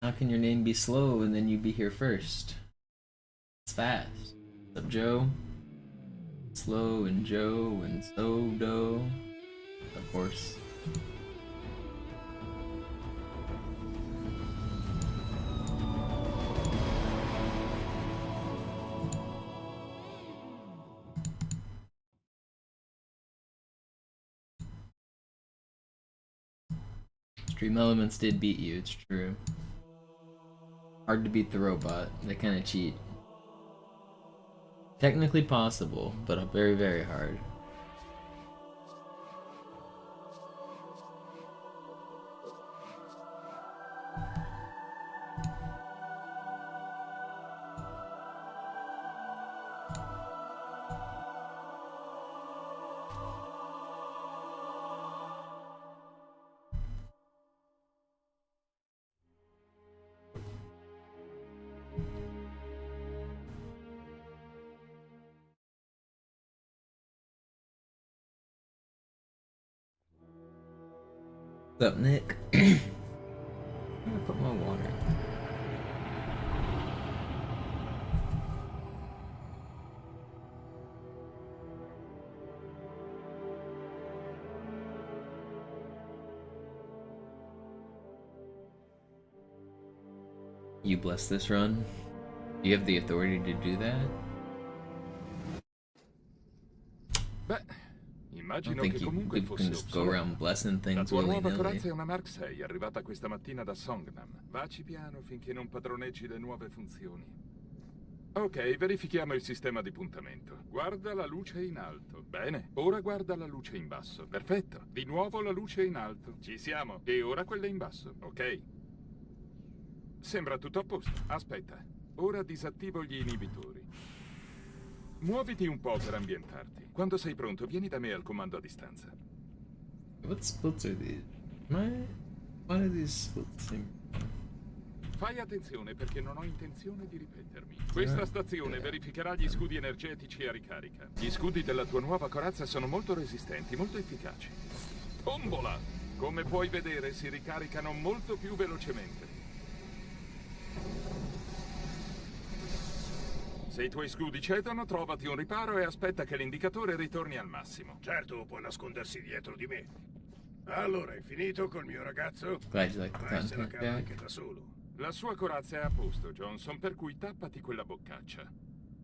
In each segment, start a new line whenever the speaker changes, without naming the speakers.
How can your name be slow and then you be here first? It's fast. What's up, Joe? Slow and Joe and Sodo. Of course. Stream Elements did beat you, it's true. Hard to beat the robot. They kind of cheat. Technically possible, but very, very hard. What's up, Nick? I'm gonna put my water. You bless this run? Do you have the authority to do that? I don't think you can just go around blessing things.
La tua nuova corazza è una Mark 6, arrivata questa mattina da Songnam. Vaci piano finché non padroneggi le nuove funzioni. Ok, verifichiamo il sistema di puntamento. Guarda la luce in alto. Bene, ora guarda la luce in basso. Perfetto. Di nuovo la luce in alto. Ci siamo. E ora quella in basso, ok? Sembra tutto a posto. Aspetta. Ora disattivo gli inibitori. Muoviti un po' per ambientarti. Quando sei pronto, vieni da me al comando a distanza.
What splits are these? Why do these splits seem...
Fai attenzione perché non ho intenzione di ripetermi. Questa stazione verificherà gli scudi energetici a ricarica. Gli scudi della tua nuova corazza sono molto resistenti, molto efficaci. Tombola! Come puoi vedere, si ricaricano molto più velocemente. Se i tuoi scudi cedono, trovati un riparo e aspetta che l'indicatore ritorni al massimo.
Certo, può nascondersi dietro di me. Allora, hai finito col mio ragazzo?
Glad you like the
Ma se la
content
cava anche
back.
da solo.
La sua corazza è a posto, Johnson, per cui tappati quella boccaccia.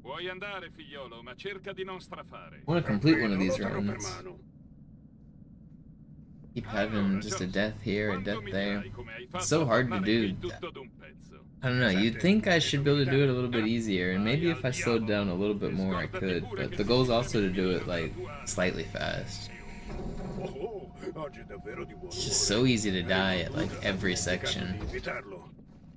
Puoi andare, figliolo, ma cerca di non strafare.
I want to complete one of
Non lo
these
terrò per
runs.
mano.
Keep having just a death here, a death there. It's so
so
hard to do. I don't know, you'd think I should be able to do it a little bit easier, and maybe if I slowed down a little bit more I could, but the goal is also to do it, like, slightly fast.
Oh, oggi è davvero di buon
It's just so easy to die at, like, every
Cercato
section.
di invitarlo.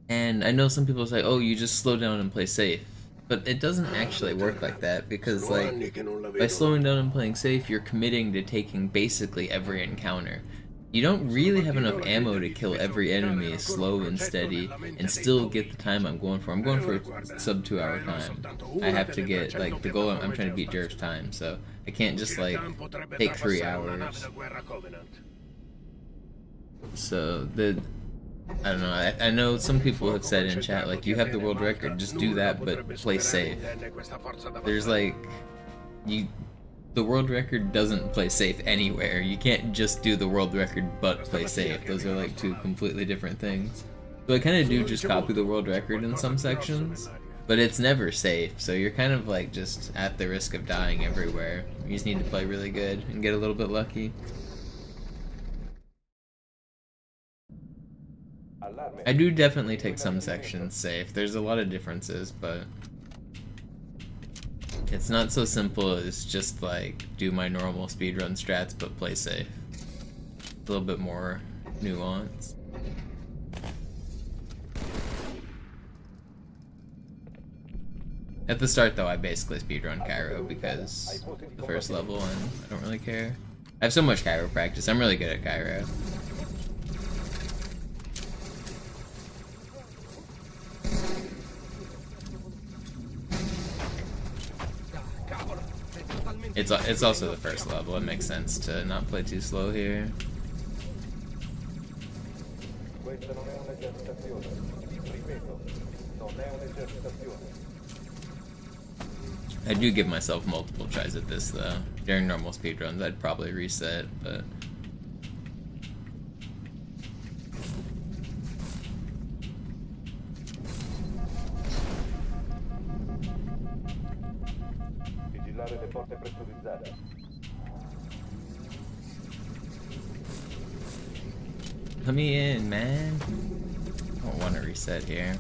And I know some people say, oh, you just slow down and play safe. But it doesn't actually work like that, because,
Sono
like,
anni che non la
by
vedo.
slowing down and playing safe, you're committing to taking basically every encounter. You don't really have enough ammo to kill every enemy slow and steady and still get the time I'm going for. I'm going for a sub 2 hour time. I have to get, like, the goal I'm trying to beat Jerk's time, so I can't just, like, take 3 hours. So, I don't know, I know some people have said in chat, like, you have the world record, just do that, but play safe. There's, like, the world record doesn't play safe anywhere. You can't just do the world record but play safe. Those are, like, two completely different things. So I kind of do just copy the world record in some sections, but it's never safe, so you're kind of, like, just at the risk of dying everywhere. You just need to play really good and get a little bit lucky. I do definitely take some sections safe. There's a lot of differences, but it's not so simple as just, like, do my normal speedrun strats but play safe. A little bit more nuance. At the start, though, I basically speedrun Cairo because the first level, and I don't really care. I have so much Cairo practice. I'm really good at Cairo. It's also the first level. It makes sense to not play too slow here. I do give myself multiple tries at this though. During normal speedruns, I'd probably reset, but
Vigilare le porte pressurizzate.
let me in, man. I don't want to reset here.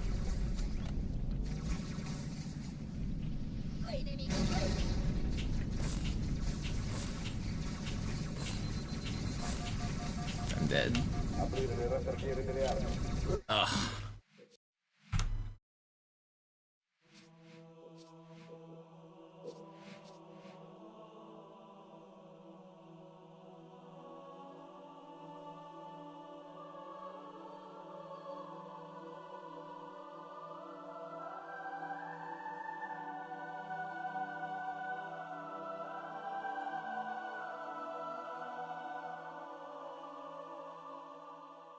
I'm dead.
Aprire le rastrelliere delle armi.
Ugh.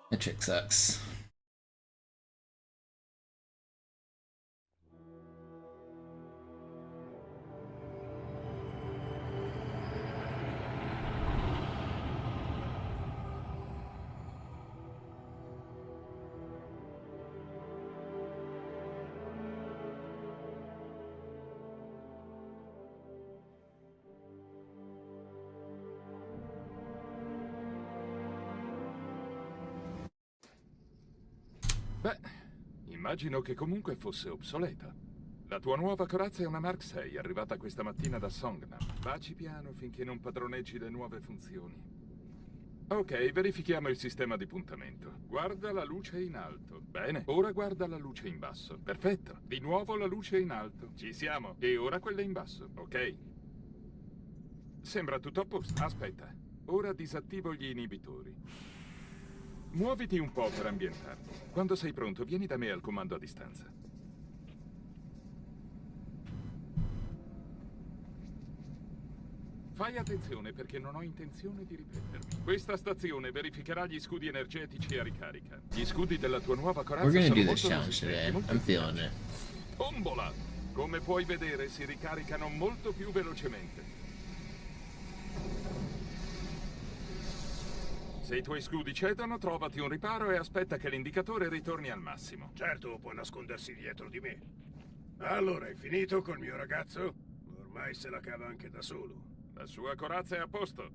That trick sucks.
Beh, immagino che comunque fosse obsoleta. La tua nuova corazza è una Mark 6, arrivata questa mattina da Songnam. Vacci piano finché non padroneggi le nuove funzioni. Ok, verifichiamo il sistema di puntamento. Guarda la luce in alto. Bene, ora guarda la luce in basso. Perfetto. Di nuovo la luce in alto. Ci siamo. E ora quella in basso, ok? Sembra tutto a posto. Aspetta. Ora disattivo gli inibitori. Muoviti un po' per ambientarti. Quando sei pronto, vieni da me al comando a distanza. Fai attenzione perché non ho intenzione di ripetermi. Questa stazione verificherà gli scudi energetici a ricarica. Gli scudi della tua nuova corazza
We're gonna
sono
do this
molto
challenge
resistenti,
today.
molto
I'm feeling it.
Tombola! Come puoi vedere, si ricaricano molto più velocemente. Se i tuoi scudi cedono, trovati un riparo e aspetta che l'indicatore ritorni al massimo.
Certo, può nascondersi dietro di me. Allora, hai finito col mio ragazzo? Ormai se la cava anche da solo.
La sua corazza è a posto.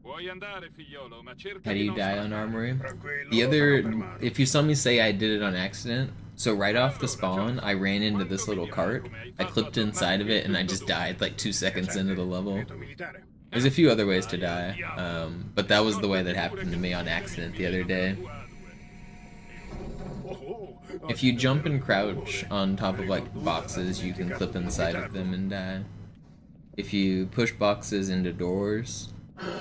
Puoi andare, figliolo, ma cerca
How do
di
you
non
die on
sparare.
Armory?
Tranquillo,
The
lo
other,
farò per mano.
if you saw me say I did it on accident, so right off the spawn, I ran into this little cart, I clipped inside of it, and I just died like 2 seconds into the level.
Veto militare.
There's a few other ways to die, but that was the way that happened to me on accident the other day.
Oh, oh,
If you jump and crouch on top of like boxes, you can clip inside of them and die. If you push boxes into doors,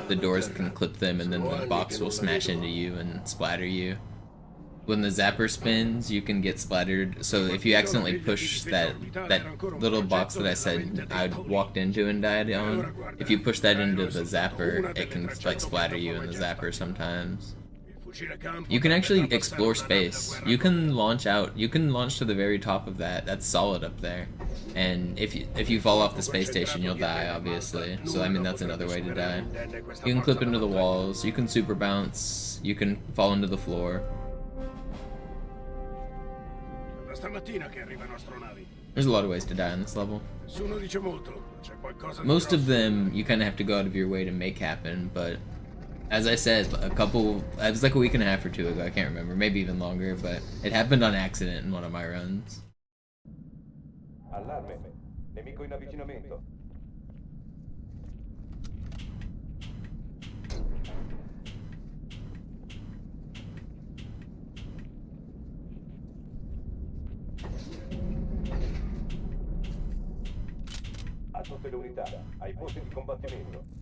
the doors can clip them and then the box will smash into you and splatter you. When the zapper spins, you can get splattered. So if you accidentally push that little box that I said I walked into and died on, if you push that into the zapper, it can like splatter you in the zapper sometimes. You can actually explore space. You can launch out. You can launch to the very top of that. That's solid up there. And if you fall off the space station, you'll die, obviously. So I mean, that's another way to die. You can clip into the walls. You can super bounce. You can fall into the floor.
Da stamattina che arrivano astronavi.
There's a lot of ways to die on this level.
Nessuno dice molto. C'è qualcosa di
Most of
grosso.
them you kind of have to go out of your way to make happen, but as I said, it was like a week and a half or 2 ago, I can't remember, maybe even longer, but it happened on accident in one of my runs.
Allarme. Nemico in avvicinamento. A tutte le unità, ai posti di combattimento.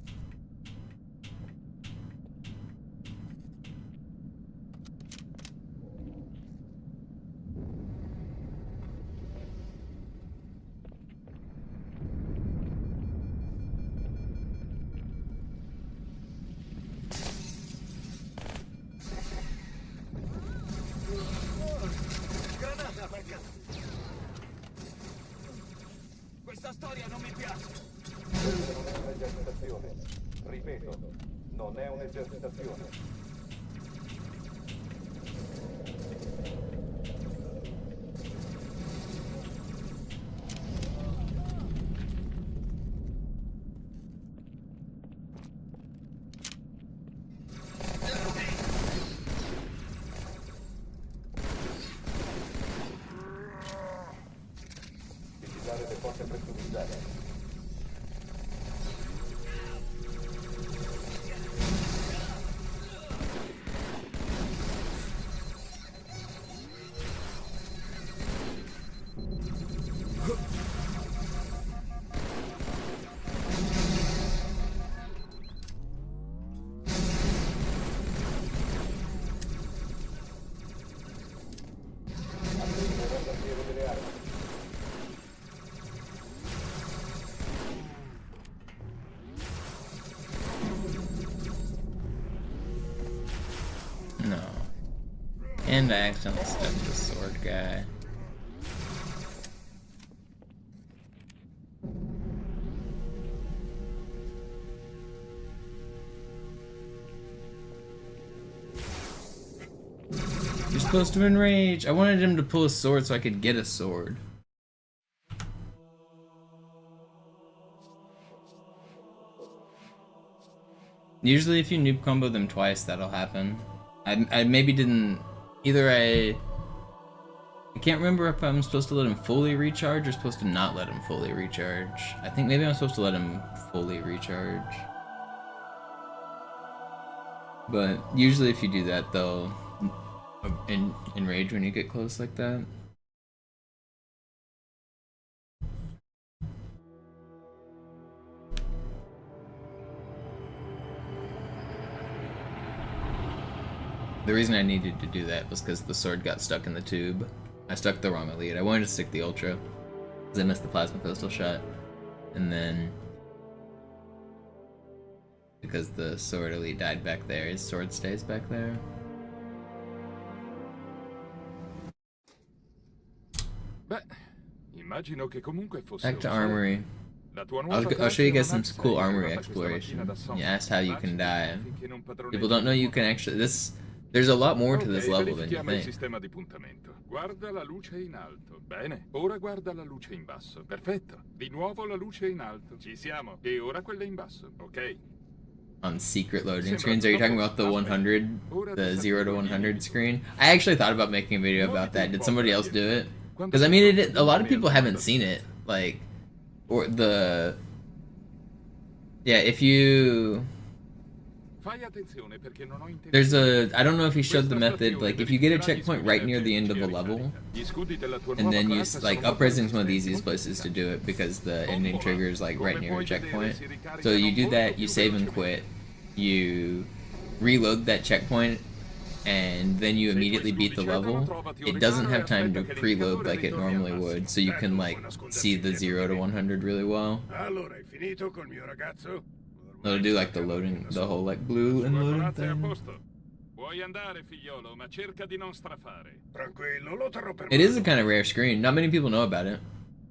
Questa storia non mi piace.
Questa non è un'esercitazione. Ripeto, non è un'esercitazione. Vigilare le porte pressurizzate.
No. And I accidentally stuck the sword guy. You're supposed to enrage. I wanted him to pull a sword so I could get a sword. Usually if you noob combo them twice, that'll happen. I maybe didn't... Either I can't remember if I'm supposed to let him fully recharge or supposed to not let him fully recharge. I think maybe I'm supposed to let him fully recharge. But usually if you do that, they'll enrage when you get close like that. The reason I needed to do that was because the sword got stuck in the tube. I stuck the wrong elite. I wanted to stick the ultra because I missed the plasma pistol shot, and then because the sword elite died back there, his sword stays back there.
Beh, immagino che comunque fosse
Back to Armory.
La tua nuova
I'll show you guys
classe
some
non
cool
ha
Armory
arrivata questa
exploration.
mattina da Song.
You asked how you can die.
Finché non padroneggi
People don't know you can actually... There's a lot more to this level than you
verifichiamo il
think.
sistema di puntamento. Guarda la luce in alto. Bene, ora guarda la luce in basso. Perfetto. Di nuovo la luce in alto. Ci siamo. E ora quella in basso, ok?
On secret loading screens, are you talking about the 100, the 0 to 100 screen? I actually thought about making a video about that. Did somebody else do it? Because I mean, a lot of people haven't seen it. Like, or the... Yeah, if you... There's a... I don't know if he showed the method, like, if you get a checkpoint right near the end of a level, and then you, like, up-resing is one of the easiest places to do it because the ending trigger is, like, right near a checkpoint. So you do that, you save and quit, you reload that checkpoint, and then you immediately beat the level. It doesn't have time to preload like it normally would, so you can, like, see the 0 to 100 really well. It'll do like the loading, the whole like blue and loading thing. It is a kind of rare screen. Not many people know about it.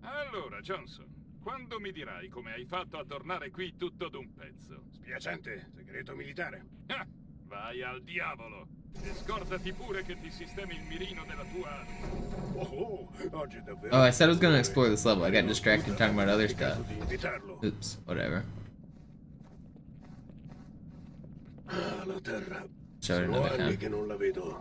Allora, Johnson, quando mi dirai come hai fatto a tornare qui tutto d'un pezzo?
Spiacente, segreto militare.
Ah, vai al diavolo! E scordati pure che ti sistemi il mirino della tua arma.
Oggi davvero.
Oh, I said I was gonna explore this level. I got distracted talking about other stuff. Oops, whatever.
La terra.
Show it another time.
Che non la vedo.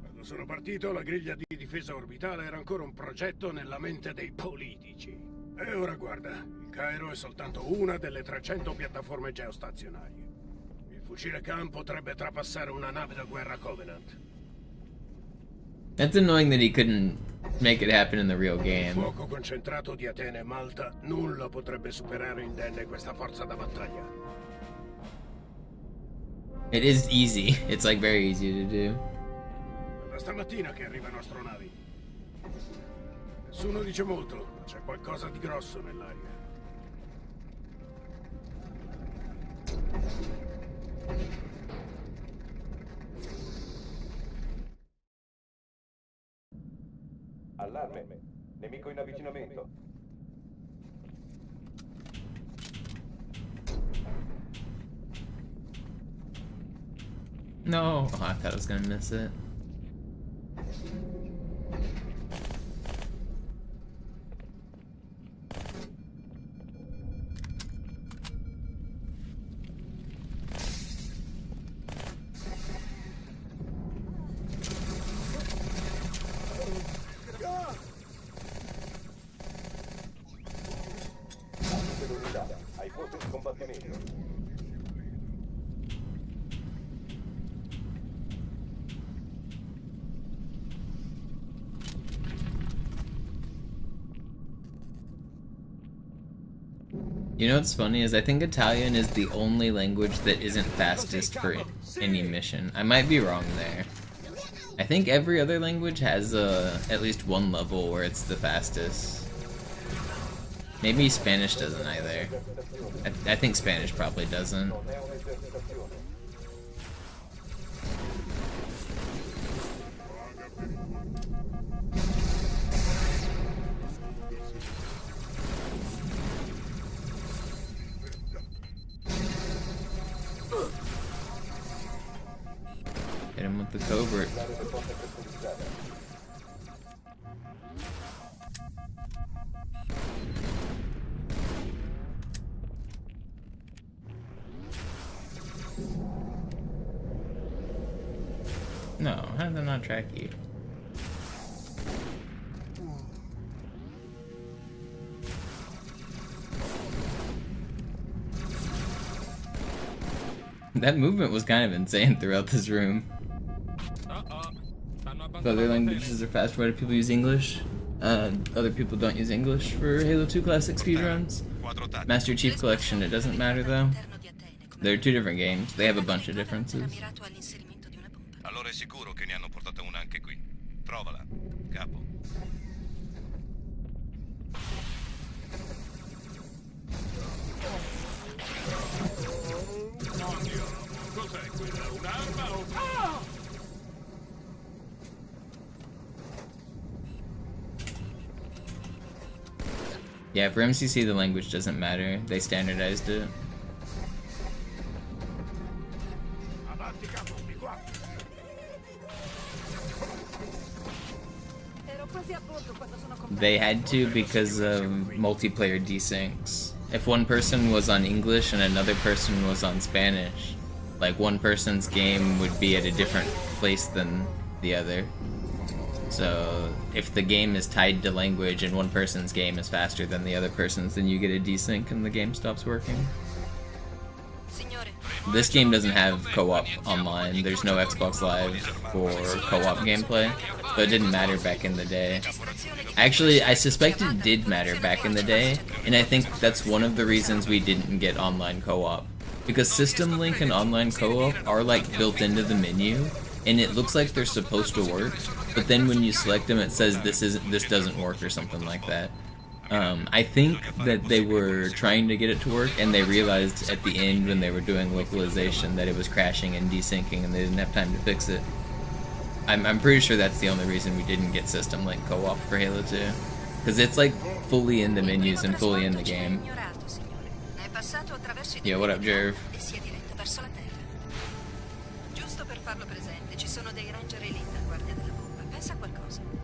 Quando sono partito, la griglia di difesa orbitale era ancora un progetto nella mente dei politici. E ora guarda, il Cairo è soltanto una delle 300 piattaforme geostazionarie. Il fucile Khan potrebbe trapassare una nave da guerra Covenant.
That's annoying that he couldn't make it happen in the real game.
Il fuoco concentrato di Atene e Malta, nulla potrebbe superare indenne questa forza da battaglia.
It is easy. It's like very easy to do.
Da stamattina che arrivano astronavi. Nessuno dice molto, ma c'è qualcosa di grosso nell'aria.
Allarme. Nemico in avvicinamento.
No. Oh, I thought I was gonna miss it.
L'unità ai posti di combattimento.
You know what's funny is I think Italian is the only language that isn't fastest for any mission. I might be wrong there. I think every other language has at least one level where it's the fastest. Maybe Spanish doesn't either. I think Spanish probably doesn't. Hit him with the covert. No, how did that not track you? That movement was kind of insane throughout this room. If other languages are fast, why do people use English? Other people don't use English for Halo 2 Classic speedruns. Master Chief Collection, it doesn't matter though. They're two different games. They have a bunch of differences.
Allora è sicuro che ne hanno portata una anche qui. Trovala, capo.
Cos'è quella? Un'arma o... Ah!
Yeah, for MCC the language doesn't matter. They standardized it.
Avanti, capo, di qua.
They had to because of multiplayer desyncs. If one person was on English and another person was on Spanish, like one person's game would be at a different place than the other. So if the game is tied to language and one person's game is faster than the other person's, then you get a desync and the game stops working. This game doesn't have co-op online. There's no Xbox Live for co-op gameplay, so it didn't matter back in the day. Actually, I suspect it did matter back in the day, and I think that's one of the reasons we didn't get online co-op. Because System Link and online co-op are like built into the menu, and it looks like they're supposed to work, but then when you select them it says this doesn't work or something like that. I think that they were trying to get it to work and they realized at the end when they were doing localization that it was crashing and desyncing and they didn't have time to fix it. I'm pretty sure that's the only reason we didn't get System Link co-op for Halo 2. Because it's like fully in the menus and fully in the game. Yeah, what up, Jerv?
Giusto per farlo presente, ci sono dei ranger elite a guardia della bomba. Pensa a qualcosa.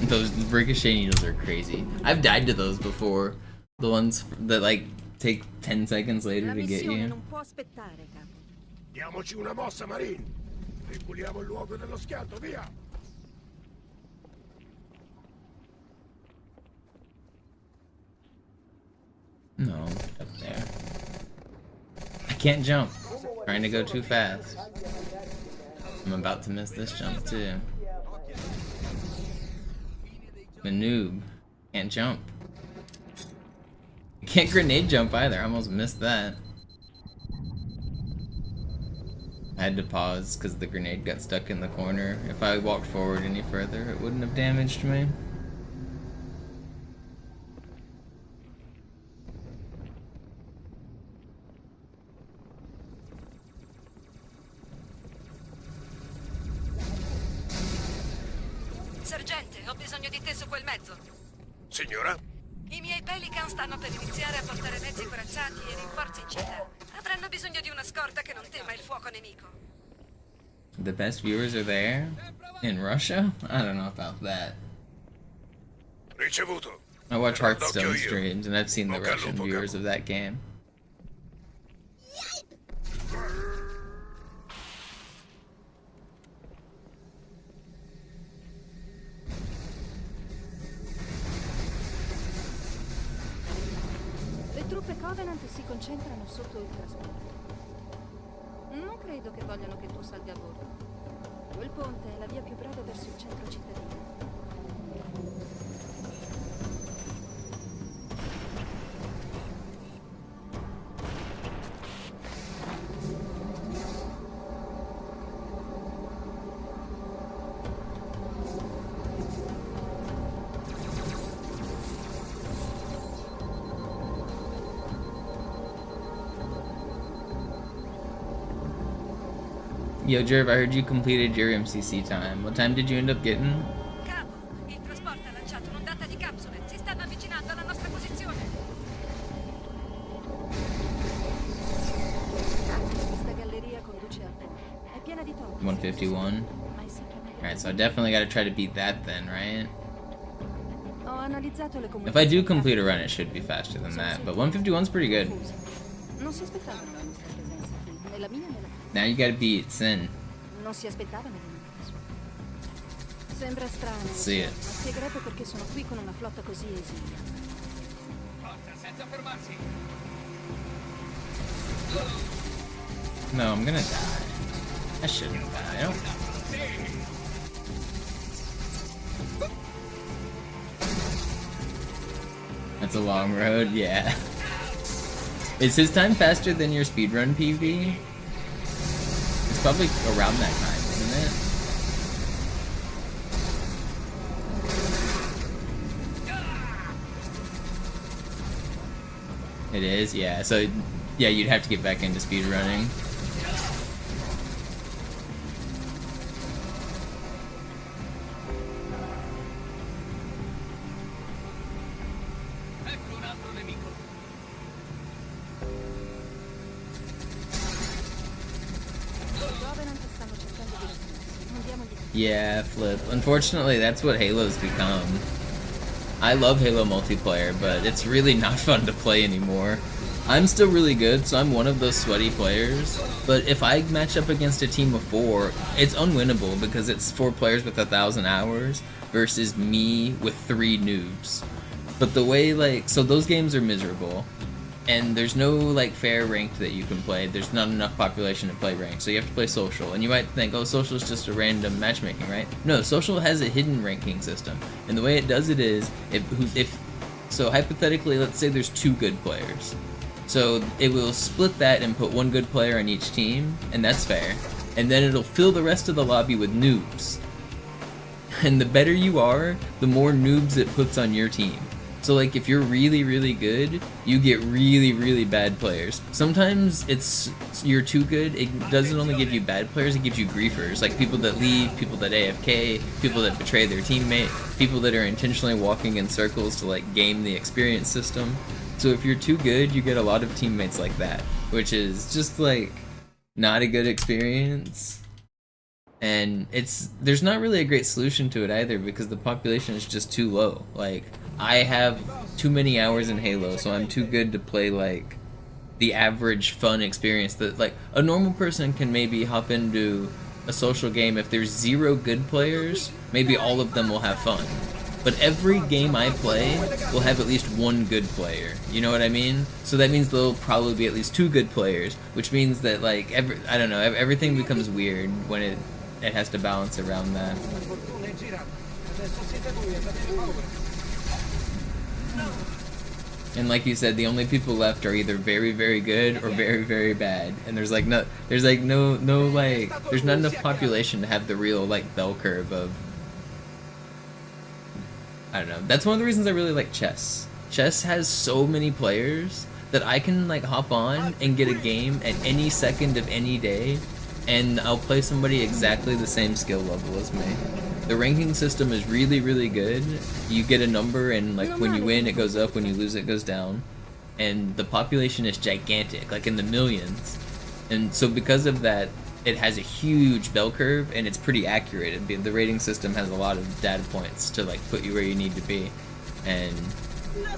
Those ricochet needles are crazy. I've died to those before. The ones that like take 10 seconds later to get you.
Non può aspettare, capo.
Diamoci una mossa, Marine. Ripuliamo il luogo dello schianto, via.
No, up there. I can't jump. Trying to go too fast. I'm about to miss this jump too. The noob can't jump. Can't grenade jump either. I almost missed that. I had to pause because the grenade got stuck in the corner. If I walked forward any further, it wouldn't have damaged me.
Sergente, ho bisogno di te su quel mezzo.
Signora?
I miei Pelican stanno per iniziare a portare mezzi corazzati e rinforzi in città. Avranno bisogno di una scorta che non tema il fuoco nemico.
The best viewers are there? In Russia? I don't know about that.
Ricevuto.
I watch Hearthstone streams and I've seen the Russian viewers of that game.
Le truppe Covenant si concentrano sotto il trasporto. Non credo che vogliano che tu salga a bordo. Quel ponte è la via più breve verso il centro cittadino.
Yo, Jerv, I heard you completed your MCC time. What time did you end up getting?
Capo, il trasporto ha lanciato un'ondata di capsule. Si stanno avvicinando alla nostra posizione.
Questa galleria conduce al ponte. È piena di torri.
151.
Ma è sempre meglio.
Alright, so I definitely gotta try to beat that then, right?
Ho analizzato le
If I do complete a run, it should be faster than that, but 151's pretty good.
Non si aspettavano la nostra presenza qui, né la mia né la tua.
Now you gotta beat Sin.
Non si aspettavano di me. Sembra strano,
Let's see it.
ma spiegherebbe perché sono qui con una flotta così esigua.
No, I'm gonna die. I shouldn't die. I don't... That's a long road, yeah. Is his time faster than your speedrun PV? It's probably around that time, isn't it? It is, yeah. So, yeah, you'd have to get back into speedrunning. Yeah, Flip. Unfortunately, that's what Halo's become. I love Halo multiplayer, but it's really not fun to play anymore. I'm still really good, so I'm one of those sweaty players, but if I match up against a team of 4, it's unwinnable because it's 4 players with 1,000 hours versus me with 3 noobs. But the way, like, so those games are miserable, and there's no, like, fair ranked that you can play. There's not enough population to play ranked, so you have to play social. And you might think, oh, social is just a random matchmaking, right? No, social has a hidden ranking system, and the way it does it is, so hypothetically, let's say there's 2 good players. So it will split that and put 1 good player on each team, and that's fair. And then it'll fill the rest of the lobby with noobs. And the better you are, the more noobs it puts on your team. So like if you're really, really good, you get really, really bad players. Sometimes you're too good, it doesn't only give you bad players, it gives you griefers. Like people that leave, people that AFK, people that betray their teammate, people that are intentionally walking in circles to like game the experience system. So if you're too good, you get a lot of teammates like that, which is just like not a good experience. And there's not really a great solution to it either because the population is just too low. Like I have too many hours in Halo, so I'm too good to play like the average fun experience that like a normal person can maybe hop into a social game. If there's 0 good players, maybe all of them will have fun. But every game I play will have at least 1 good player. You know what I mean? So that means there'll probably be at least 2 good players, which means that like I don't know, everything becomes weird when it has to balance around that. And like you said, the only people left are either very, very good or very, very bad. And there's like no there's not enough population to have the real like bell curve of, I don't know. That's one of the reasons I really like chess. Chess has so many players that I can like hop on and get a game at any second of any day, and I'll play somebody exactly the same skill level as me. The ranking system is really, really good. You get a number, and like when you win it goes up, when you lose it goes down. And the population is gigantic, like in the millions. And so because of that, it has a huge bell curve, and it's pretty accurate. The rating system has a lot of data points to like put you where you need to be. And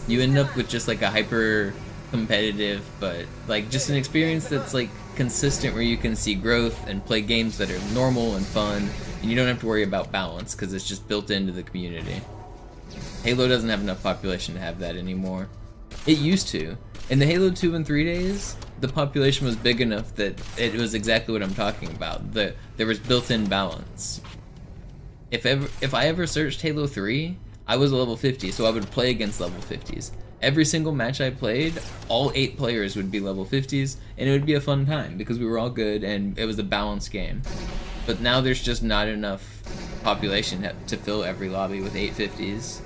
you end up with just like a hyper competitive, but like just an experience that's like consistent, where you can see growth and play games that are normal and fun, and you don't have to worry about balance because it's just built into the community. Halo doesn't have enough population to have that anymore. It used to. In the Halo 2 and 3 days, the population was big enough that it was exactly what I'm talking about. There was built-in balance. If I ever searched Halo 3, I was a level 50, so I would play against level 50s. Every single match I played, all 8 players would be level 50s, and it would be a fun time because we were all good and it was a balanced game. But now there's just not enough population to fill every lobby with 850s.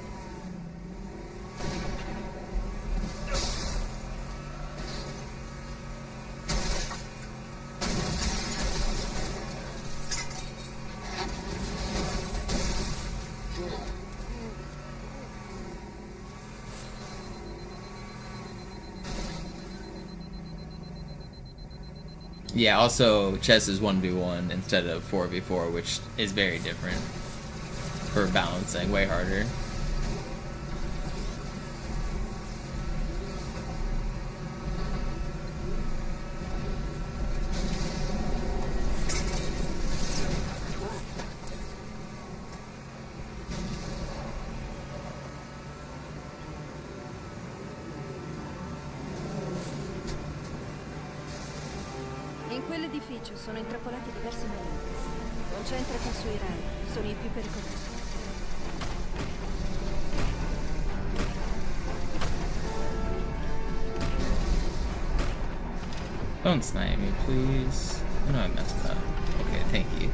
Yeah, also chess is 1v1 instead of 4v4, which is very different for balancing, way harder.
In quell'edificio sono intrappolati diversi marini. Concentrati sui rai, sono i più pericolosi.
Don't snipe me, please. I know I messed up. Okay, thank you.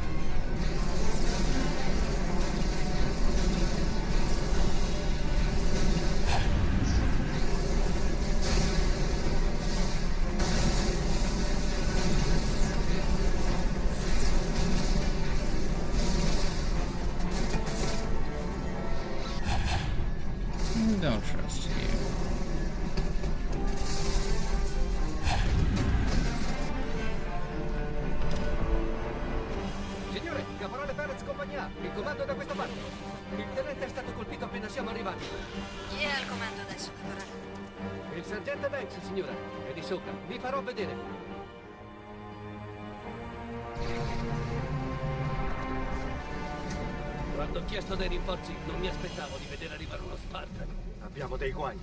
Don't trust you.
Signore, caporale Perez compagnia, il comando è da questa parte. Il tenente è stato colpito appena siamo arrivati.
Chi è al comando adesso, caporale?
Il sergente Banks, signora, è di sopra. Vi farò vedere. Quando ho chiesto dei rinforzi, non mi aspettavo di vedere arrivare uno Spartan.
Abbiamo dei guai.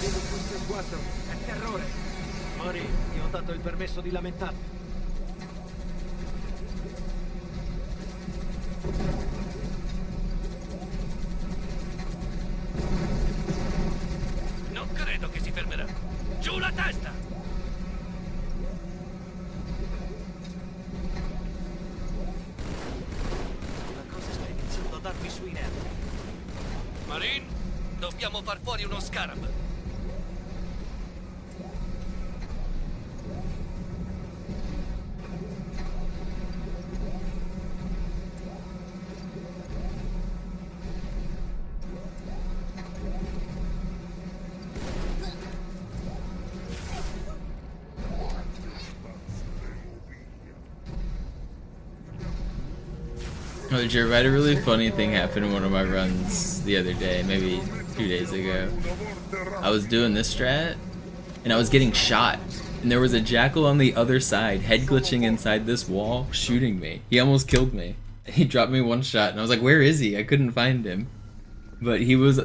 Vedo questo sguardo, è terrore. Mori, ti ho dato il permesso di lamentarti. Non credo che si fermerà. Giù la testa! La cosa sta iniziando a darmi sui nervi. Marine, dobbiamo far fuori uno scarab.
Oh, Jerv, I had a really funny thing happen in one of my runs the other day, maybe 2 days ago. I was doing this strat, and I was getting shot. And there was a jackal on the other side, head glitching inside this wall, shooting me. He almost killed me. He dropped me one shot, and I was like, where is he? I couldn't find him. But he was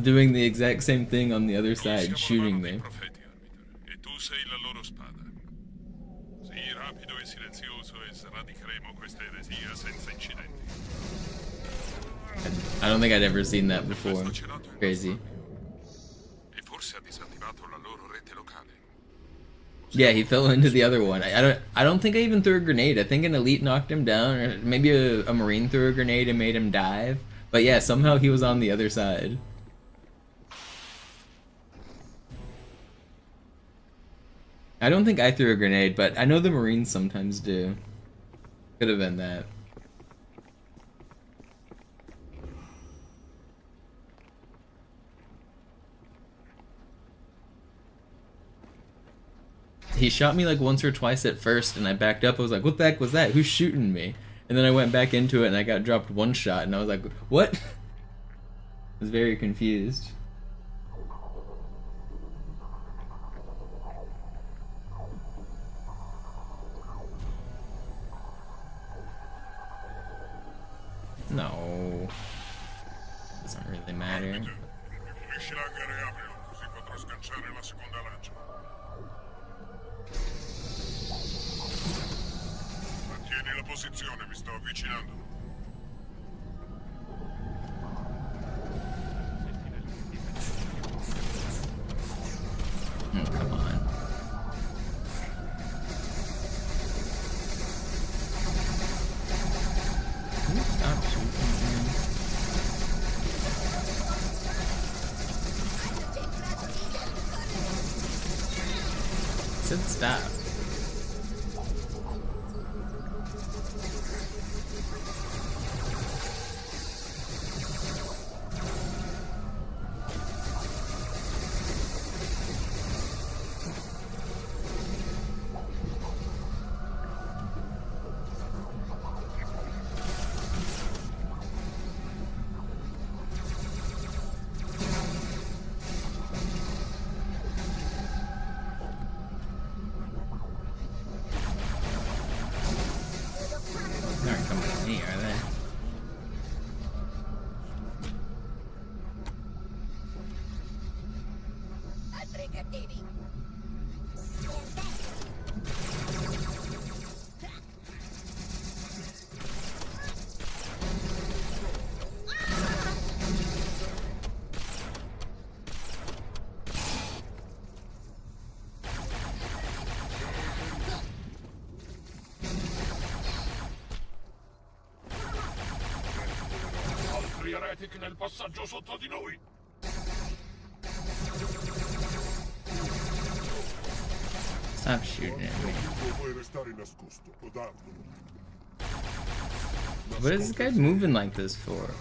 doing the exact same thing on the other side, shooting me.
E tu sei la loro spada. Sii rapido e silenzioso e sradicheremo questa eresia senza incidenti.
I don't think I'd ever seen that before. Crazy.
E forse ha disattivato la loro rete locale.
Yeah, he fell into the other one. I don't think I even threw a grenade. I think an elite knocked him down, or maybe a marine threw a grenade and made him dive. But yeah, somehow he was on the other side. I don't think I threw a grenade, but I know the marines sometimes do. Could have been that. He shot me like once or twice at first, and I backed up. I was like, what the heck was that? Who's shooting me? And then I went back into it, and I got dropped one shot, and I was like, what? I was very confused. No. Doesn't really matter.
Pulisci l'hangar e aprilo, così potrò sganciare la seconda lancia. Mantieni la posizione, mi sto avvicinando.
Oh, come on. Can you stop shooting me? I said stop. They're not coming at me, are they?
Altri eretici nel passaggio sotto di noi.
Stop shooting at me.
Puoi restare nascosto, o darlo.
What is this guy moving like this for?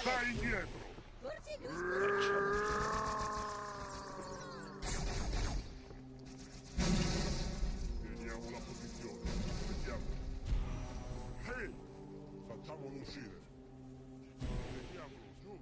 Stai indietro. Teniamo la posizione. Vediamo. Ehi! Facciamolo uscire. Vediamolo, giù.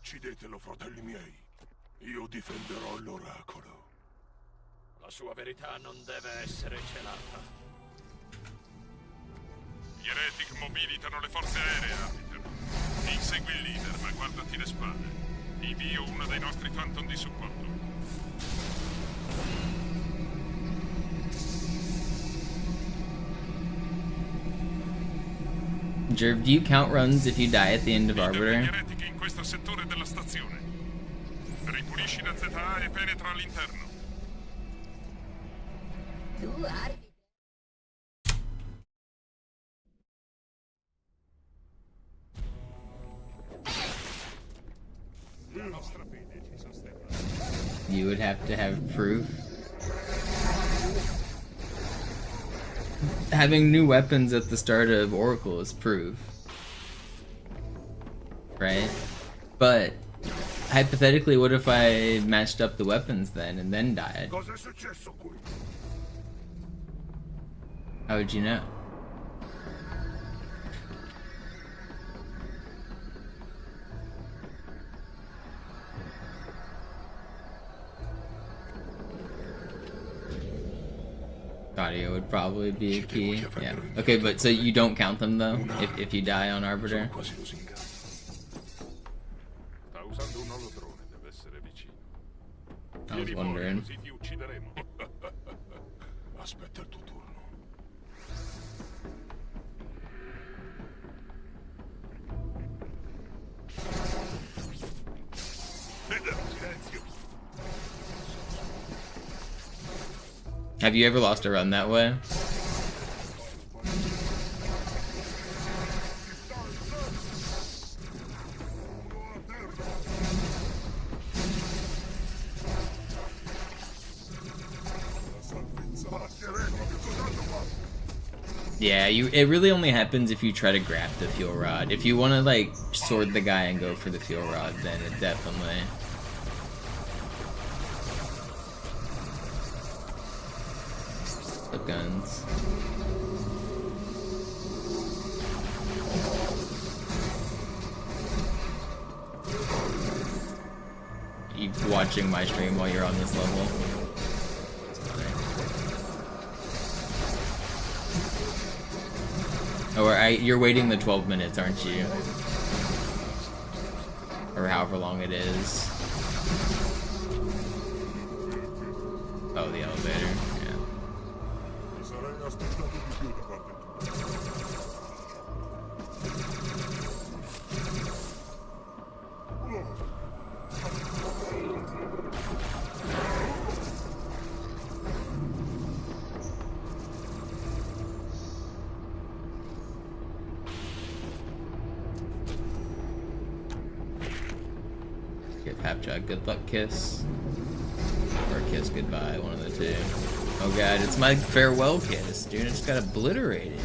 Uccidetelo, fratelli miei. Io difenderò l'oracolo.
La sua verità non deve essere celata.
Gli Gli eretic mobilitano le forze aeree, Arbiter. Insegui il leader, ma guardati le spalle. Invio uno dei nostri Phantom di supporto.
Jerv, do you count runs if you die at the end of Arbiter?
Gli eretici in questo settore della stazione. Ripulisci la ZA e penetra all'interno. La nostra fede ci sosterrà.
You would have to have proof. Having new weapons at the start of Oracle is proof. Right? But hypothetically, what if I matched up the weapons then and then died?
Cosa è successo qui?
How would you know? Audio would probably be a key. Yeah. Okay, but so you don't count them though if you die on Arbiter?
Sta usando un olodrone, deve essere vicino.
I was wondering.
Così ti uccideremo. Aspetta il tuo turno. Silenzio.
Have you ever lost a run that way? Yeah, it really only happens if you try to grab the fuel rod. If you want to like sword the guy and go for the fuel rod, then it definitely. The guns. You watching my stream while you're on this level? It's funny. Oh, you're waiting the 12 minutes, aren't you? Or however long it is. Oh, the elevator. Yeah. Give Hapjack good luck kiss. Or kiss goodbye, one of the two. Oh god, it's my farewell kiss, dude. I just got obliterated.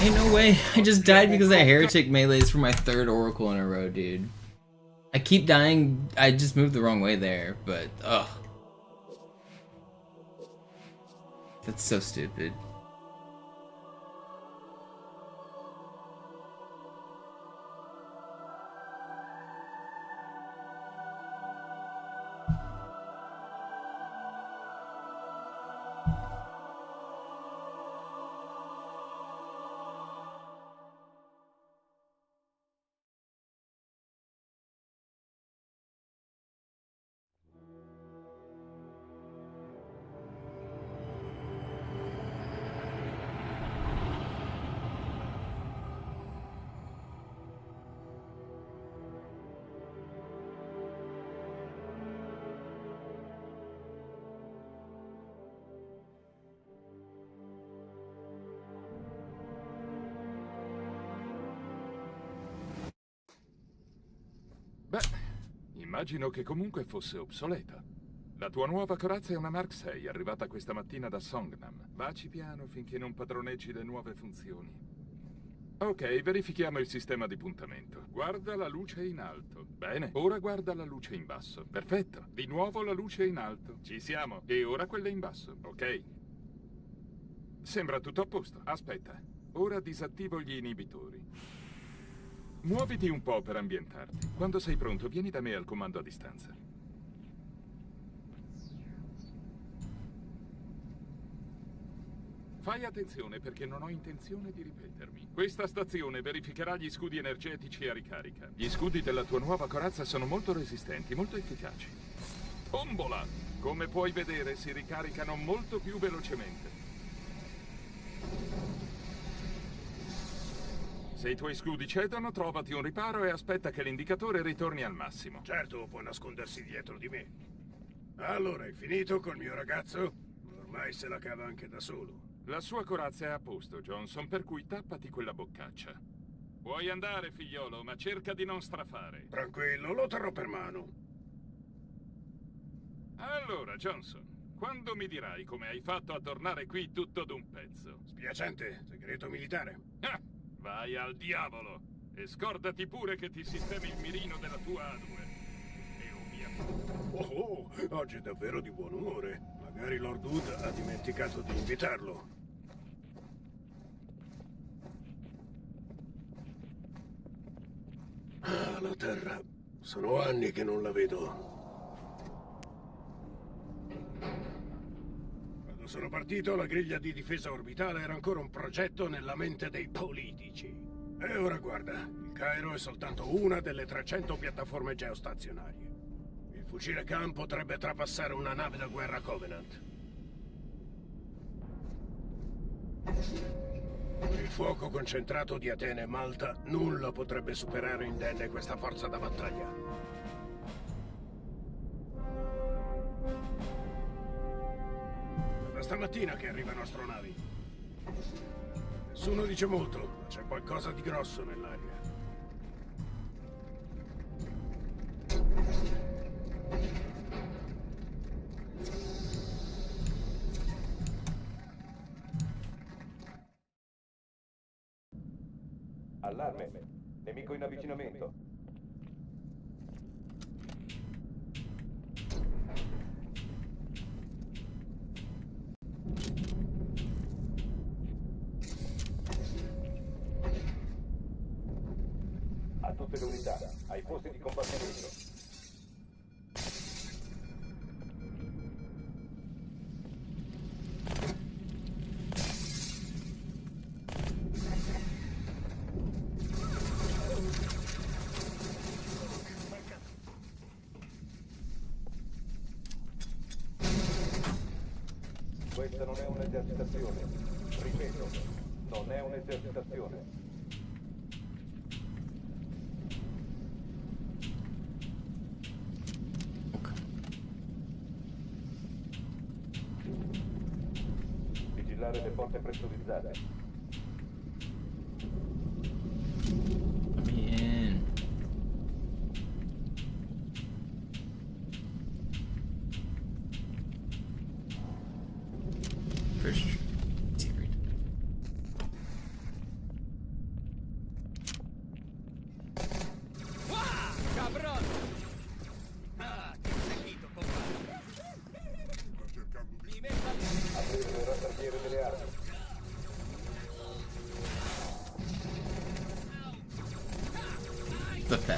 Ain't no way. I just died because I heretic melees for my 3rd oracle in a row, dude. I keep dying. I just moved the wrong way there, but ugh. That's so stupid.
Beh, immagino che comunque fosse obsoleta. La tua nuova corazza è una Mark 6, arrivata questa mattina da Songnam. Vaci piano finché non padroneggi le nuove funzioni. Ok, verifichiamo il sistema di puntamento. Guarda la luce in alto. Bene, ora guarda la luce in basso. Perfetto. Di nuovo la luce in alto. Ci siamo. E ora quella in basso, ok? Sembra tutto a posto. Aspetta. Ora disattivo gli inibitori. Muoviti un po' per ambientarti. Quando sei pronto, vieni da me al comando a distanza. Fai attenzione perché non ho intenzione di ripetermi. Questa stazione verificherà gli scudi energetici a ricarica. Gli scudi della tua nuova corazza sono molto resistenti, molto efficaci. Tombola! Come puoi vedere, si ricaricano molto più velocemente. Se i tuoi scudi cedono, trovati un riparo e aspetta che l'indicatore ritorni al massimo.
Certo, può nascondersi dietro di me. Allora, hai finito col mio ragazzo? Ormai se la cava anche da solo.
La sua corazza è a posto, Johnson, per cui tappati quella boccaccia. Puoi andare, figliolo, ma cerca di non strafare.
Tranquillo, lo terrò per mano.
Allora, Johnson, quando mi dirai come hai fatto a tornare qui tutto d'un pezzo?
Spiacente, segreto militare.
Ah, vai al diavolo! E scordati pure che ti sistemi il mirino della tua A2. E ovviamente...
Oh, oggi è davvero di buon umore. Magari Lord Hood ha dimenticato di invitarlo. Ah, la Terra. Sono anni che non la vedo. Quando sono partito, la griglia di difesa orbitale era ancora un progetto nella mente dei politici. E ora guarda, il Cairo è soltanto una delle 300 piattaforme geostazionarie. Il fucile Khan potrebbe trapassare una nave da guerra Covenant. Il fuoco concentrato di Atene e Malta nulla potrebbe superare indenne questa forza da battaglia. È da stamattina che arrivano astronavi. Nessuno dice molto, ma c'è qualcosa di grosso nell'aria.
Allarme. Nemico in avvicinamento. A tutte le unità, ai posti di combattimento. Questa non è un'esercitazione. Ripeto, non è un'esercitazione. Vigilare le porte pressurizzate.
Man. First secret.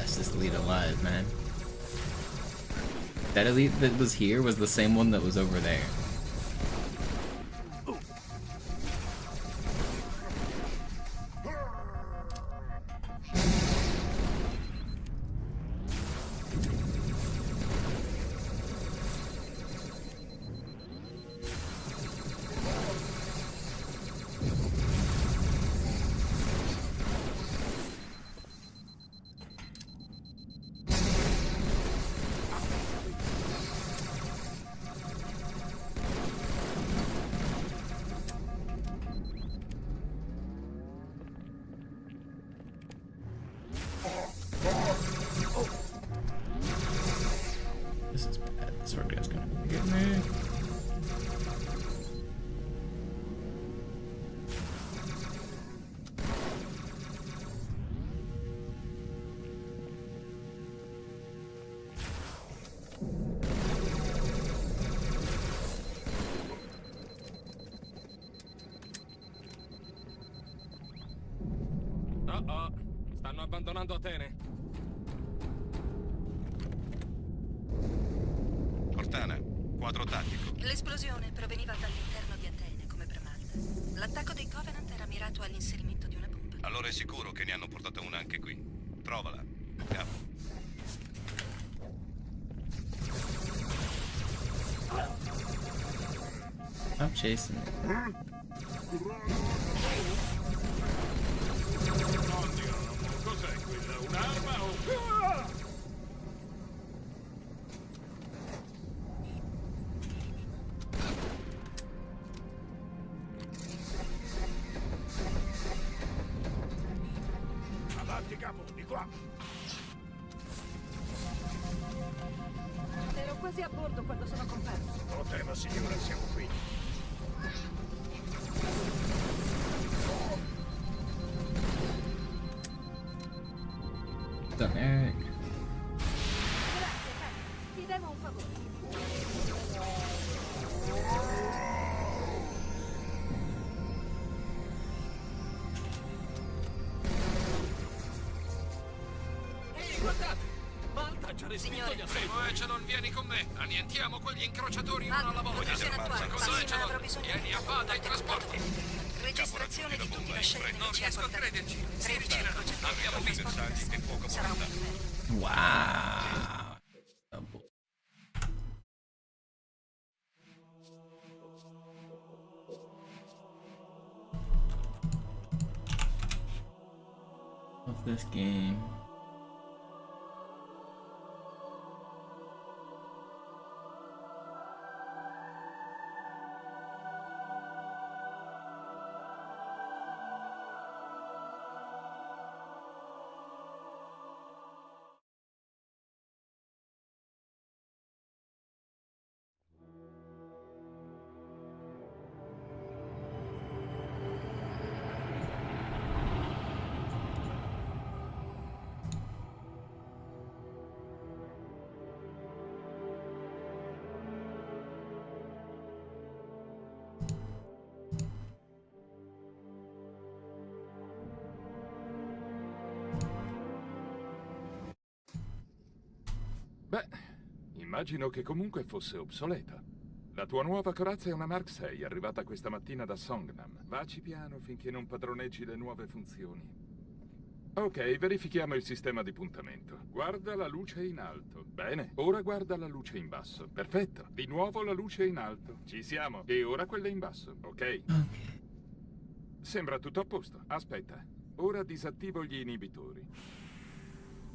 fastest elite alive, man. That elite that was here was the same one that was over there. This is bad. The sword guy's gonna get me.
Oh, stanno abbandonando Atene.
Cortana, quadro tattico.
L'esplosione proveniva dall'interno di Atene, come per Malta. L'attacco dei Covenant era mirato all'inserimento di una bomba.
Allora è sicuro che ne hanno portata una anche qui. Trovala. Capo.
I'm chasing it.
Oddio, cos'è quella? Un'arma o...
Avanti, capo, di qua.
Ero quasi a bordo quando sono comparso.
Non tema, signora, siamo qui.
What's up, Eric?
Grazie, Ken. Ti devo un favore.
Ehi, guardate! Malta ha già respinto
Signore.
gli assetti.
Primo Echelon, vieni con me. Annientiamo quegli incrociatori uno alla volta.
Posizione attuale.
Secondo
Sì,
Echelon,
avrò bisogno
vieni
di
a bada ai trasporti.
Registrazione di tutti i vascelli
Non
che ci
riesco a
accorderemo.
crederci.
13 incrociatori.
Abbiamo visto.
Bersagli che fuoco
Sarà un
porta.
inferno.
Wow. Double. Of this game.
Beh, immagino che comunque fosse obsoleta. La tua nuova corazza è una Mark 6, arrivata questa mattina da Songnam. Vaci piano finché non padroneggi le nuove funzioni. Ok, verifichiamo il sistema di puntamento. Guarda la luce in alto. Bene, ora guarda la luce in basso. Perfetto. Di nuovo la luce in alto. Ci siamo. E ora quella in basso, ok? Sembra tutto a posto. Aspetta. Ora disattivo gli inibitori.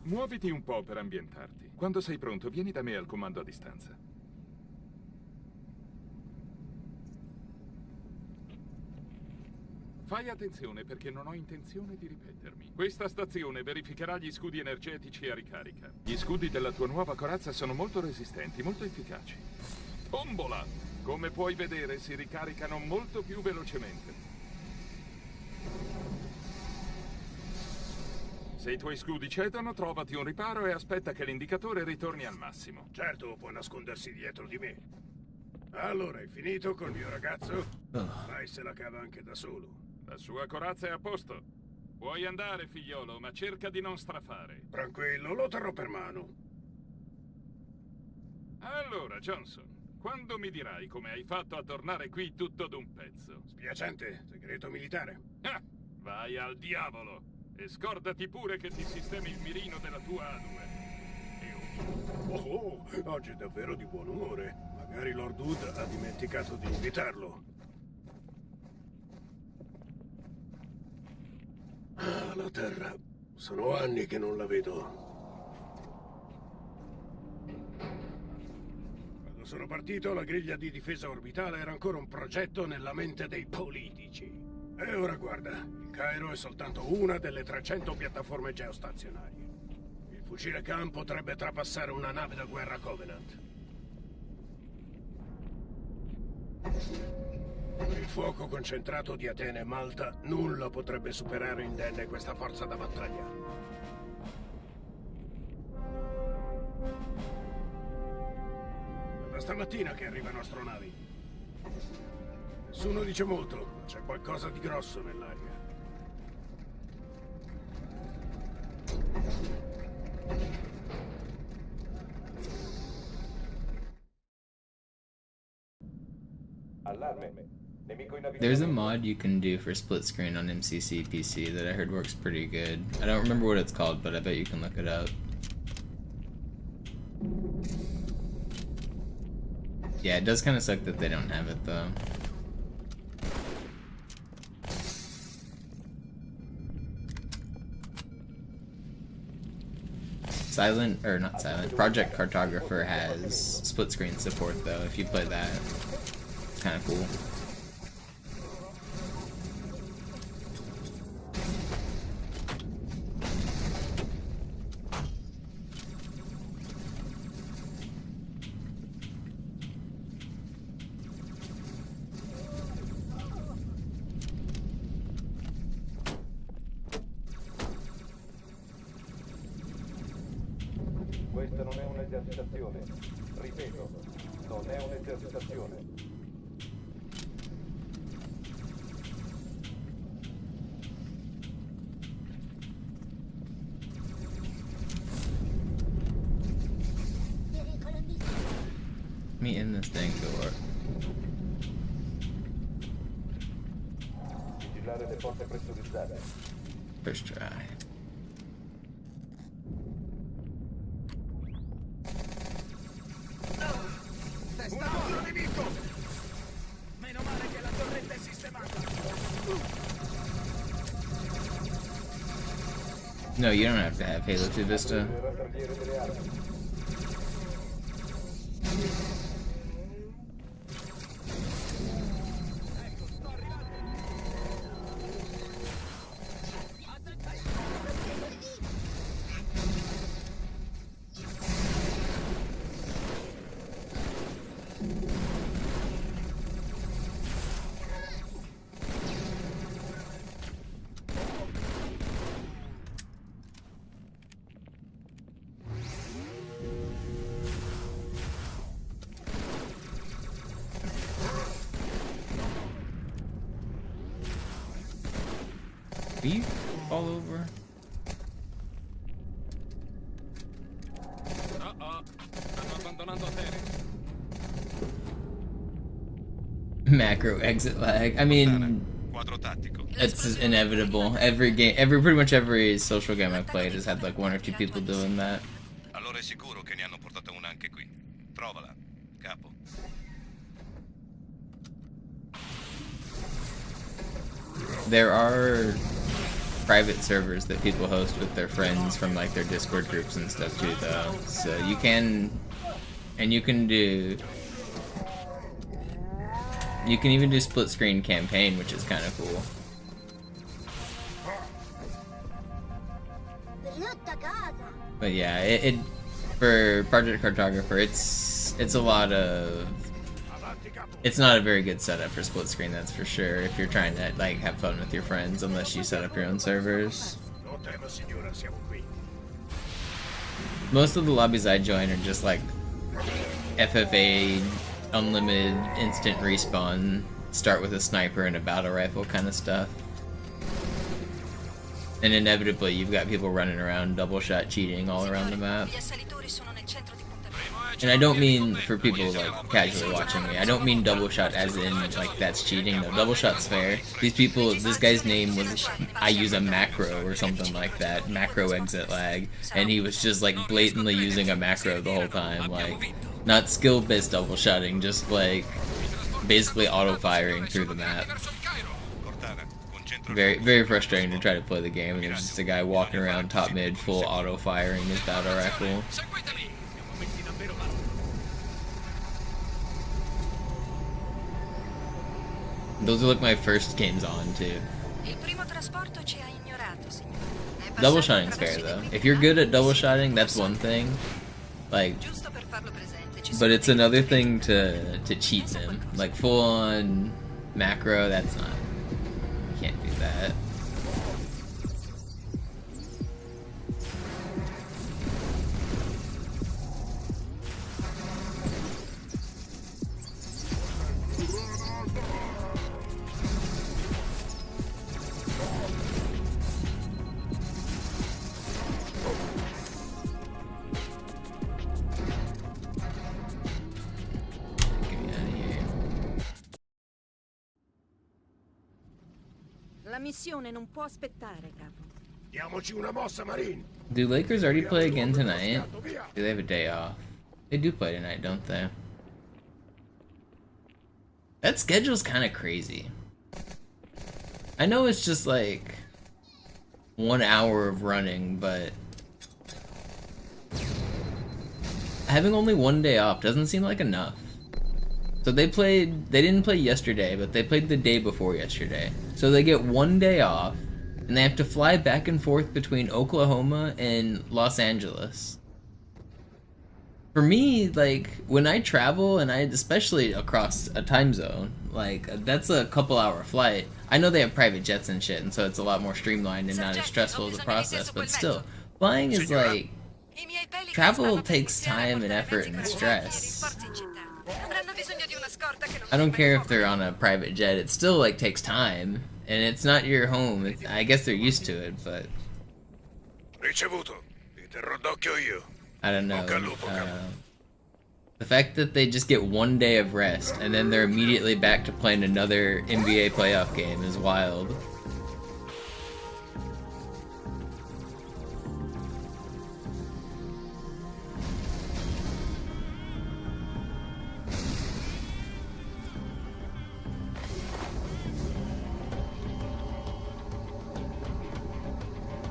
Muoviti un po' per ambientarti. Quando sei pronto, vieni da me al comando a distanza. Fai attenzione perché non ho intenzione di ripetermi. Questa stazione verificherà gli scudi energetici a ricarica. Gli scudi della tua nuova corazza sono molto resistenti, molto efficaci. Tombola! Come puoi vedere, si ricaricano molto più velocemente. Se i tuoi scudi cedono, trovati un riparo e aspetta che l'indicatore ritorni al massimo.
Certo, può nascondersi dietro di me. Allora, hai finito col mio ragazzo? Vai se la cava anche da solo.
La sua corazza è a posto. Puoi andare, figliolo, ma cerca di non strafare.
Tranquillo, lo terrò per mano.
Allora, Johnson, quando mi dirai come hai fatto a tornare qui tutto d'un pezzo?
Spiacente, segreto militare.
Ah, vai al diavolo! E scordati pure che ti sistemi il mirino della tua A2.
Oh, oggi è davvero di buon umore. Magari Lord Wood ha dimenticato di invitarlo. Ah, la Terra. Sono anni che non la vedo. Quando sono partito, la griglia di difesa orbitale era ancora un progetto nella mente dei politici. E ora guarda, il Cairo è soltanto una delle 300 piattaforme geostazionarie. Il fucile Khan potrebbe trapassare una nave da guerra Covenant. Il fuoco concentrato di Atene e Malta, nulla potrebbe superare indenne questa forza da battaglia. È da stamattina che arrivano astronavi. Nessuno dice molto, ma c'è qualcosa di grosso nell'aria.
Allarme. Nemico in
There's a
avvicinamento.
mod you can do for split screen on MCC PC that I heard works pretty good. I don't remember what it's called, but I bet you can look it up. Yeah, it does kind of suck that they don't have it though. Silent, or not Silent, Project Cartographer has split screen support though, if you play that. It's kind of cool.
Questa non è un'esercitazione. Ripeto, non è un'esercitazione.
Me in this thing door.
Vigilare le porte pressurizzate.
First try.
Un nemico! Meno male che la torretta è sistemata.
No, you don't have to have Halo 2 Vista.
Il rastrelliere delle armi.
Will you fall over?
Oh, stanno abbandonando Atene.
Macro exit lag. I mean,
Quadro tattico.
it's inevitable. Pretty much every social game I've played has had like one or two people doing that.
Allora è sicuro che ne hanno portata una anche qui. Trovala, capo.
There are private servers that people host with their friends from like their Discord groups and stuff too though. So you can even do split screen campaign, which is kind of cool. But yeah, it for Project Cartographer, it's a lot of. It's not a very good setup for split screen, that's for sure, if you're trying to like have fun with your friends, unless you set up your own servers. Most of the lobbies I join are just like FFA, unlimited, instant respawn, start with a sniper and a battle rifle kind of stuff. And inevitably, you've got people running around double shot cheating all around the map.
Gli assalitori sono nel centro di puntamento.
And I don't mean for people like casually watching me. I don't mean double shot as in like that's cheating. No, double shot's fair. These people, this guy's name was I use a macro or something like that, macro exit lag, and he was just like blatantly using a macro the whole time, like not skill-based double shotting, just like basically auto firing through the map. Very, very frustrating to try to play the game, and there's just a guy walking around top mid, full auto firing his battle rifle. Those are like my first games on too.
Il primo trasporto ci ha ignorato, signore.
Double shotting's fair though. If you're good at double shotting, that's one thing. Like,
Giusto per farlo presente, ci sono
but it's
dei
another
problemi.
thing to cheat them. Like full on macro, that's not. You can't do that. Get me out of here.
La missione non può aspettare, capo.
Diamoci una mossa, Marine.
Do Lakers already play again tonight? Do they have a day off? They do play tonight, don't they? That schedule's kind of crazy. I know it's just like 1 hour of running, but having only one day off doesn't seem like enough. So they didn't play yesterday, but they played the day before yesterday. So they get 1 day off, and they have to fly back and forth between Oklahoma and Los Angeles. For me, like, when I travel, and especially across a time zone, like, that's a couple-hour flight. I know they have private jets and shit, and so it's a lot more streamlined and not as stressful as a process, but still, flying is like,
I miei pelican
travel
stanno per
takes
iniziare a
time and
portare
effort
mezzi
and
crociati e
stress.
rinforzi in città. Avranno bisogno di una scorta che non
I don't
ferma
care
il
if they're on a private jet, it still, like, takes time, and it's not your home. I guess they're used to it, but
Ricevuto. Ti terrò d'occhio io.
I don't know.
Bocca al lupo, capo.
The fact that they just get 1 day of rest and then they're immediately back to playing another NBA playoff game is wild.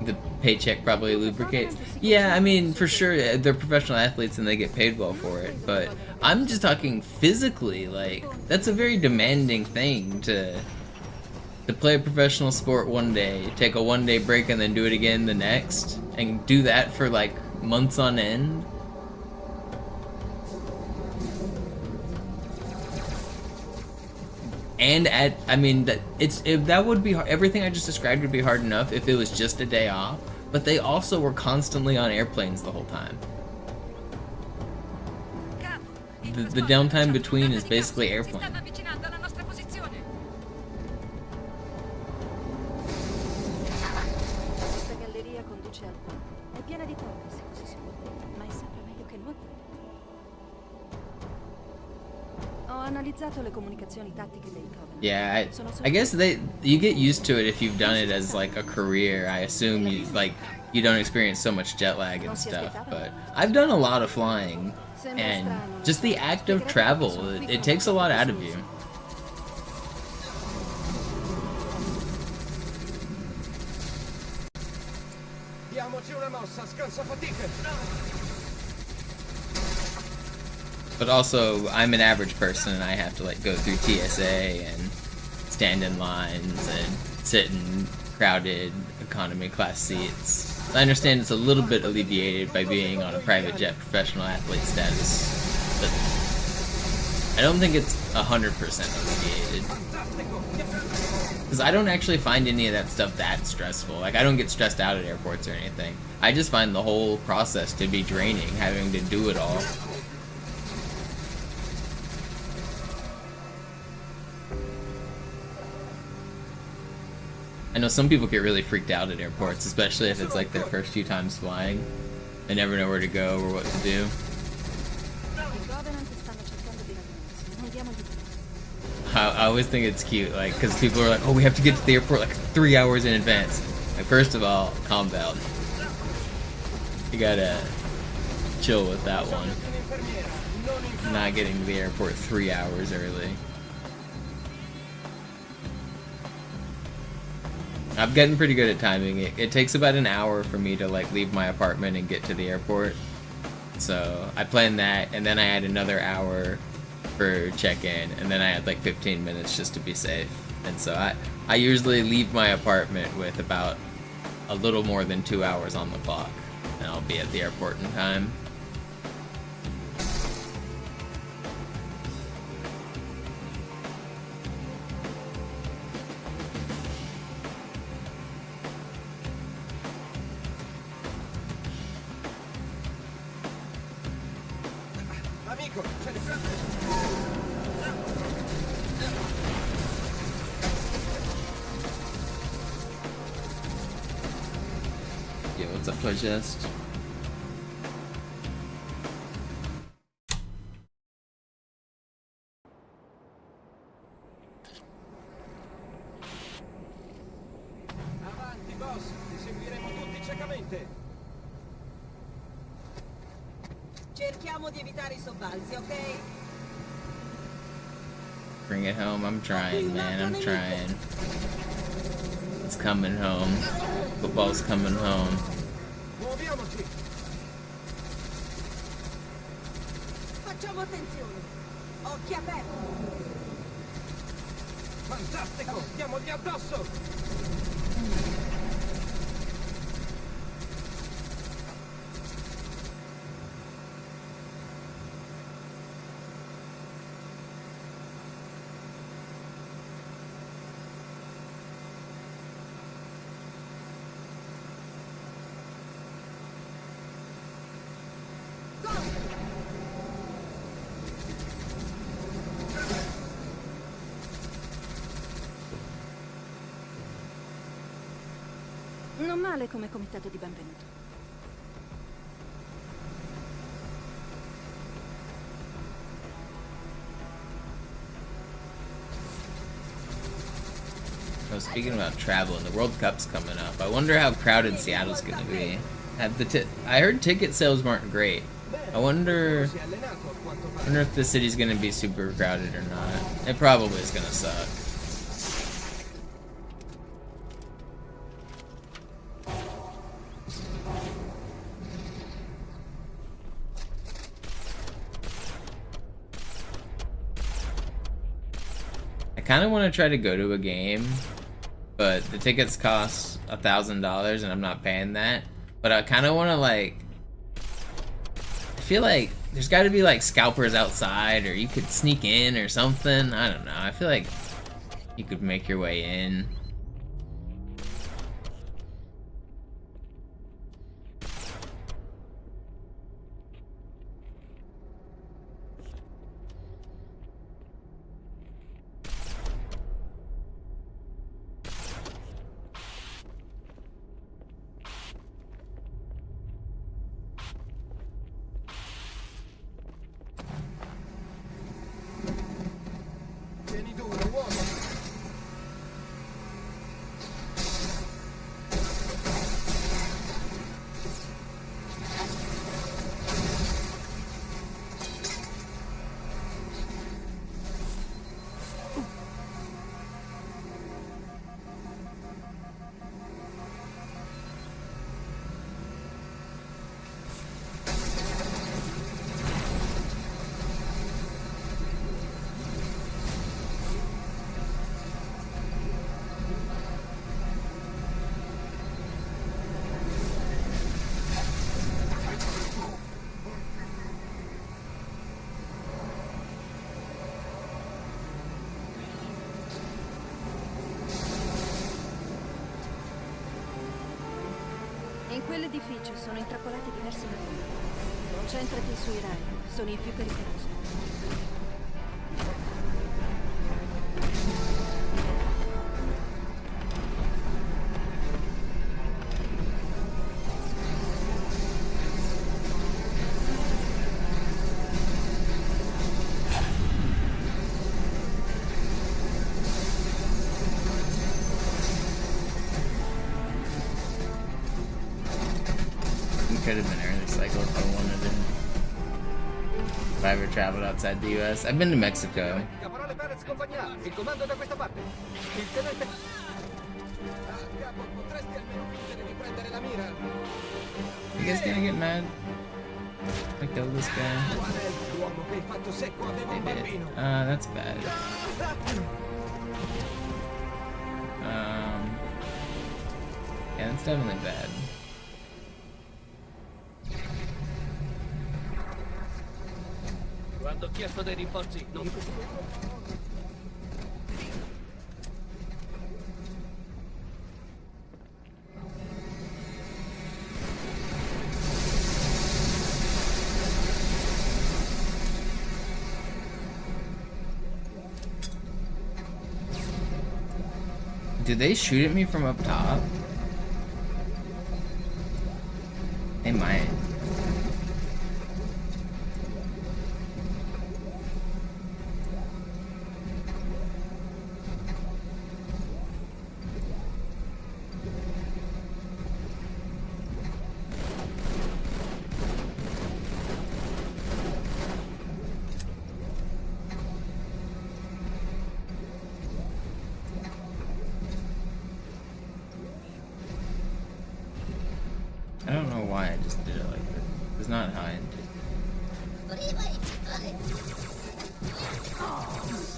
The paycheck probably lubricates. Yeah, I mean, for sure, they're professional athletes and they get paid well for it, but I'm just talking physically, like, that's a very demanding thing to play a professional sport 1 day, take a 1 day break and then do it again the next, and do that for, like, months on end. And I mean, that would be everything I just described would be hard enough if it was just a day off. But they also were constantly on airplanes the whole time. The downtime between is basically airplane.
stanno avvicinando alla nostra posizione.
Questa galleria conduce al ponte. È piena di torri, se così si può dire, ma è sempre meglio che nuotare. Ho analizzato le comunicazioni tattiche dei Covenant.
Yeah, I guess you get used to it if you've done it as like a career. I assume you don't experience so much jet lag and stuff, but I've done a lot of flying, and just the act of travel, it takes a lot out of you.
Diamoci una mossa, scansa fatiche.
But also, I'm an average person and I have to like go through TSA and stand in lines and sit in crowded economy class seats. I understand it's a little bit alleviated by being on a private jet professional athlete status, but I don't think it's 100% alleviated. Because I don't actually find any of that stuff that stressful. Like, I don't get stressed out at airports or anything. I just find the whole process to be draining, having to do it all. I know some people get really freaked out at airports, especially if it's like their first few times flying. They never know where to go or what to do. I always think it's cute, like, because people are like, oh, we have to get to the airport like 3 hours in advance. Like, first of all, calm down. You gotta chill with that one. Not getting to the airport 3 hours early. I'm getting pretty good at timing it. It takes about an hour for me to like leave my apartment and get to the airport. So I planned that, and then I had another hour for check-in, and then I had like 15 minutes just to be safe. And so I usually leave my apartment with about a little more than 2 hours on the clock, and I'll be at the airport in time. Yeah, what's up, Pledgest?
Avanti, boss! Ti seguiremo tutti ciecamente!
Cerchiamo di evitare I sobbalzi, ok?
Bring it home. I'm trying, man. I'm trying. It's coming home. Football's coming home.
Muoviamoci!
Facciamo attenzione! Occhi aperti!
Fantastico! Diamogli addosso!
Non male come comitato di benvenuto.
Oh, speaking about traveling, the World Cup's coming up. I wonder how crowded Seattle's gonna be. I heard ticket sales weren't great. I wonder if the city's gonna be super crowded or not. It probably is gonna suck. I kind of want to try to go to a game, but the tickets cost $1,000 and I'm not paying that. But I kind of want to, like, I feel like there's got to be like scalpers outside, or you could sneak in or something. I don't know. I feel like you could make your way in.
In quell'edificio sono intrappolati diversi ladri. Concentrati sui rider, sono i più pericolosi.
If I ever traveled outside the US. I've been to Mexico.
Caporale Perez compagnia, il comando da questa parte. Il tenente... Capo, potresti almeno fingere di prendere la mira?
You guys gonna get mad? I killed this guy.
Qual è l'uomo che hai fatto secco aveva un
They did.
bambino?
That's bad. Yeah, that's definitely bad.
Quando ho chiesto dei rinforzi, non...
Do they shoot at me from up top? They might. I don't know why I just did it like this. It's not how I intended.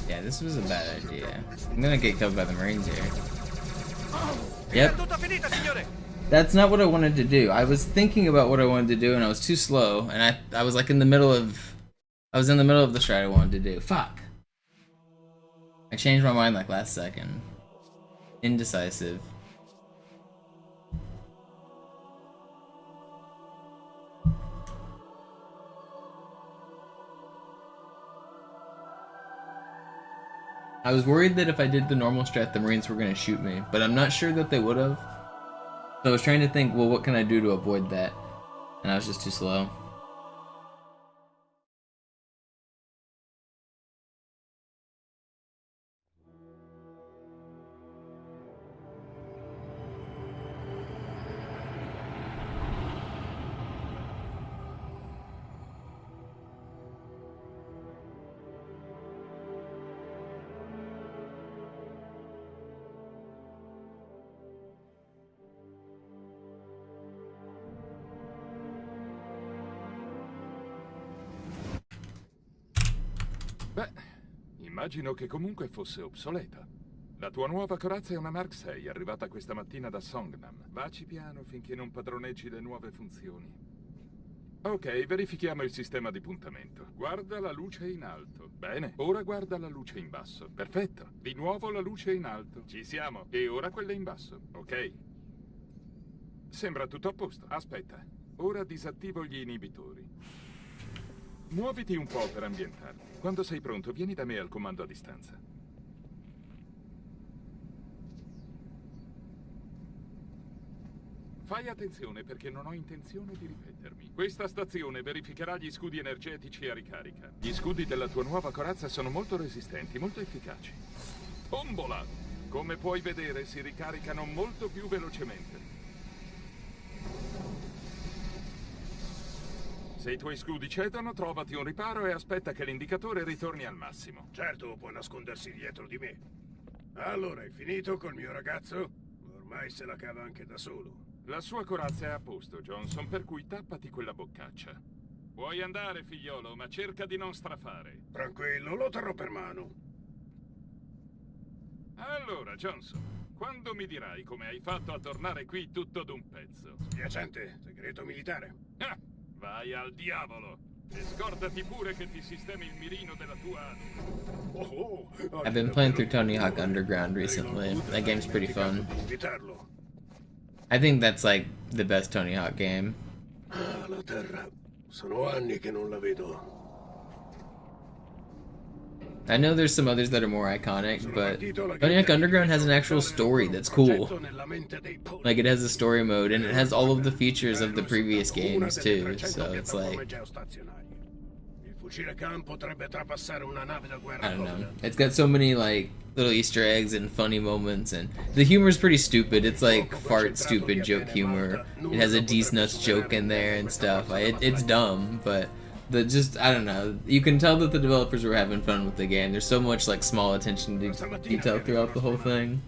Yeah, this was a bad idea. I'm gonna get killed by the Marines here. Yep. That's not what I wanted to do. I was thinking about what I wanted to do and I was too slow and I was like in the middle of the strat I wanted to do. Fuck. I changed my mind like last second. Indecisive. I was worried that if I did the normal strat, the Marines were going to shoot me, but I'm not sure that they would have. So I was trying to think, well, what can I do to avoid that? And I was just too slow.
Beh, immagino che comunque fosse obsoleta. La tua nuova corazza è una Mark 6, arrivata questa mattina da Songnam. Vaci piano finché non padroneggi le nuove funzioni. Ok, verifichiamo il sistema di puntamento. Guarda la luce in alto. Bene, ora guarda la luce in basso. Perfetto. Di nuovo la luce in alto. Ci siamo. E ora quella in basso. Ok. Sembra tutto a posto. Aspetta. Ora disattivo gli inibitori. Muoviti un po' per ambientarti. Quando sei pronto, vieni da me al comando a distanza. Fai attenzione perché non ho intenzione di ripetermi. Questa stazione verificherà gli scudi energetici a ricarica. Gli scudi della tua nuova corazza sono molto resistenti, molto efficaci. Tombola! Come puoi vedere, si ricaricano molto più velocemente. Se i tuoi scudi cedono, trovati un riparo e aspetta che l'indicatore ritorni al massimo.
Certo, può nascondersi dietro di me. Allora, hai finito col mio ragazzo? Ormai se la cava anche da solo.
La sua corazza è a posto, Johnson, per cui tappati quella boccaccia. Puoi andare, figliolo, ma cerca di non strafare.
Tranquillo, lo terrò per mano.
Allora, Johnson, quando mi dirai come hai fatto a tornare qui tutto d'un pezzo?
Spiacente, segreto militare.
Ah, vai al diavolo! E scordati pure che ti sistemi il mirino della tua...
I've been playing through Tony Hawk Underground recently. That game's pretty fun. I think that's like the best Tony Hawk game.
Ah, la terra. Sono anni che non la vedo.
I know there's some others that are more iconic, but Tony Hawk Underground has an actual story that's cool. Like, it has a story mode, and it has all of the features of the previous games, too, so it's like... I don't know. It's got so many, like, little Easter eggs and funny moments, and the humor's pretty stupid. It's like fart stupid joke humor. It has a D's nuts joke in there and stuff. It's dumb, but I don't know. You can tell that the developers were having fun with the game. There's so much like small attention to detail throughout the whole thing.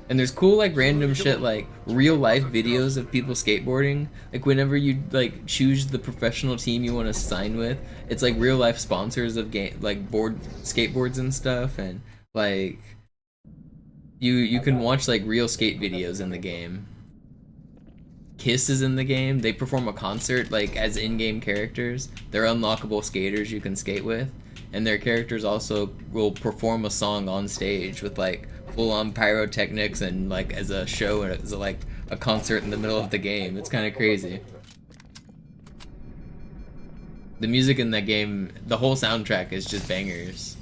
And there's cool like random shit like real life videos of people skateboarding. Like whenever you like choose the professional team you want to sign with, it's like real life sponsors of game like skateboards and stuff, and like you can watch like real skate videos in the game. Kiss is in the game. They perform a concert like as in-game characters. They're unlockable skaters you can skate with, and their characters also will perform a song on stage with like full-on pyrotechnics and like as a show and as like a concert in the middle of the game. It's kind of crazy. The music in that game, the whole soundtrack is just bangers.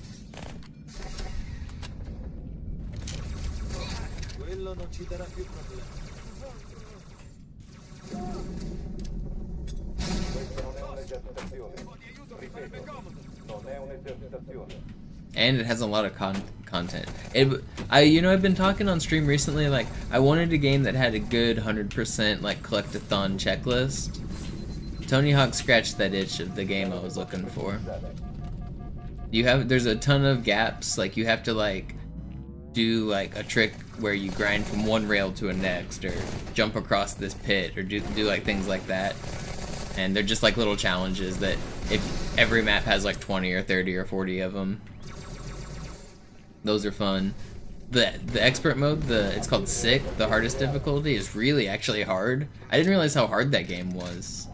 And it has a lot of content. I've been talking on stream recently, like, I wanted a game that had a good 100% like collect-a-thon checklist. Tony Hawk scratched that itch of the game I was looking for. There's a ton of gaps, like you have to like do like a trick where you grind from one rail to a next, or jump across this pit, or do like things like that. And they're just like little challenges that if every map has like 20 or 30 or 40 of them. Those are fun. The expert mode, it's called Sick, the hardest difficulty, is really actually hard. I didn't realize how hard that game was.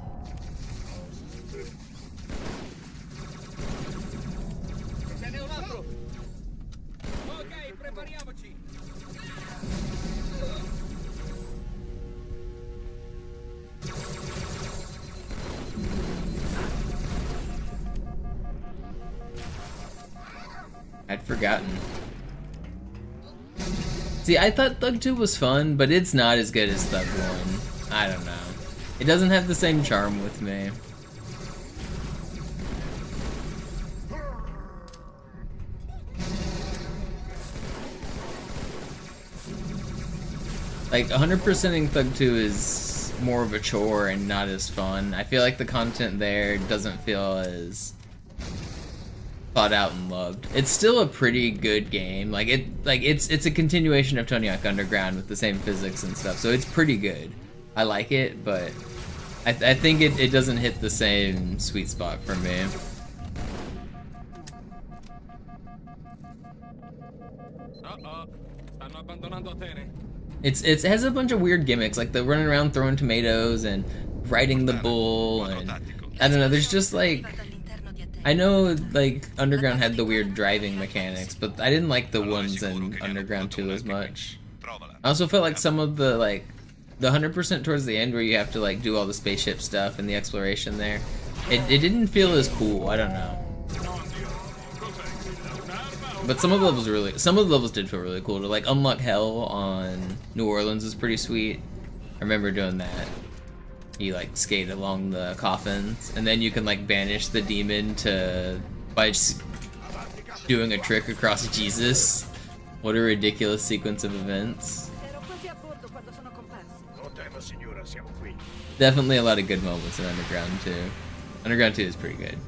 I'd forgotten. See, I thought Thug 2 was fun, but it's not as good as Thug 1. I don't know. It doesn't have the same charm with me. Like, 100%ing Thug 2 is more of a chore and not as fun. I feel like the content there doesn't feel as thought out and loved. It's still a pretty good game. It's a continuation of Tony Hawk Underground with the same physics and stuff, so it's pretty good. I like it, but I think it doesn't hit the same sweet spot for me. It has a bunch of weird gimmicks, like the running around throwing tomatoes and riding the bull, and I don't know, there's just like, I know like Underground had the weird driving mechanics, but I didn't like the ones in Underground 2 as much. I also felt like some of the like the 100% towards the end where you have to like do all the spaceship stuff and the exploration there, it didn't feel as cool. I don't know. But some of the levels did feel really cool. To like unlock Hell on New Orleans is pretty sweet. I remember doing that. You like skate along the coffins, and then you can like banish the demon by just doing a trick across Jesus. What a ridiculous sequence of events. Definitely a lot of good moments in Underground 2. Underground 2 is pretty good.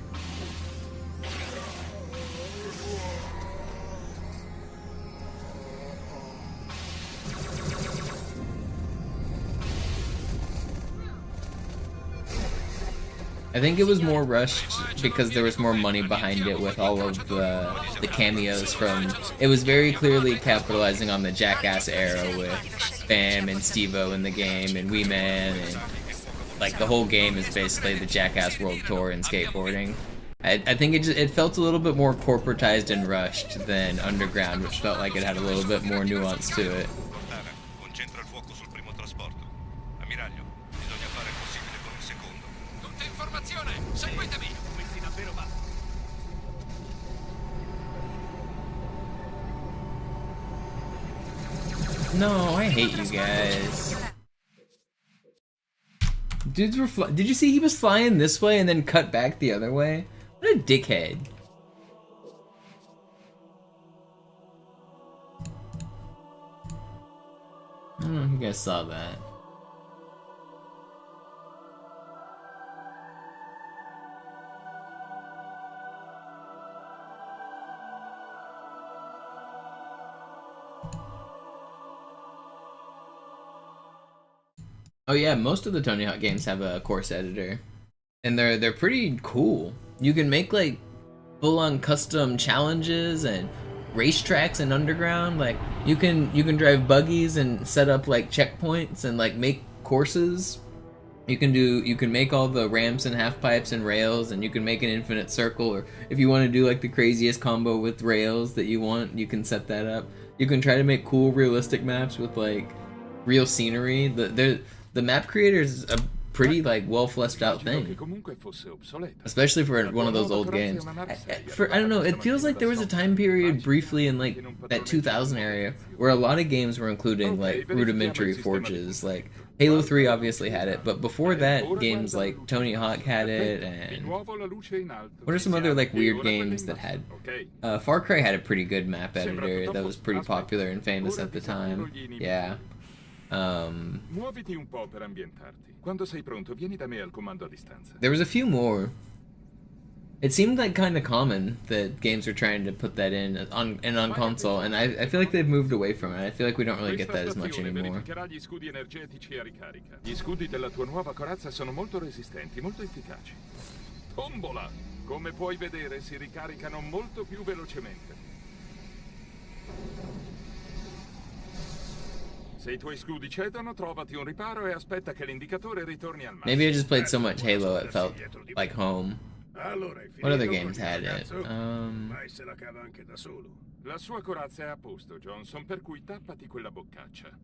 I think it was more rushed because there was more money behind it with all of the cameos from... It was very clearly capitalizing on the Jackass era with Bam and Steve-O in the game and Wee Man, and like the whole game is basically the Jackass World Tour in skateboarding. I think it felt a little bit more corporatized and rushed than Underground, which felt like it had a little bit more nuance to it. No, I hate you guys. Dudes were did you see he was flying this way and then cut back the other way? What a dickhead. I don't know if you guys saw that. Oh yeah, most of the Tony Hawk games have a course editor, and they're pretty cool. You can make like full-on custom challenges and racetracks and underground. Like you can drive buggies and set up like checkpoints and like make courses. You can make all the ramps and half pipes and rails, and you can make an infinite circle, or if you want to do like the craziest combo with rails that you want, you can set that up. You can try to make cool realistic maps with like real scenery. The map creator is a pretty like well fleshed out thing, especially for one of those old games. I don't know, it feels like there was a time period briefly in like that 2000 area where a lot of games were including like rudimentary forges. Like Halo 3 obviously had it, but before that, games like Tony Hawk had it, and what are some other like weird games that had? Far Cry had a pretty good map editor that was pretty popular and famous at the time. Yeah.
Muoviti un po' per ambientarti. Quando sei pronto, vieni da me al comando a distanza.
There was a few more. It seemed like kind of common that games are trying to put that in on console, and I feel like they've moved away from it. I feel like we don't really get that as much anymore.
Gli scudi energetici a ricarica. Gli scudi della tua nuova corazza sono molto resistenti, molto efficaci. Tombola! Come puoi vedere, si ricaricano molto più velocemente. Se i tuoi scudi cedono, trovati un riparo e aspetta che l'indicatore ritorni al massimo.
Maybe I just played so much Halo it felt like home. What other games had it?
La sua corazza è a posto, Johnson, per cui tappati quella boccaccia.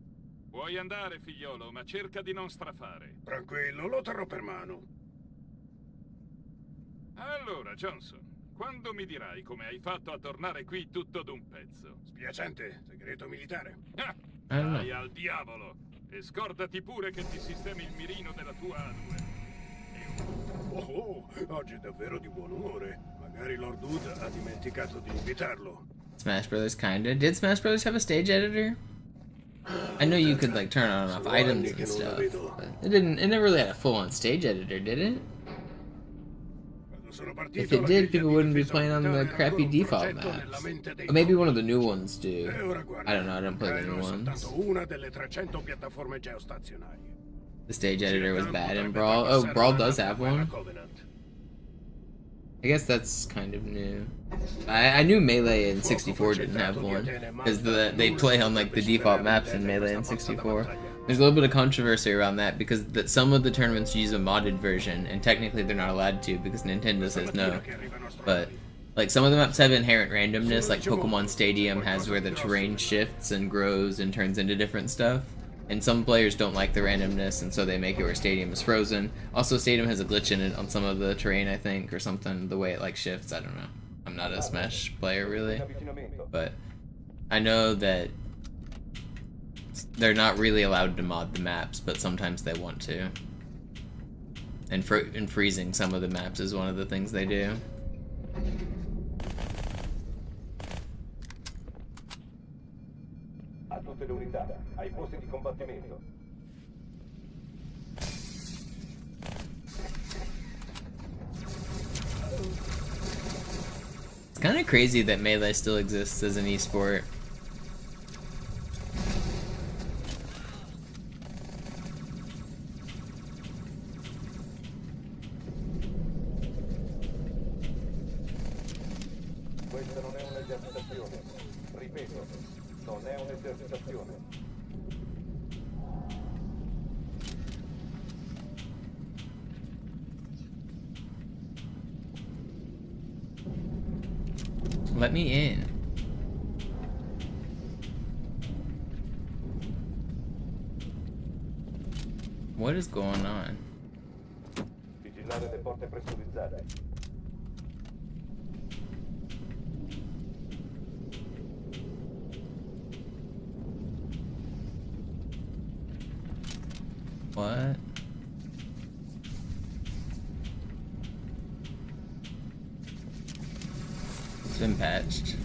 Puoi andare, figliolo, ma cerca di non strafare.
Tranquillo, lo terrò per mano.
Allora, Johnson, quando mi dirai come hai fatto a tornare qui tutto d'un pezzo?
Spiacente, segreto militare.
Vai al diavolo! E scordati pure che ti sistemi il mirino della tua A2.
Oh, oggi è davvero di buon umore. Magari Lord Hood ha dimenticato di invitarlo.
Smash Brothers kinda. Did Smash Brothers have a stage editor? I know you could like turn on and off items and stuff, but it never really had a full-on stage editor, did it? If it did, people wouldn't be playing on the crappy default maps. Or maybe one of the new ones do. I don't know, I don't play the new ones. The stage editor was bad in Brawl. Oh, Brawl does have one. I guess that's kind of new. I knew Melee in 64 didn't have one, because they play on like the default maps in Melee in 64. There's a little bit of controversy around that because some of the tournaments use a modded version, and technically they're not allowed to because Nintendo says no. But like some of the maps have inherent randomness, like Pokemon Stadium has where the terrain shifts and grows and turns into different stuff. And some players don't like the randomness, and so they make it where Stadium is frozen. Also, Stadium has a glitch in it on some of the terrain, I think, or something, the way it like shifts. I don't know. I'm not a Smash player really, but I know that they're not really allowed to mod the maps, but sometimes they want to. And freezing some of the maps is one of the things they do.
A tutte le unità, ai posti di combattimento.
It's kind of crazy that Melee still exists as an esport.
Questa non è un'esercitazione. Ripeto, non è un'esercitazione.
Let me in. What is going on?
Vigilare le porte pressurizzate.
What? It's been patched.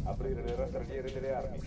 Aprire le rastrelliere delle armi.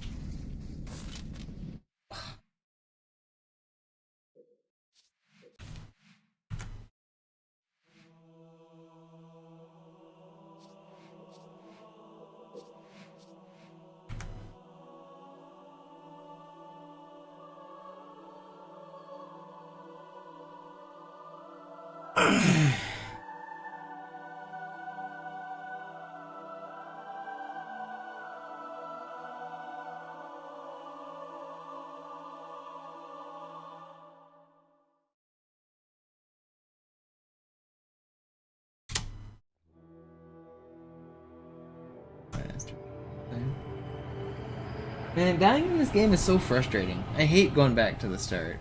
Man, dying in this game is so frustrating. I hate going back to the start.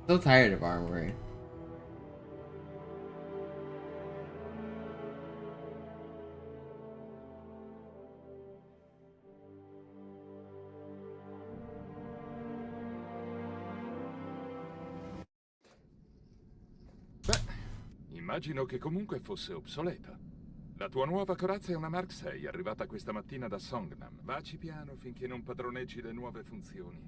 So tired of Armory.
Beh, immagino che comunque fosse obsoleta. La tua nuova corazza è una Mark 6, arrivata questa mattina da Songnam. Vaci piano finché non padroneggi le nuove funzioni.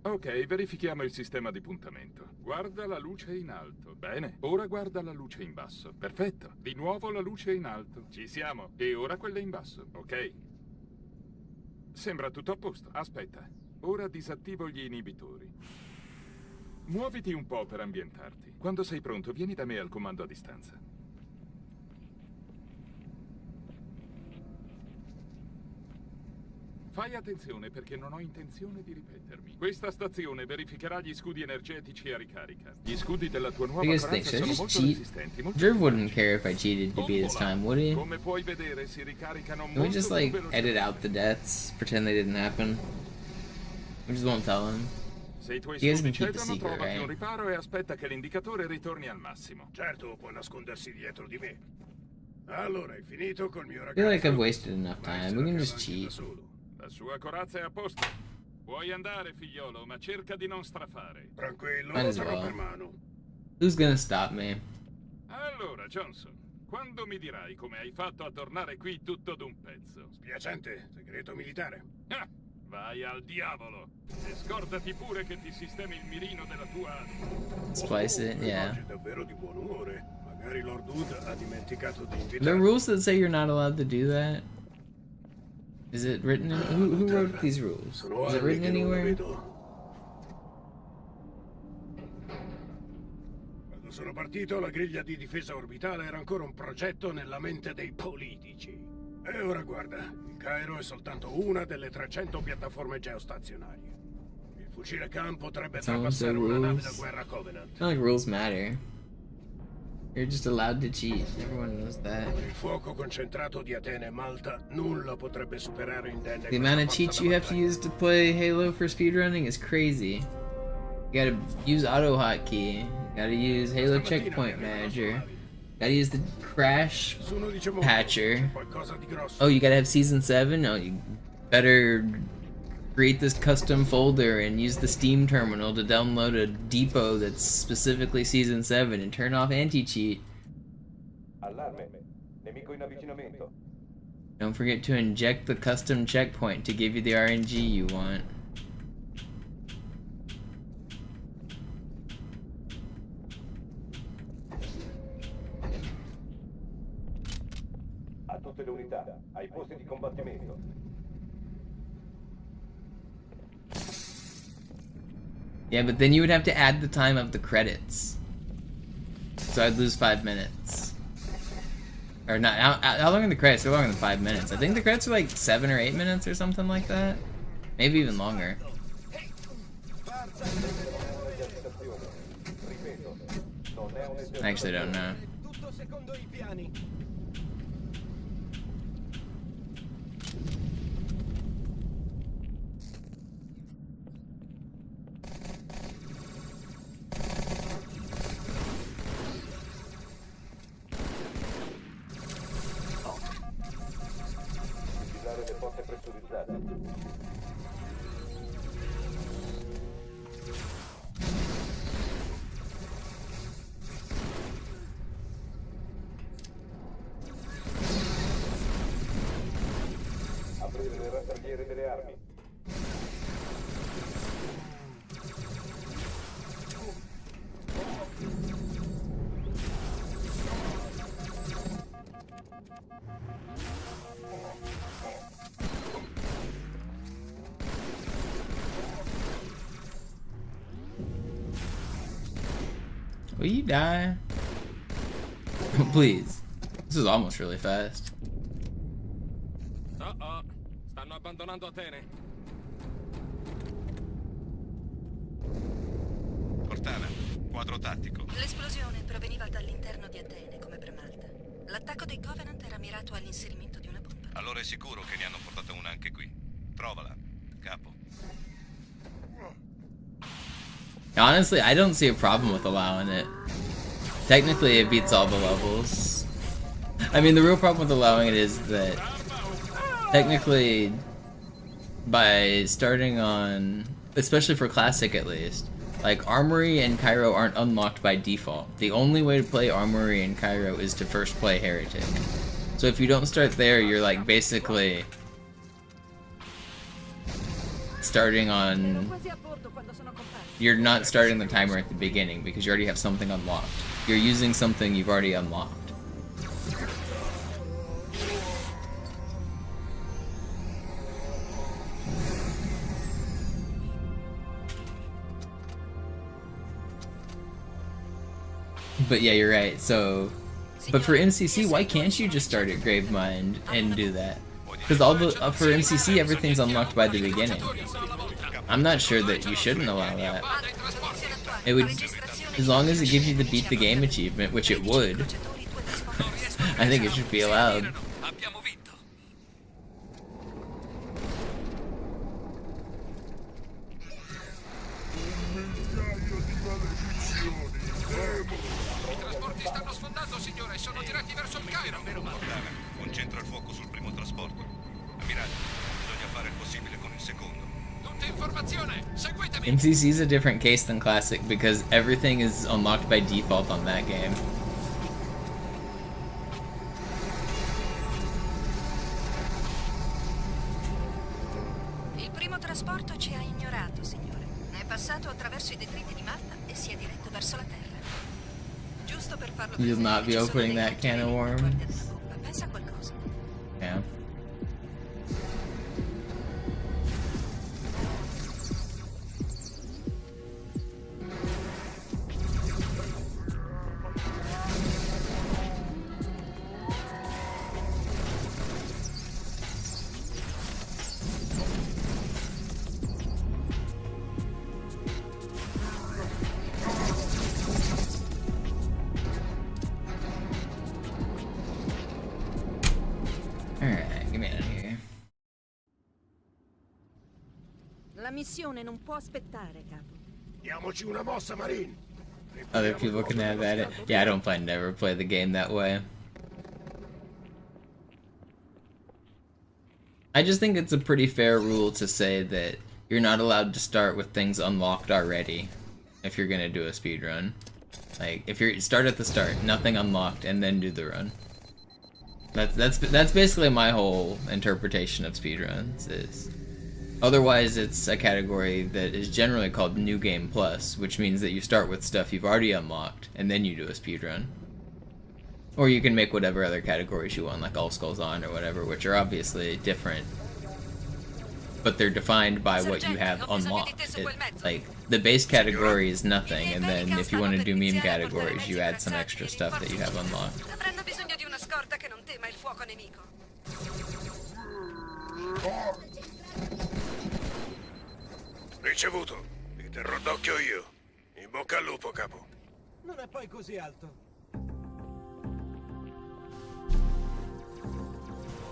Ok, verifichiamo il sistema di puntamento. Guarda la luce in alto. Bene, ora guarda la luce in basso. Perfetto. Di nuovo la luce in alto. Ci siamo. E ora quella in basso, ok? Sembra tutto a posto. Aspetta. Ora disattivo gli inibitori. Muoviti un po' per ambientarti. Quando sei pronto, vieni da me al comando a distanza. Fai attenzione perché non ho intenzione di ripetermi. Questa stazione verificherà gli scudi energetici a ricarica. Gli scudi della tua nuova
Biggest
corazza
thing, should I
sono
just
molto
cheat?
resistenti. Molto
Jerv wouldn't care if I cheated to beat his time, would he?
Come puoi vedere, si ricaricano
Can we
molto
just
più
like
velocemente.
edit out the deaths, pretend they didn't happen? We just won't tell him.
Se i tuoi
You guys
scudi
can keep the
cedono,
secret,
trovati un
right?
riparo e aspetta che l'indicatore ritorni al massimo.
Certo, può nascondersi dietro di me. Allora, hai finito col mio
I
ragazzo?
feel like I've wasted enough
Vai,
time.
se
We
la
can
cava
just
anche da
cheat.
solo.
La sua corazza è a posto. Puoi andare, figliolo, ma cerca di non strafare.
Tranquillo,
Might
lo
as
terrò
well.
per mano.
Who's gonna stop me?
Allora, Johnson, quando mi dirai come hai fatto a tornare qui tutto d'un pezzo?
Spiacente, segreto militare.
Ah, vai al diavolo! E scordati pure che ti sistemi il mirino della tua...
Splice it, yeah.
Oggi è davvero di buon umore. Magari Lord Wood ha dimenticato di
Are
invitarmi.
there rules that say you're not allowed to do that? Is it written in... Who wrote these rules?
Sono
Is it
anni
written
che non lo
anywhere?
vedo. Quando sono partito, la griglia di difesa orbitale era ancora un progetto nella mente dei politici. E ora guarda, il Cairo è soltanto una delle 300 piattaforme geostazionarie. Il fucile Khan potrebbe
Someone said
trapassare una nave da
rules.
guerra Covenant.
It's not like rules matter. You're just allowed to cheat. Everyone knows that.
Con il fuoco concentrato di Atene e Malta, nulla potrebbe superare indenne
The amount of cheats you have to use to play Halo for speedrunning is crazy. You gotta use auto hotkey. You gotta use Halo checkpoint manager. Gotta use the crash patcher. Oh, you gotta have season 7? Oh, you better create this custom folder and use the Steam terminal to download a depot that's specifically season 7 and turn off anti-cheat.
Allarme. Nemico in avvicinamento.
Don't forget to inject the custom checkpoint to give you the RNG you want.
A tutte le unità, ai posti di combattimento.
Yeah, but then you would have to add the time of the credits. So I'd lose 5 minutes. Or not, how long are the credits? They're longer than 5 minutes. I think the credits are like 7 or 8 minutes or something like that. Maybe even longer. I actually don't know.
Tutto secondo i piani.
Utilizzare le porte pressurizzate. Aprire le rastrelliere delle armi.
Will you die? Please. This is almost really fast.
Stanno abbandonando Atene.
Cortana, quadro tattico.
L'esplosione proveniva dall'interno di Atene, come premalta. L'attacco dei Covenant era mirato all'inserimento di una bomba.
Allora è sicuro che ne hanno portata una anche qui. Trovala, capo.
Honestly, I don't see a problem with allowing it. Technically, it beats all the levels. I mean, the real problem with allowing it is that technically, by starting on, especially for Classic at least, like Armory and Cairo aren't unlocked by default. The only way to play Armory and Cairo is to first play Heretic. So if you don't start there, you're like basically starting on... You're not starting the timer at the beginning because you already have something unlocked. You're using something you've already unlocked. But yeah, you're right. So, but for MCC, why can't you just start at Gravemind and do that? Because all the for MCC, everything's unlocked by the beginning. I'm not sure that you shouldn't allow that. It would, as long as it gives you the beat the game achievement, which it would. I think it should be allowed.
Stanno sfondando, signore, sono diretti verso il Cairo.
Cortana, concentra il fuoco sul primo trasporto. Ammiraglio, bisogna fare il possibile con il secondo.
Tutta informazione, seguitemi.
MCC is a different case than Classic because everything is unlocked by default on that game.
Il primo trasporto ci ha ignorato, signore. È passato attraverso i detriti di Malta e si è diretto verso la Terra. Giusto per farlo
You'll not be opening that can of worms.
Pensa a qualcosa.
Yeah. Alright, get me out of here.
La missione non può aspettare, capo.
Diamoci una mossa, Marine.
Other people can have at it. Yeah, I don't plan to ever play the game that way. I just think it's a pretty fair rule to say that you're not allowed to start with things unlocked already if you're gonna do a speedrun. Like, if you start at the start, nothing unlocked, and then do the run. That's basically my whole interpretation of speedruns is. Otherwise, it's a category that is generally called New Game Plus, which means that you start with stuff you've already unlocked, and then you do a speedrun. Or you can make whatever other categories you want, like All Skulls On or whatever, which are obviously different. But they're defined by what you have unlocked. Like, the base category is nothing, and then if you want to do meme categories, you add some extra stuff that you have unlocked.
Avranno bisogno di una scorta che non tema il fuoco nemico.
Ricevuto. Li terrò d'occhio io. In bocca al lupo, capo.
Non è poi così alto.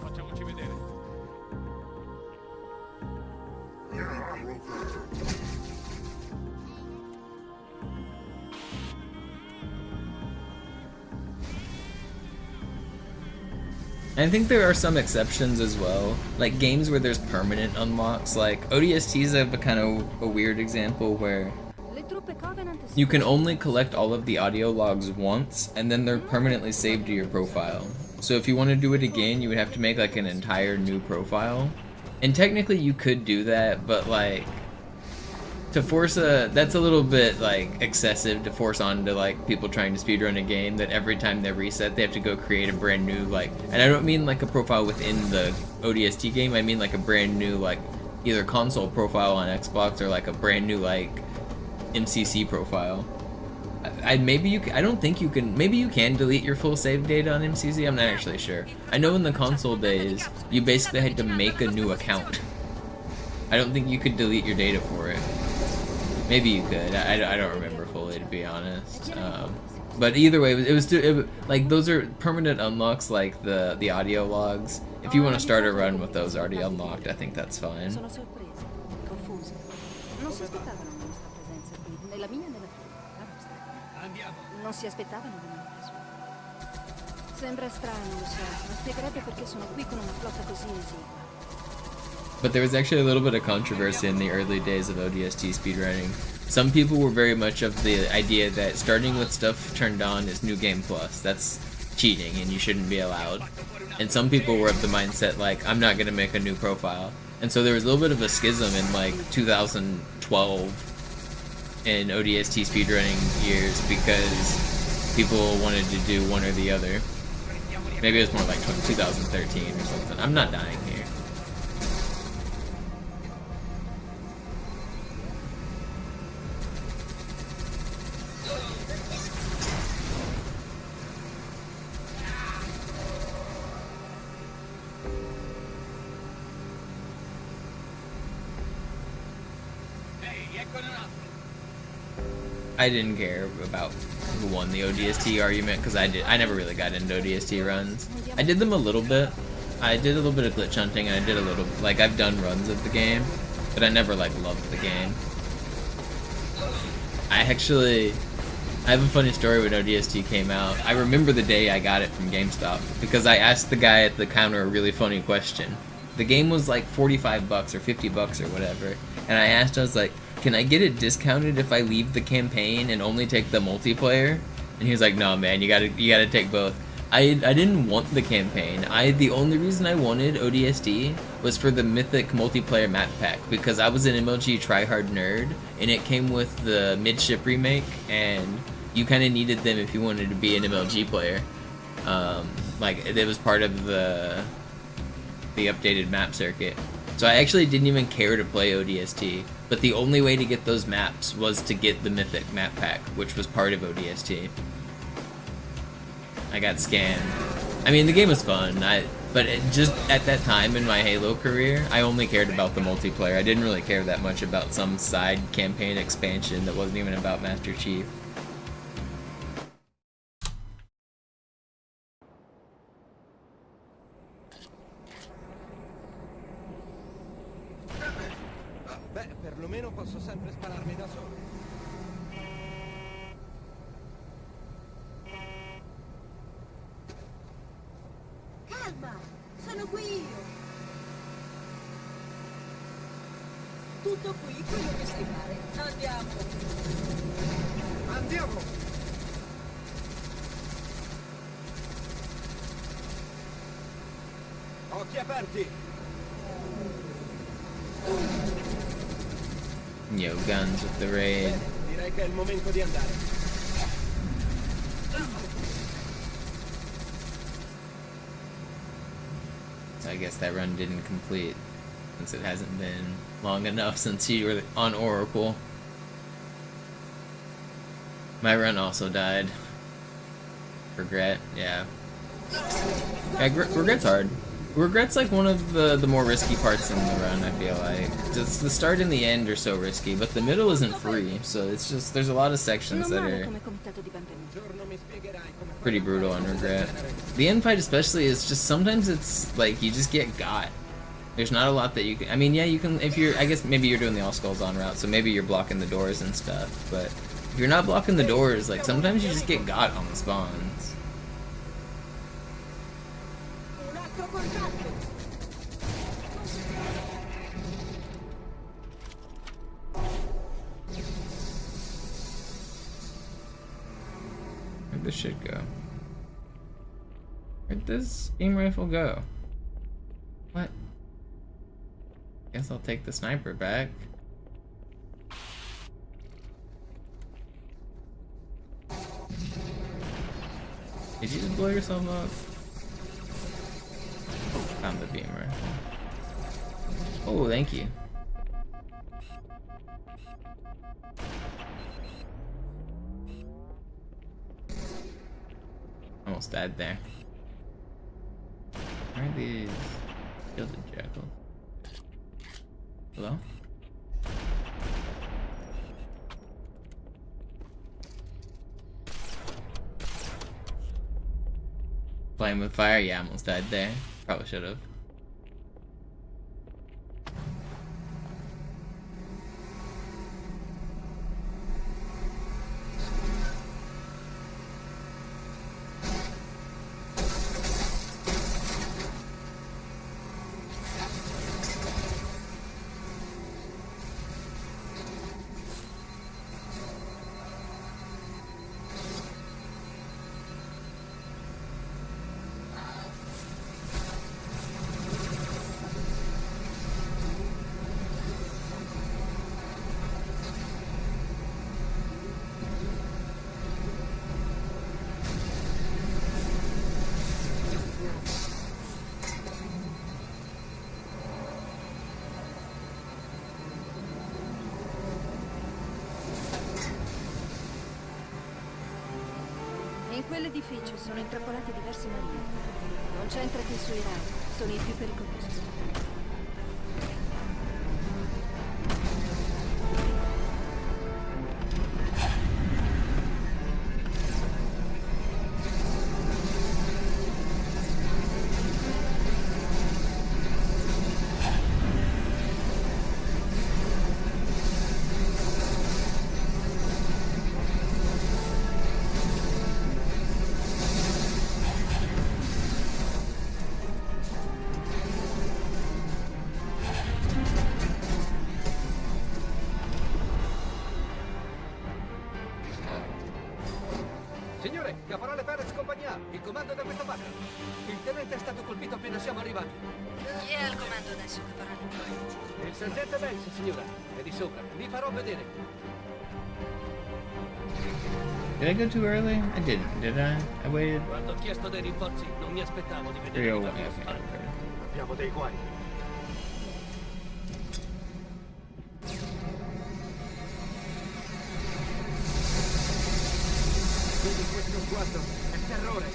Facciamoci vedere.
I think there are some exceptions as well, like games where there's permanent unlocks, like ODST is a kind of a weird example where you can only collect all of the audio logs once, and then they're permanently saved to your profile. So if you want to do it again, you would have to make like an entire new profile. And technically you could do that, but like, to force that's a little bit like excessive to force onto like people trying to speedrun a game that every time they reset they have to go create a brand new like, and I don't mean like a profile within the ODST game, I mean like a brand new like either console profile on Xbox or like a brand new like MCC profile. maybe you. I don't think you can. Maybe you can delete your full save data on MCZ. I'm not actually sure. I know in the console days, you basically had to make a new account. I don't think you could delete your data for it. Maybe you could. I don't remember fully, to be honest. But either way, it was like those are permanent unlocks, like the audio logs. If you want to start a run with those already unlocked, I think that's fine.
Sono sorprese, confuse. Non si aspettavano la nostra presenza qui, né la mia né la tua. La nostra.
Andiamo.
Non si aspettavano di sua. Sembra strano, lo so, ma spiegherebbe perché sono qui con una flotta così esigua.
But there was actually a little bit of controversy in the early days of ODST speedrunning. Some people were very much of the idea that starting with stuff turned on is New Game Plus. That's cheating and you shouldn't be allowed. And some people were of the mindset like, I'm not going to make a new profile. And so there was a little bit of a schism in like 2012 in ODST speedrunning years because people wanted to do one or the other. Maybe it was more like 2013 or something. I'm not dying here. I didn't care about who won the ODST argument because I never really got into ODST runs. I did them a little bit. I did a little bit of glitch hunting and I did a little, like, I've done runs of the game, but I never like loved the game. I have a funny story when ODST came out. I remember the day I got it from GameStop because I asked the guy at the counter a really funny question. The game was like 45 bucks or 50 bucks or whatever, and I was like, can I get it discounted if I leave the campaign and only take the multiplayer? And he was like, no man, you gotta take both. I didn't want the campaign. The only reason I wanted ODST was for the Mythic multiplayer map pack because I was an MLG tryhard nerd and it came with the Midship remake and you kind of needed them if you wanted to be an MLG player. Like it was part of the updated map circuit. So I actually didn't even care to play ODST, but the only way to get those maps was to get the Mythic map pack, which was part of ODST. I got scammed. I mean, the game was fun, but just at that time in my Halo career, I only cared about the multiplayer. I didn't really care that much about some side campaign expansion that wasn't even about Master Chief.
Beh, perlomeno posso sempre spararmi da solo.
Calma, sono qui io. Tutto qui quello che sai fare. Andiamo.
Andiamo! Occhi aperti!
Yo, guns with the raid.
Direi che è il momento di andare.
So I guess that run didn't complete since it hasn't been long enough since you were on Oracle. My run also died. Regret, yeah. Regret's hard. Regret's like one of the more risky parts in the run, I feel like. Just the start and the end are so risky, but the middle isn't free, so it's just, there's a lot of sections that are pretty brutal on Regret. The end fight especially is just, sometimes it's like, you just get got. There's not a lot that you can, I mean, yeah, you can, if you're, I guess maybe you're doing the all skulls on route, so maybe you're blocking the doors and stuff, but if you're not blocking the doors, like, sometimes you just get got on the spawns. Where'd this shit go? Where'd this beam rifle go? What? Guess I'll take the sniper back. Did you just blow yourself up? Found the beam rifle. Oh, thank you. almost died there. Where are these gilded jackals? Hello? Playing with fire? Yeah, I almost died there. Probably should have.
In quell'edificio sono intrappolati diversi marini. Concentrati sui rami, sono i più pericolosi.
Signore, caporale Perez compagnia, il comando è da questa parte. Il tenente è stato colpito appena siamo arrivati.
Chi è al comando adesso, caporale?
Il sergente Benz, signora, è di sopra. Vi farò vedere.
Did I go too early? I didn't, did I? I waited.
Quando ho chiesto dei rinforzi, non mi aspettavo di vedere
301.
la mia
Okay,
spalla.
okay.
Abbiamo dei guai.
Vedi questo sguardo? È terrore.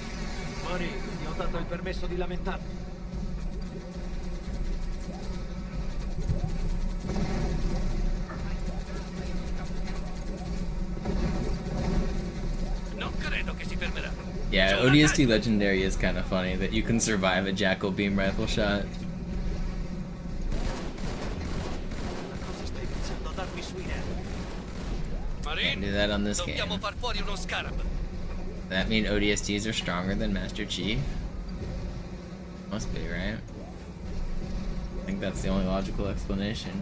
Mori, ti ho dato il permesso di lamentarti. Non credo che si fermerà.
Yeah, ODST Legendary is kind of funny that you can survive a Jackal beam rifle shot.
Cosa stai pensando a darmi sui nervi?
Can't do that on this
Dobbiamo
game.
far fuori uno scarab.
That mean ODSTs are stronger than Master Chief? Must be, right? I think that's the only logical explanation.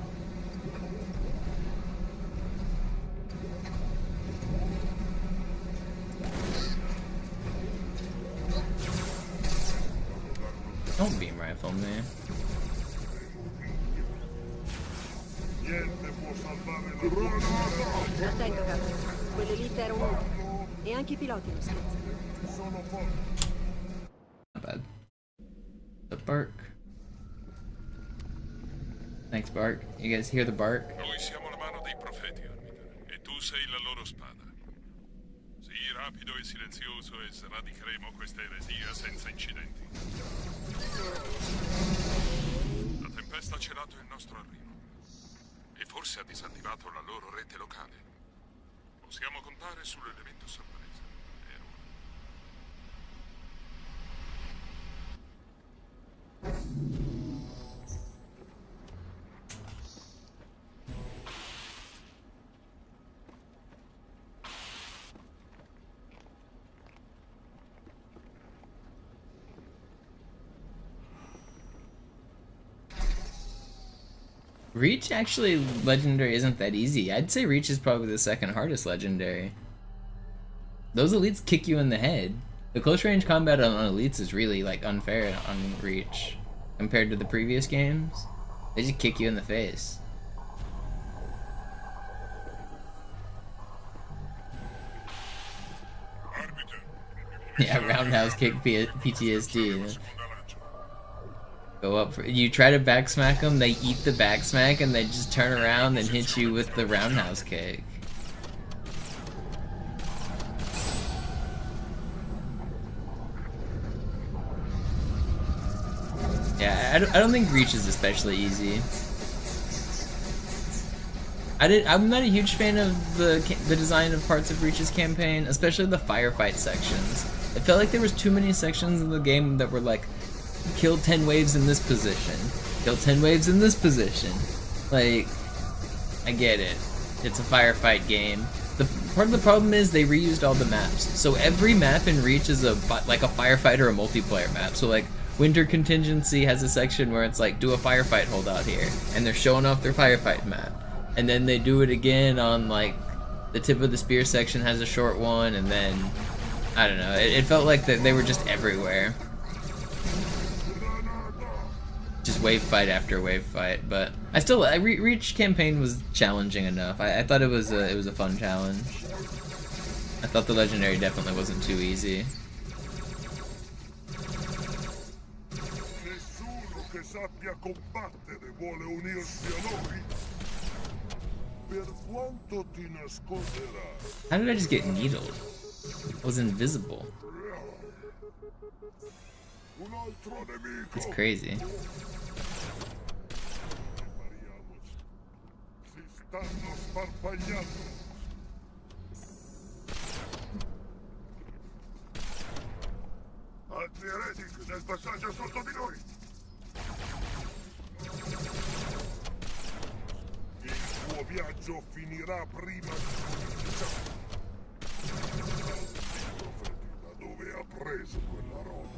Don't beam rifle me.
Attento, capo. Quell'elite era un... E anche i piloti lo scherzano.
Not bad. The bark. Thanks, Bark. You guys hear the bark?
Noi siamo la mano dei profeti, Armita, e tu sei la loro spada. Sii rapido e silenzioso e sradicheremo questa eresia senza incidenti. La tempesta ha celato il nostro arrivo e forse ha disattivato la loro rete locale. Possiamo contare sull'elemento sorpresa. E ora?
Reach actually legendary isn't that easy. I'd say Reach is probably the second hardest legendary. Those elites kick you in the head. The close range combat on elites is really like unfair on Reach compared to the previous games. They just kick you in the face. Yeah, roundhouse kick PTSD. Go up for, you try to back smack them, they eat the back smack and they just turn around and hit you with the roundhouse kick. Yeah, I don't think Reach is especially easy. I'm not a huge fan of the design of parts of Reach's campaign, especially the firefight sections. It felt like there was too many sections in the game that were like, kill 10 waves in this position, kill 10 waves in this position. Like, I get it. It's a firefight game. Part of the problem is they reused all the maps. So every map in Reach is like a firefight or a multiplayer map. So like Winter Contingency has a section where it's like, do a firefight holdout here, and they're showing off their firefight map. And then they do it again on like the Tip of the Spear section has a short one, and then I don't know. It felt like that they were just everywhere. Just wave fight after wave fight, but Reach campaign was challenging enough. I thought it was a fun challenge. I thought the legendary definitely wasn't too easy. How did I just get needled? I was invisible. It's crazy.
Nel passaggio sotto di noi. Il tuo viaggio finirà prima da dove ha preso quella roba.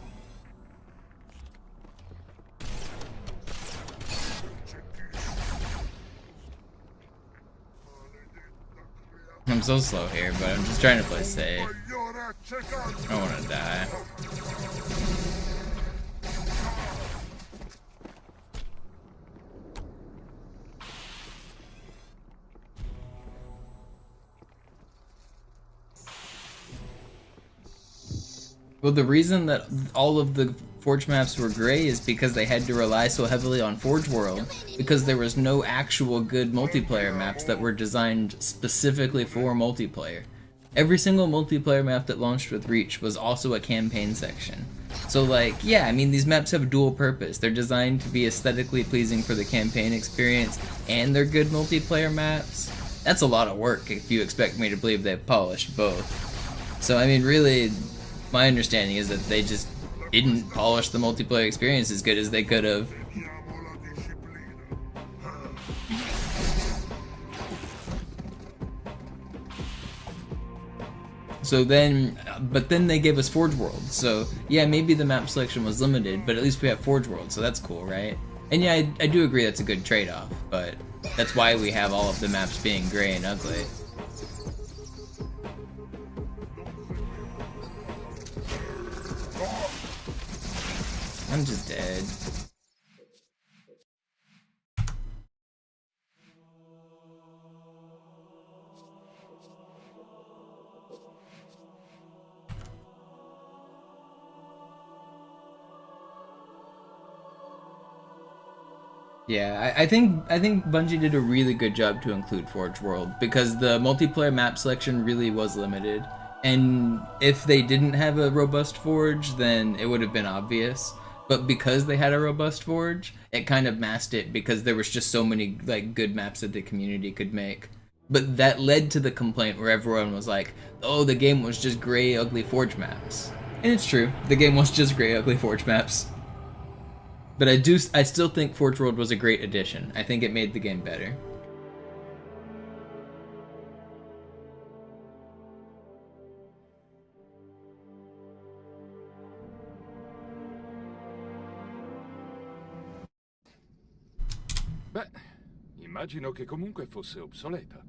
I'm so slow here, but I'm just trying to play safe. I don't want to die. Well, the reason that all of the Forge maps were gray is because they had to rely so heavily on Forge World, because there was no actual good multiplayer maps that were designed specifically for multiplayer. Every single multiplayer map that launched with Reach was also a campaign section. So like, yeah, I mean, these maps have dual purpose. They're designed to be aesthetically pleasing for the campaign experience, and they're good multiplayer maps. That's a lot of work if you expect me to believe they've polished both. So I mean, really, my understanding is that they just didn't polish the multiplayer experience as good as they could have. So then, but then they gave us Forge World, so yeah, maybe the map selection was limited, but at least we have Forge World, so that's cool, right? And yeah, I do agree that's a good trade-off, but that's why we have all of the maps being gray and ugly. I'm just dead. Yeah, I think Bungie did a really good job to include Forge World, because the multiplayer map selection really was limited, and if they didn't have a robust Forge, then it would have been obvious. But because they had a robust Forge, it kind of masked it because there was just so many like good maps that the community could make. But that led to the complaint where everyone was like, oh, the game was just gray, ugly Forge maps. And it's true, the game was just gray, ugly Forge maps. But I still think Forge World was a great addition. I think it made the game better.
Beh, immagino che comunque fosse obsoleta.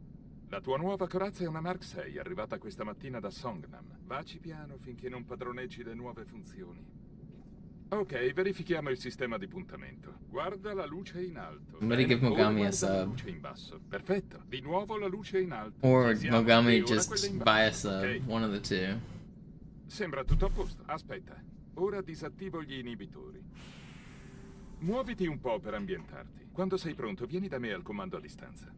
La tua nuova corazza è una Mark 6, arrivata questa mattina da Songnam. Vaci piano finché non padroneggi le nuove funzioni. Ok, verifichiamo il sistema di puntamento. Guarda la luce in alto.
Somebody give Mogami a
La
sub.
luce in basso. Perfetto. Di nuovo la luce in alto.
Or
Ci siamo.
Mogami
E ora
just
quella in
buy a
basso.
sub,
Ok.
one of the two.
Sembra tutto a posto. Aspetta, ora disattivo gli inibitori. Muoviti un po' per ambientarti. Quando sei pronto, vieni da me al comando a distanza.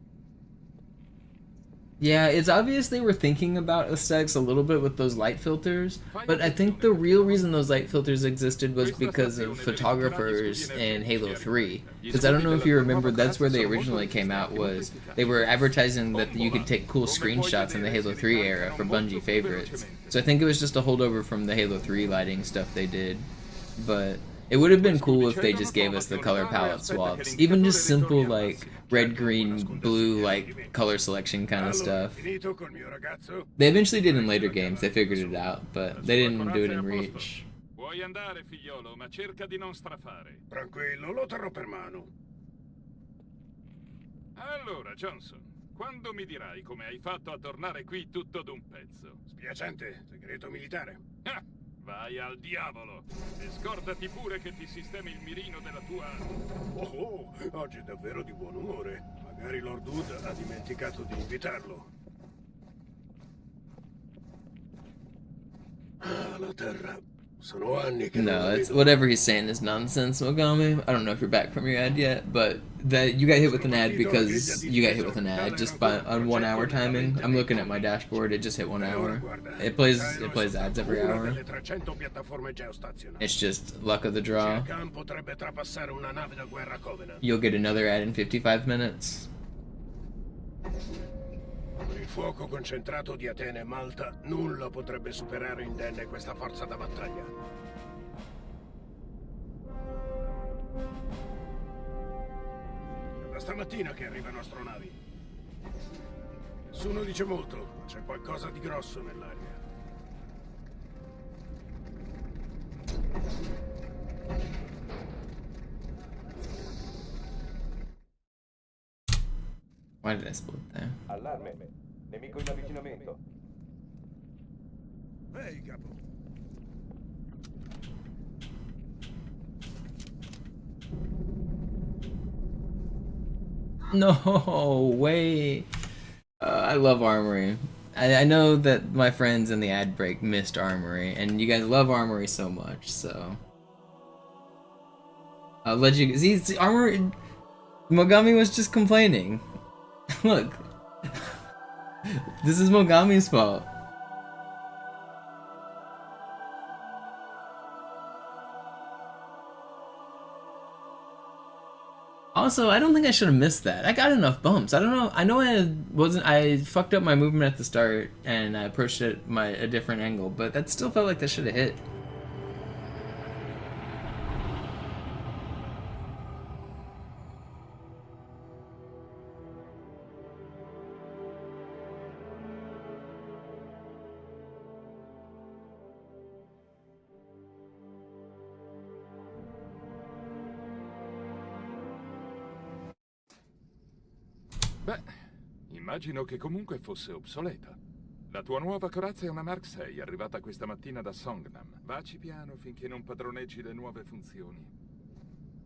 Yeah, it's obvious they were thinking about aesthetics a little bit with those light filters, but I think the real reason those light filters existed was because of photographers in Halo 3. Because I don't know if you remember, that's where they originally came out, was they were advertising that you could take cool screenshots in the Halo 3 era for Bungie favorites. So I think it was just a holdover from the Halo 3 lighting stuff they did, but it would have been cool if they just gave us the color palette swaps. Even just simple, like, red, green, blue, like, color selection kind of stuff. They eventually did in later games, they figured it out, but they didn't do it in Reach.
Puoi andare, figliolo, ma cerca di non strafare.
Tranquillo, lo terrò per mano.
Allora, Johnson, quando mi dirai come hai fatto a tornare qui tutto d'un pezzo?
Spiacente, segreto militare.
Ah, vai al diavolo! E scordati pure che ti sistemi il mirino della tua...
Oh, oggi è davvero di buon umore. Magari Lord Wood ha dimenticato di invitarlo. Ah, la terra. Sono anni che
No, it's whatever he's saying is nonsense, Mogami. I don't know if you're back from your ad yet, but that you got hit with an ad because you got hit with an ad just by on 1 hour timing. I'm looking at my dashboard; it just hit 1 hour. It plays ads every hour. It's just luck of the draw. You'll get another ad in 55 minutes.
Con il fuoco concentrato di Atene e Malta, nulla potrebbe superare indenne questa forza da battaglia. È da stamattina che arrivano astronavi. Nessuno dice molto, ma c'è qualcosa di grosso nell'aria.
Why did I split there?
Allarme. Nemico in avvicinamento.
Ehi, capo.
No way. I love Armory. I know that my friends in the ad break missed Armory, and you guys love Armory so much, so I'll let you see Armory. Mogami was just complaining. Look, this is Mogami's fault. Also, I don't think I should have missed that. I got enough bumps. I don't know. I know I fucked up my movement at the start and I approached it a different angle, but that still felt like that should have hit.
Beh, immagino che comunque fosse obsoleta. La tua nuova corazza è una Mark 6, arrivata questa mattina da Songnam. Vaci piano finché non padroneggi le nuove funzioni.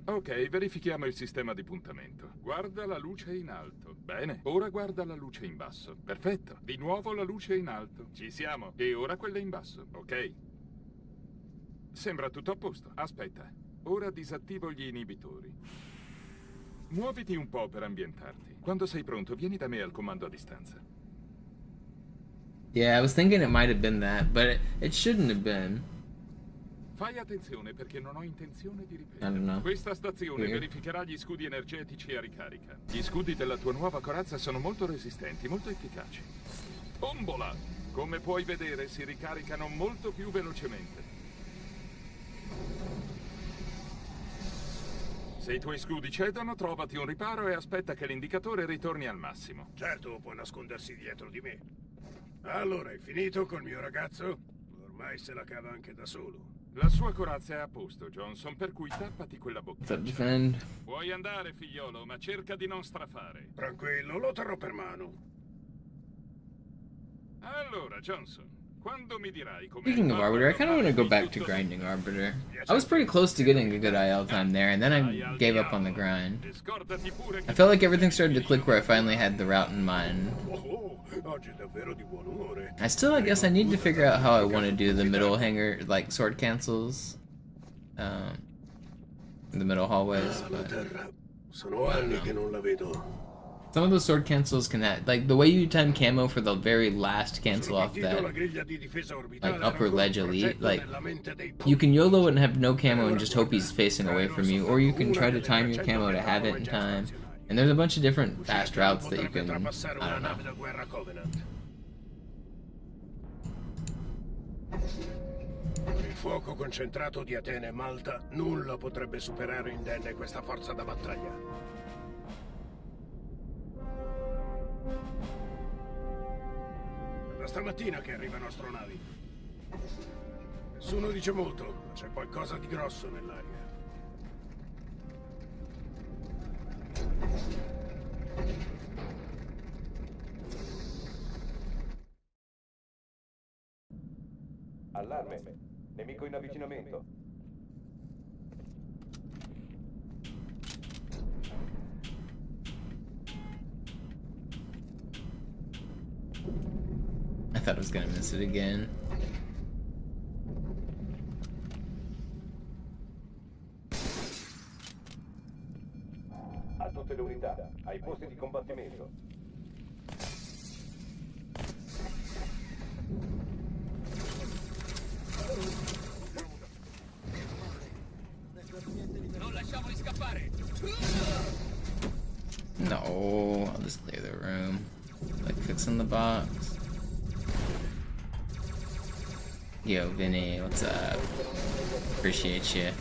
Ok, verifichiamo il sistema di puntamento. Guarda la luce in alto. Bene, ora guarda la luce in basso. Perfetto. Di nuovo la luce in alto. Ci siamo. E ora quella in basso, ok? Sembra tutto a posto. Aspetta, ora disattivo gli inibitori. Muoviti un po' per ambientarti. Quando sei pronto, vieni da me al comando a distanza.
Yeah, I was thinking it might have been that, but it shouldn't have been.
Fai attenzione perché non ho intenzione di
I don't
ripetere.
know.
Questa stazione
Weird.
verificherà gli scudi energetici a ricarica. Gli scudi della tua nuova corazza sono molto resistenti, molto efficaci. Bombola! Come puoi vedere, si ricaricano molto più velocemente. Se i tuoi scudi cedono, trovati un riparo e aspetta che l'indicatore ritorni al massimo.
Certo, può nascondersi dietro di me. Allora, hai finito col mio ragazzo? Ormai se la cava anche da solo.
La sua corazza è a posto, Johnson, per cui tappati quella
What's up,
bocca.
defend?
Puoi andare, figliolo, ma cerca di non strafare.
Tranquillo, lo terrò per mano.
Allora, Johnson, quando mi dirai come...
Speaking of Arbiter, I kind of want to go back to grinding Arbiter. I was pretty close to getting a good IL time there, and then I gave up on the grind. I felt like everything started to click where I finally had the route in mind.
Oggi è davvero di buon umore.
I still, I guess I need to figure out how I want to do the middle hanger, like sword cancels. The middle hallways,
La
but...
terra. Sono anni che non la vedo.
Some of those sword cancels can have, like the way you time camo for the very last cancel off that like upper ledge elite, like you can YOLO it and have no camo and just hope he's facing away from you, or you can try to time your camo to have it in time. And there's a bunch of different fast routes that you can, I don't know.
Il fuoco concentrato di Atene e Malta, nulla potrebbe superare indenne questa forza da battaglia. È da stamattina che arrivano astronavi. Nessuno dice molto, ma c'è qualcosa di grosso nell'aria.
Allarme. Nemico in avvicinamento.
I thought I was gonna miss it again.
A tutte le unità, ai posti di combattimento.
Non lasciamoli scappare!
No, I'll just clear the room. Like fixing the box. Yo, Vinny, what's up? Appreciate you.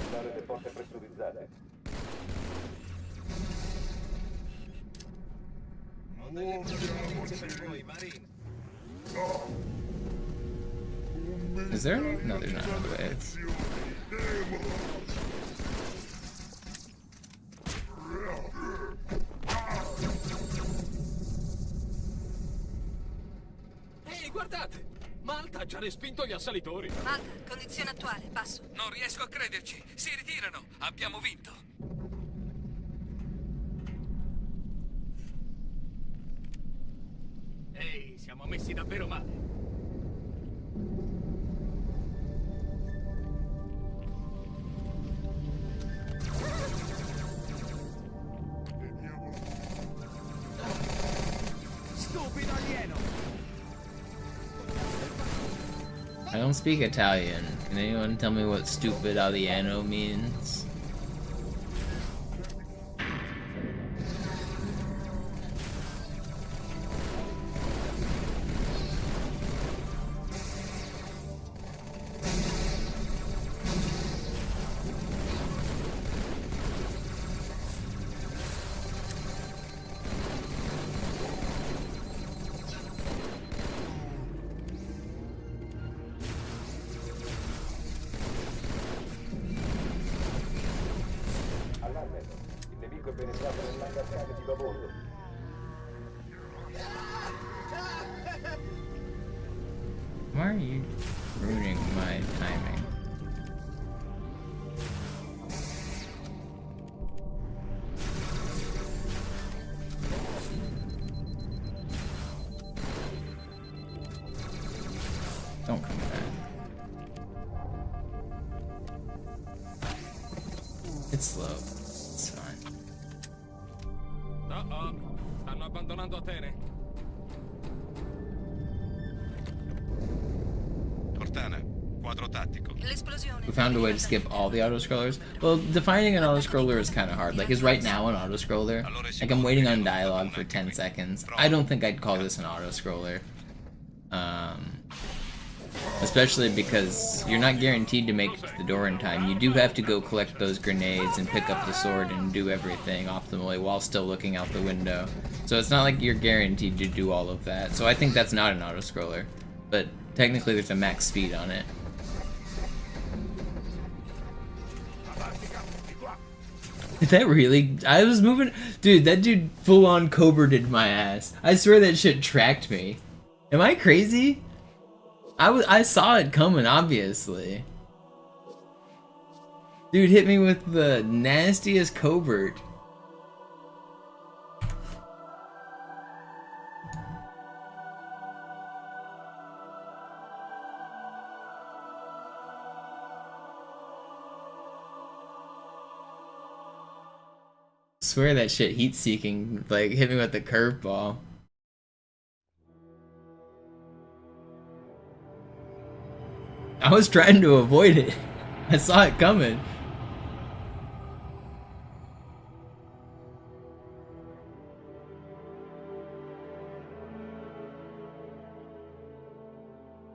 Usare le porte pressurizzate.
Is there? No, there's not another way.
Ehi, guardate! Malta ha già respinto gli assalitori.
Malta, condizione attuale, passo.
Non riesco a crederci. Si ritirano. Abbiamo vinto.
Ehi, siamo messi davvero male. Stupido alieno!
I don't speak Italian. Can anyone tell me what stupid alieno means? Why are you ruining my timing? Don't come back. It's slow. It's fine.
Uh-oh. Stanno abbandonando Atene.
Cortana, quadro tattico.
L'esplosione.
We found a way to skip all the autoscrollers. Well, defining an autoscroller is kind of hard. Like, is right now an autoscroller? Like, I'm waiting on dialogue for 10 seconds. I don't think I'd call this an autoscroller. Especially because you're not guaranteed to make it to the door in time. You do have to go collect those grenades and pick up the sword and do everything optimally while still looking out the window. So it's not like you're guaranteed to do all of that. So I think that's not an autoscroller. But technically there's a max speed on it. Did that really? I was moving. Dude, that dude full on Cobra-did my ass. I swear that shit tracked me. Am I crazy? I saw it coming, obviously. Dude hit me with the nastiest Cobra. swear that shit heat seeking, like, hit me with the curveball. I was trying to avoid it. I saw it coming.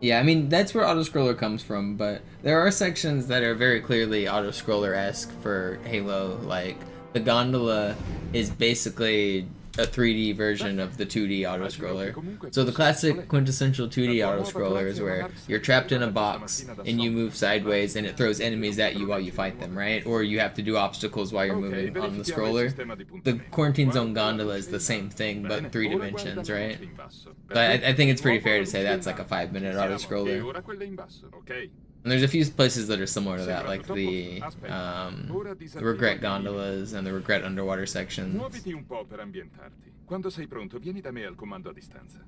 Yeah, I mean, that's where Autoscroller comes from, but there are sections that are very clearly Autoscroller-esque for Halo, like the gondola is basically a 3D version of the 2D Autoscroller. So the classic quintessential 2D Autoscroller is where you're trapped in a box and you move sideways and it throws enemies at you while you fight them, right? Or you have to do obstacles while you're moving on the scroller. The Quarantine Zone gondola is the same thing, but in 3 dimensions, right? But I think it's pretty fair to say that's like a 5-minute Autoscroller. And there's a few places that are similar to that, like the regret gondolas and the regret underwater sections.
Muoviti un po' per ambientarti. Quando sei pronto, vieni da me al comando a distanza.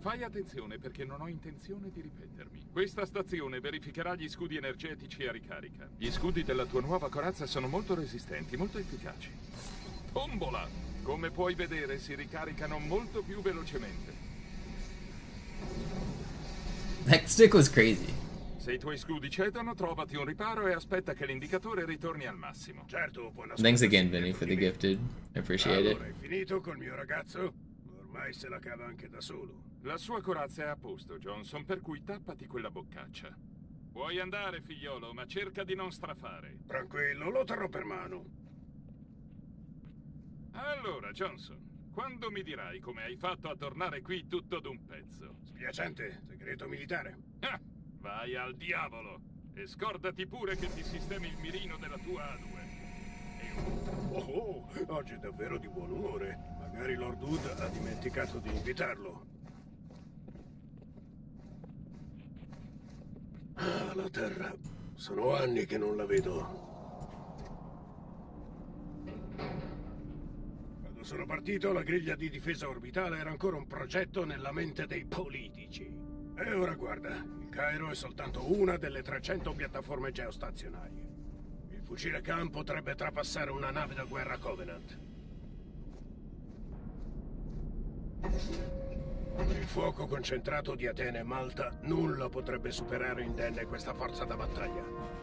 Fai attenzione perché non ho intenzione di ripetermi. Questa stazione verificherà gli scudi energetici a ricarica. Gli scudi della tua nuova corazza sono molto resistenti, molto efficaci. Tombola! Come puoi vedere, si ricaricano molto più velocemente.
That stick was crazy.
Se i tuoi scudi cedono, trovati un riparo e aspetta che l'indicatore ritorni al massimo.
Certo,
Thanks again, Vinny, for the gifted. I appreciate it.
Allora, hai finito col mio ragazzo? Ormai se la cava anche da solo.
La sua corazza è a posto, Johnson, per cui tappati quella boccaccia. Puoi andare, figliolo, ma cerca di non strafare.
Tranquillo, lo terrò per mano.
Allora, Johnson, quando mi dirai come hai fatto a tornare qui tutto d'un pezzo?
Spiacente, segreto militare.
Ah, vai al diavolo! E scordati pure che ti sistemi il mirino della tua A2.
Oh, oggi è davvero di buon umore. Magari Lord Hood ha dimenticato di invitarlo. Ah, la Terra. Sono anni che non la vedo. Sono partito, la griglia di difesa orbitale era ancora un progetto nella mente dei politici. E ora guarda, il Cairo è soltanto una delle 300 piattaforme geostazionarie. Il fucile Khan potrebbe trapassare una nave da guerra Covenant. Con il fuoco concentrato di Atene e Malta, nulla potrebbe superare indenne questa forza da battaglia.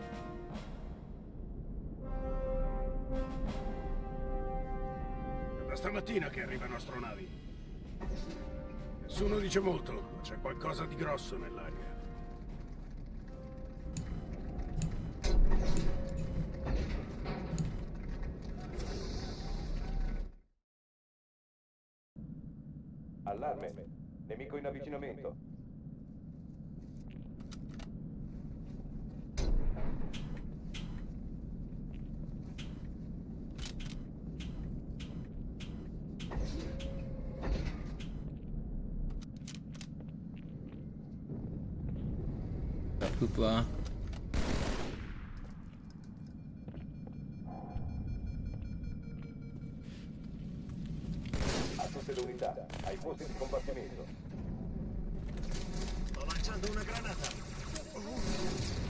Stamattina che arrivano astronavi. Nessuno dice molto, ma c'è qualcosa di grosso nell'aria.
Allarme. Nemico in avvicinamento.
Hoopla.
A tutte le unità, ai posti di combattimento.
Sto lanciando una granata.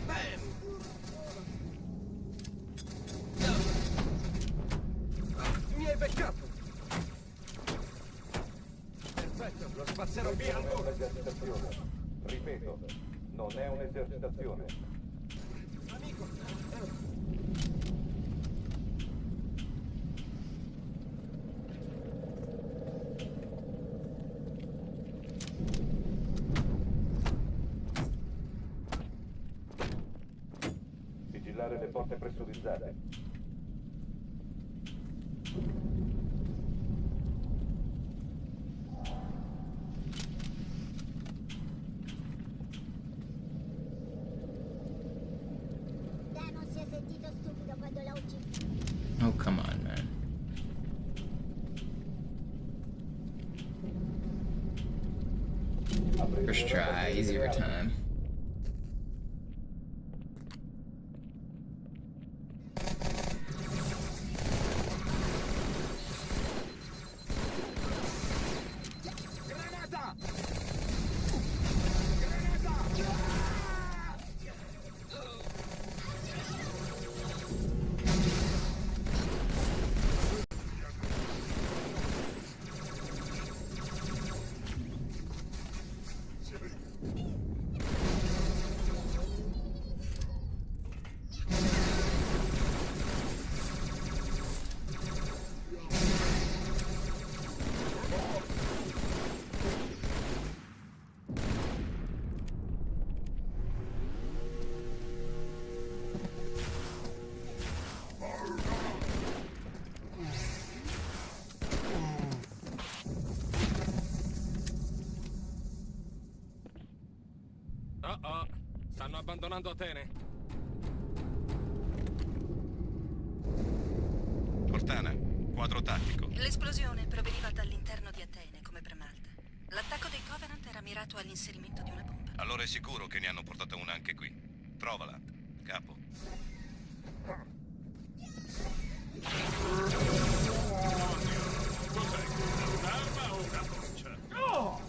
Bam! Mi hai beccato. Perfetto, lo spazzerò via al
Non è
volo.
un'esercitazione. Ripeto, non è un'esercitazione.
Amico.
Vigilare le porte pressurizzate.
Oh, come on, man. First try, easy every time.
Oh, stanno abbandonando Atene.
Cortana, quadro tattico.
L'esplosione proveniva dall'interno di Atene, come per Malta. L'attacco dei Covenant era mirato all'inserimento di una bomba.
Allora è sicuro che ne hanno portata una anche qui. Trovala, capo.
Cos'è? Un'arma o una boccia? No!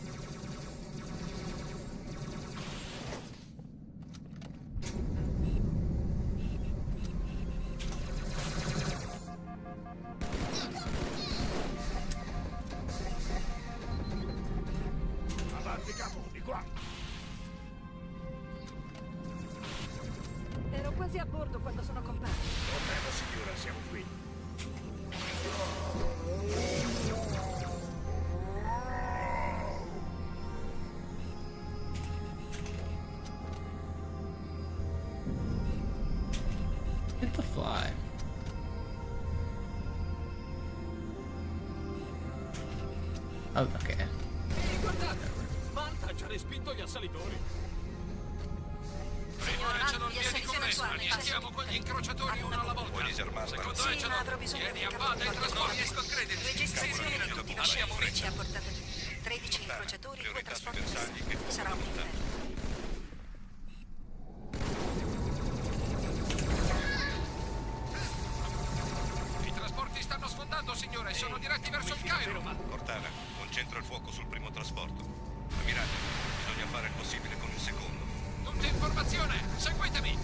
Avanti, capo, di qua!
Ero quasi a bordo quando sono comparso.
Non temo, signora, siamo qui.
Hit the fly. Oh, ok.
Guardate! Malta ha già respinto gli assalitori.
Signora,
C'è un
gli
via di
assalitori
commesso.
attuali
Iniziamo con gli incrociatori uno alla volta.
Puoi disarmarla.
Secondo
Sì,
me ce
ma
l'ho.
avrò bisogno
Vieni
di
a
un
bada e
capo.
trasporti.
riesco a crederci.
Registrazione di tutti i
Abbiamo
passeggeri
fretta.
a portata di mano. 13 incrociatori, 2
Priorità sui
trasporti.
bersagli che
Sarà un inferno.
I trasporti stanno sfondando, signore. Sono diretti verso il Cairo.
Cortana, concentra il fuoco sul primo trasporto. Ammirante, bisogna fare il possibile con il secondo.
Tutti in formazione. Seguitemi.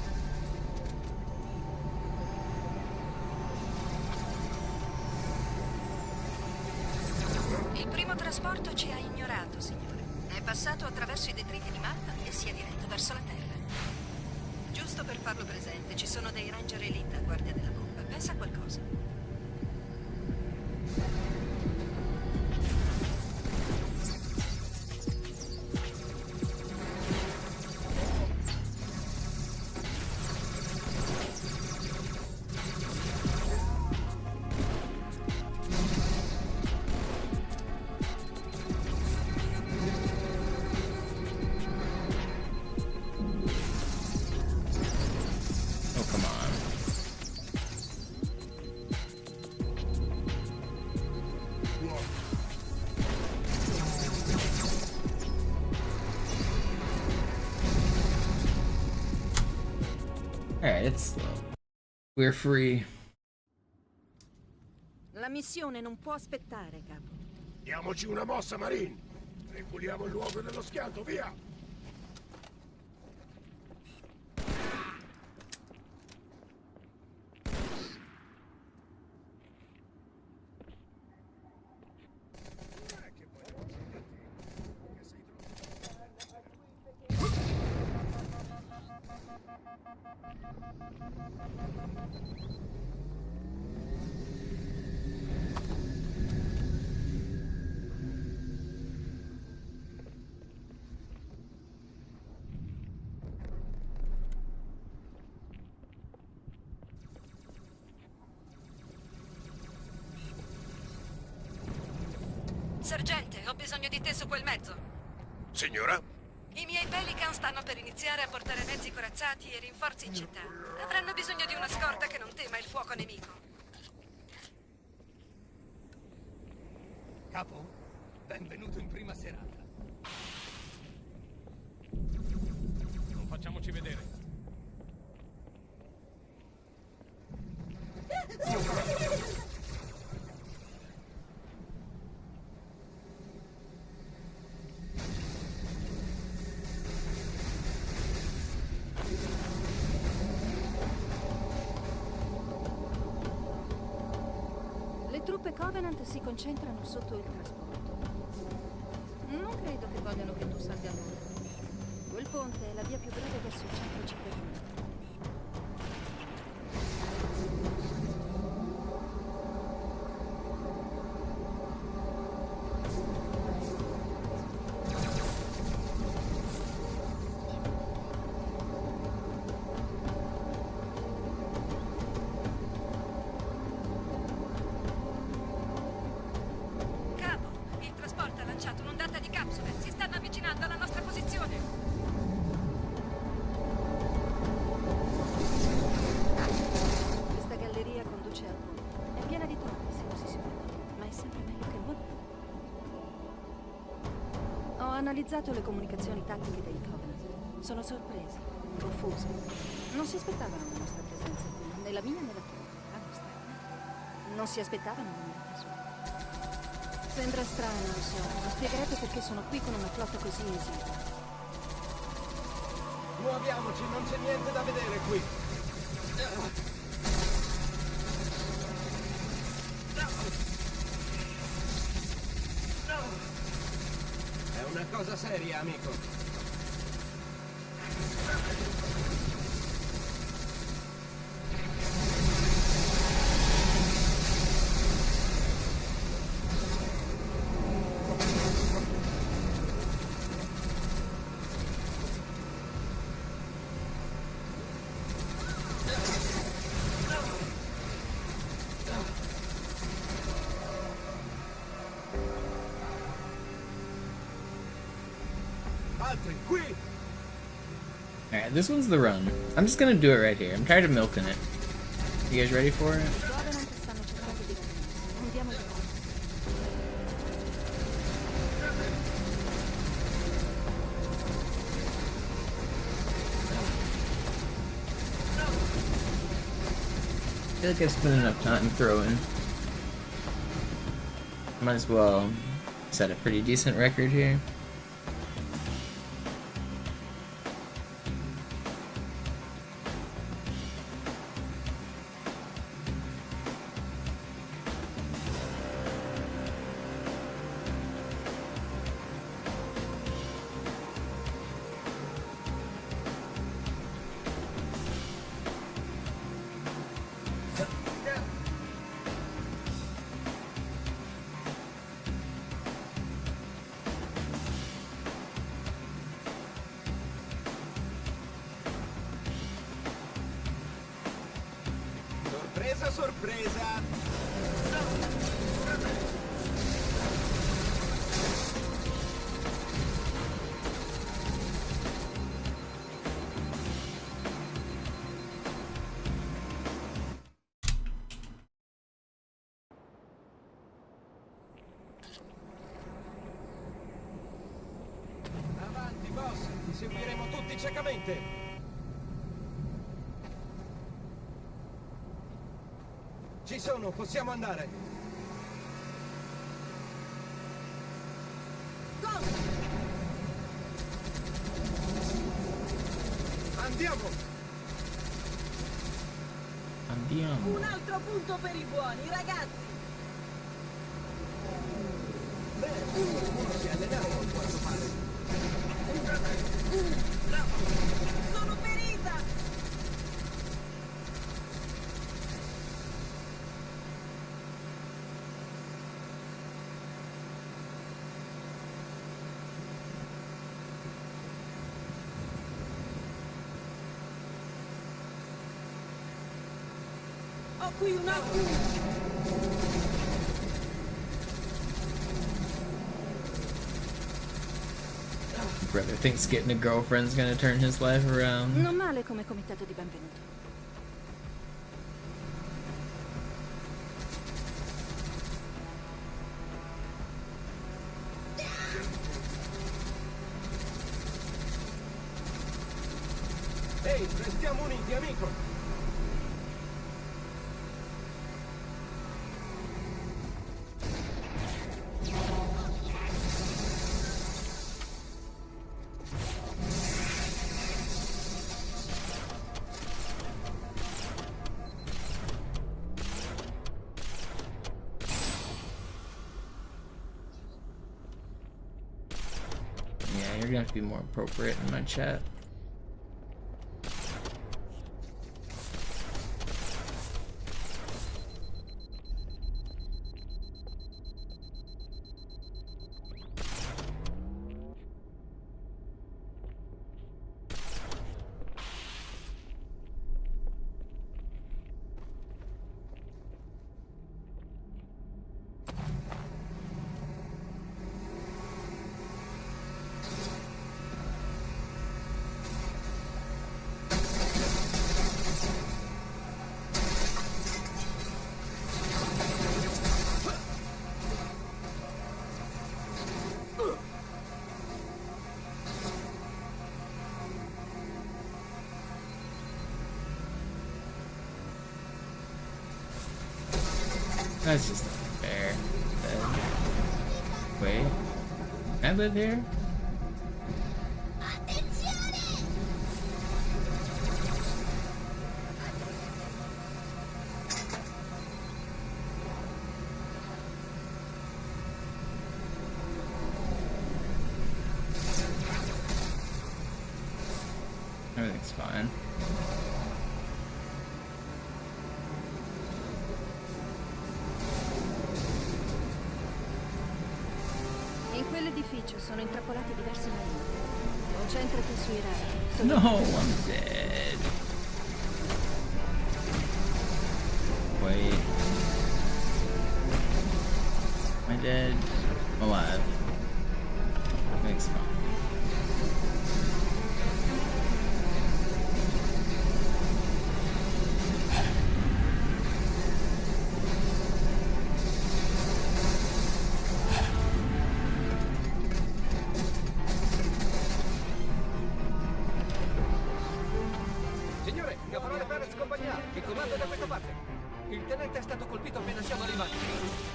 Il primo trasporto ci ha ignorato, signore. È passato attraverso i detriti di Malta e si è diretto verso la Terra. Giusto per farlo presente, ci sono dei Ranger Elite a guardia della bomba. Pensa a qualcosa.
Oh, come on. Alright, it's slow. We're free.
La missione non può aspettare, capo.
Diamoci una mossa, Marine! Reculiamo il luogo dello schianto, via!
Sergente, ho bisogno di te su quel mezzo.
Signora?
I miei Pelican stanno per iniziare a portare mezzi corazzati e rinforzi in città. Avranno bisogno di una scorta che non tema il fuoco nemico.
Capo, benvenuto in prima serata.
Non facciamoci vedere.
Le truppe Covenant si concentrano sotto il trasporto. Non credo che vogliano che tu salga a bordo. Quel ponte è la via più breve verso il centro cittadino.
Capo, il trasporto ha lanciato un'ondata di capsule. Si stanno avvicinando alla nostra posizione.
analizzato le comunicazioni tattiche dei Covenant. Sono sorpresi, confusi. Non si aspettavano la nostra presenza qui, né la mia né la tua. La nostra. Non si aspettavano nulla sua. Sembra strano, lo so. Mi spiegherete perché sono qui con una flotta così esigua.
Muoviamoci, non c'è niente da vedere qui. È una cosa seria, amico.
Alright, this one's the run. I'm just gonna do it right here. I'm tired of milking it. You guys ready for it?
Covenant stanno cercando di raggiungersi. Andiamo di qua.
I feel like I've spent enough time throwing. Might as well set a pretty decent record here.
Sorpresa, sorpresa! Avanti, boss! Ti seguiremo tutti ciecamente! Ci sono, possiamo andare.
Cosa?
Andiamo!
Andiamo.
Un altro punto per i buoni, ragazzi!
Beh, uno si è allenato a quanto pare.
Sono ferita! Ho qui un attimo!
Brother thinks getting a girlfriend's gonna turn his life around.
Non male come comitato di benvenuto.
Ehi, restiamo uniti, amico!
Yeah, you're gonna have to be more appropriate in my chat. That's just not fair. Wait. Can I live here? Everything's fine.
In quell'edificio sono intrappolati diversi marini. Concentrati sui radar.
No, I'm dead. Wait. Am I dead? I'm alive. Everything's fine.
Signore, caporale Perez compagnia, il comando è da questa parte. Il tenente è stato colpito appena siamo arrivati.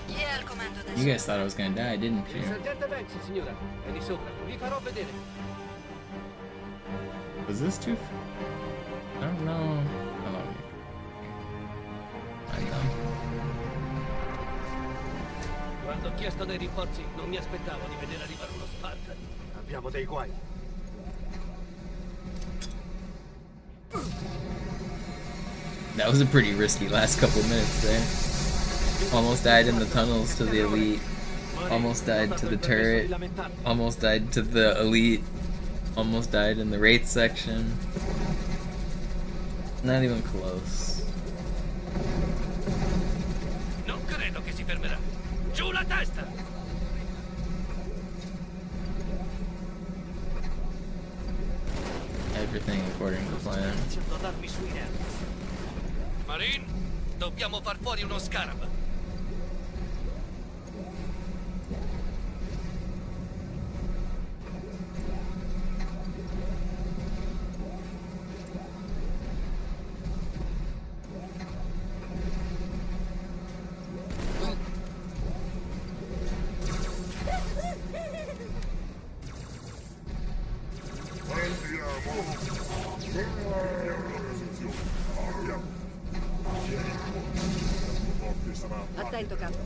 Chi è al comando adesso?
You guys thought I was gonna die, didn't
Il
you?
sergente Banks, signora, è di sopra. Vi farò vedere.
Was this too? I don't know. How long? I know.
Quando ho chiesto dei rinforzi, non mi aspettavo di vedere arrivare uno Spartan. Abbiamo dei guai.
That was a pretty risky last couple minutes there. Almost died in the tunnels to the elite. Almost died to the turret. Almost died to the elite. Almost died in the wraith section. Not even close.
Non credo che si fermerà. Giù la testa!
Everything according to plan.
Iniziando a darmi sui nervi. Marine, dobbiamo far fuori uno scarab.
Attento, capo.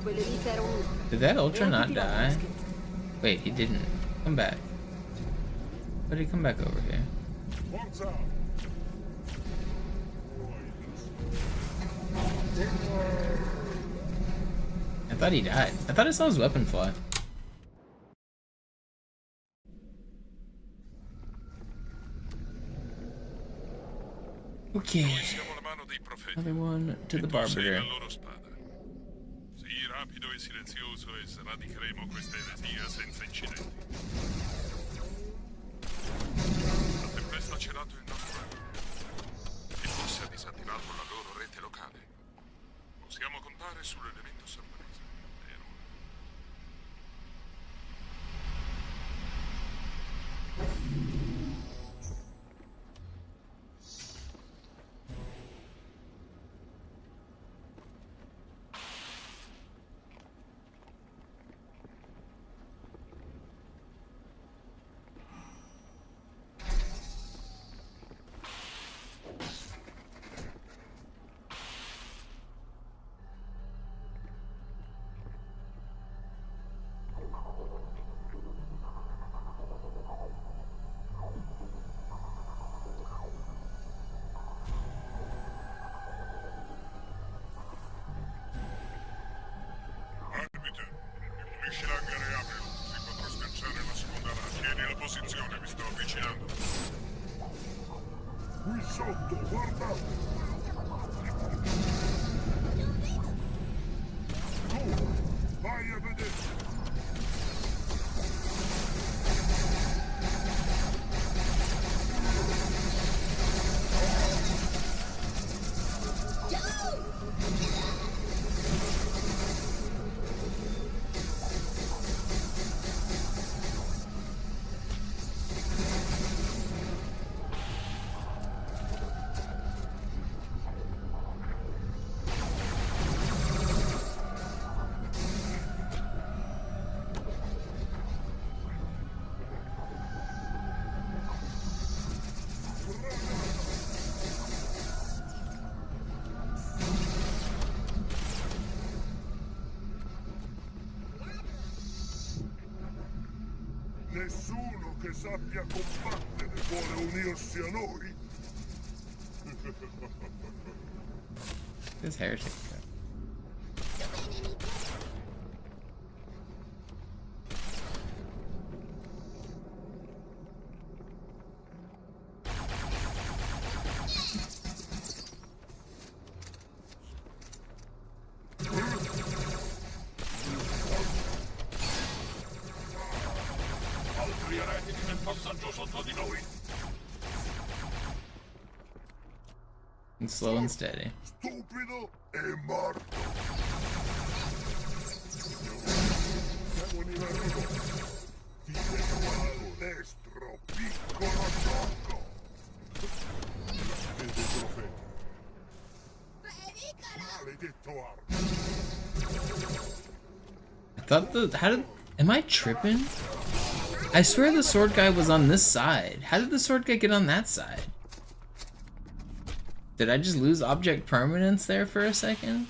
Quell'elite era un...
Did that Ultra not die? Wait, he didn't. Come back. Why did he come back over here? I thought he died. I thought I saw his weapon fly. Okay. Another one to the barber.
Sii rapido e silenzioso e sradicheremo questa eresia senza incidenti. La tempesta ha celato il nostro aereo e forse ha disattivato la loro rete locale. Possiamo contare sull'elemento sorpresa, vero? Pulisci l'hangar e aprilo, così potrò sganciare la seconda ala. Tieni la posizione, mi sto avvicinando. Qui sotto, guarda! Tu, vai a vedere!
Nessuno che sappia combattere vuole unirsi a noi.
This heretic.
Altri eretici nel passaggio sotto di noi.
And slow and steady.
Stupido e morto. Siamo in arrivo. Ti seguo al destro, piccolo gioco. Vedi il trofeo. Maledetto arco.
I thought am I tripping? I swear the sword guy was on this side. How did the sword guy get on that side? Did I just lose object permanence there for a second?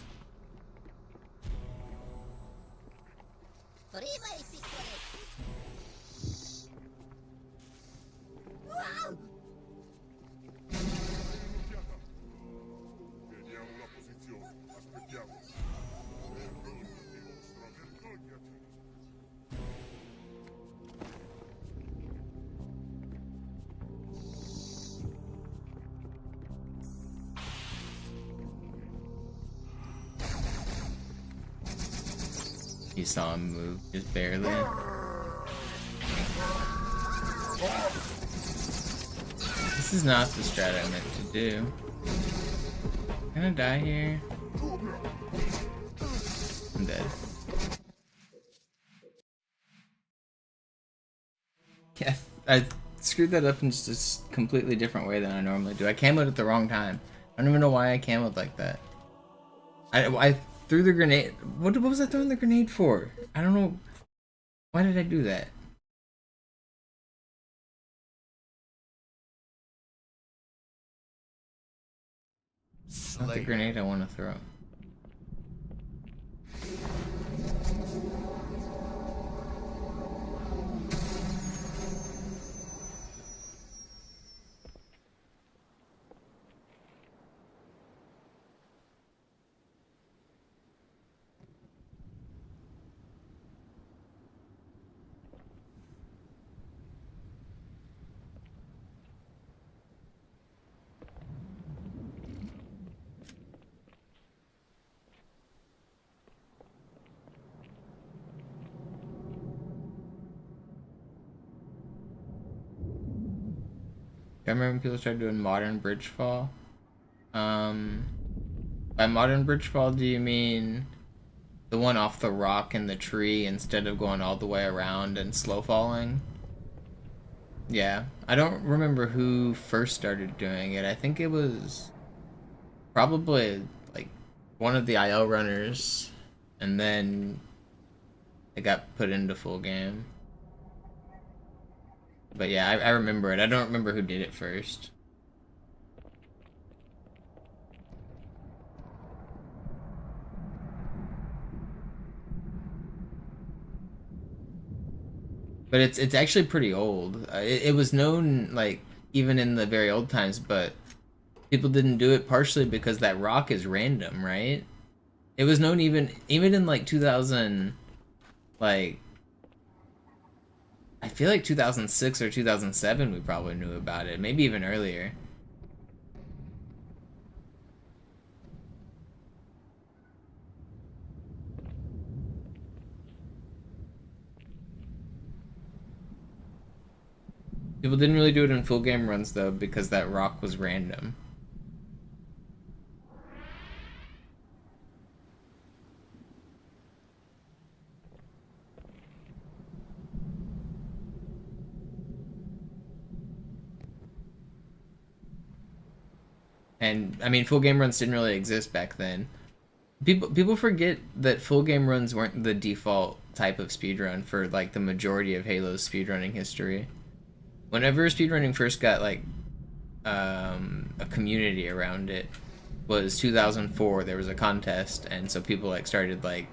Vediamo la posizione. Aspettiamo. Vergognati.
You saw him move, just barely. This is not the strat I meant to do. I'm gonna die here. I'm dead. Yeah, I screwed that up in just a completely different way than I normally do. I camoed at the wrong time. I don't even know why I camoed like that. I threw the grenade. What was I throwing the grenade for? I don't know. Why did I do that? Not the grenade I want to throw. I remember when people started doing modern bridge fall. By modern bridge fall, do you mean the one off the rock in the tree instead of going all the way around and slow falling? Yeah, I don't remember who first started doing it. I think it was probably like one of the IL runners, and then it got put into full game. But yeah, I remember it. I don't remember who did it first. But it's actually pretty old. It was known, like, even in the very old times, but people didn't do it partially because that rock is random, right? It was known even in like 2000, like, I feel like 2006 or 2007 we probably knew about it, maybe even earlier. People didn't really do it in full game runs though because that rock was random. And I mean, full game runs didn't really exist back then. People forget that full game runs weren't the default type of speedrun for like the majority of Halo's speedrunning history. Whenever speedrunning first got like a community around it was 2004. There was a contest, and so people like started like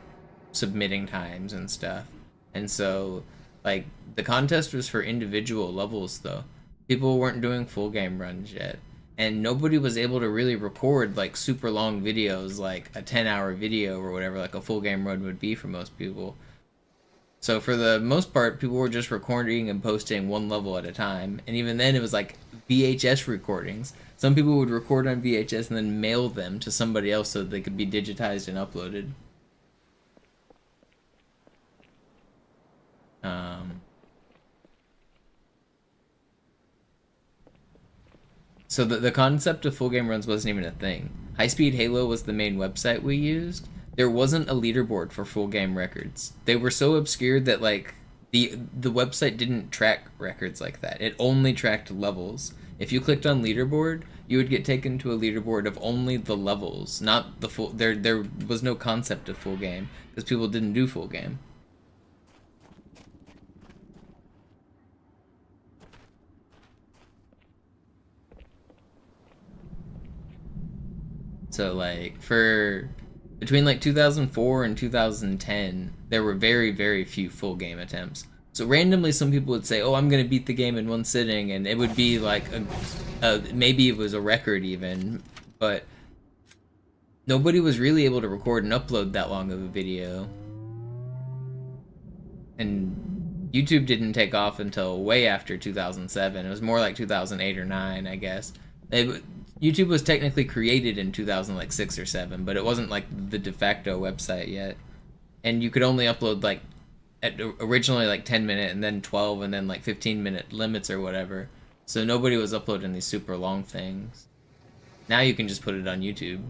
submitting times and stuff. And so Like, the contest was for individual levels, though. People weren't doing full game runs yet. And nobody was able to really record, like, super long videos, like a 10-hour video or whatever, like a full game run would be for most people. So for the most part, people were just recording and posting one level at a time. And even then, it was like VHS recordings. Some people would record on VHS and then mail them to somebody else so they could be digitized and uploaded. So the concept of full game runs wasn't even a thing. High Speed Halo was the main website we used. There wasn't a leaderboard for full game records. They were so obscured that like the website didn't track records like that. It only tracked levels. If you clicked on leaderboard, you would get taken to a leaderboard of only the levels, not the full. There was no concept of full game because people didn't do full game. So like for between like 2004 and 2010, there were very, very few full game attempts. So randomly some people would say, oh, I'm going to beat the game in one sitting, and it would be like maybe it was a record even, but nobody was really able to record and upload that long of a video. And YouTube didn't take off until way after 2007. It was more like 2008 or 9, I guess. YouTube was technically created in 2006 or 7, but it wasn't like the de facto website yet. And you could only upload like originally like 10-minute and then 12 and then like 15-minute limits or whatever. So nobody was uploading these super long things. Now you can just put it on YouTube.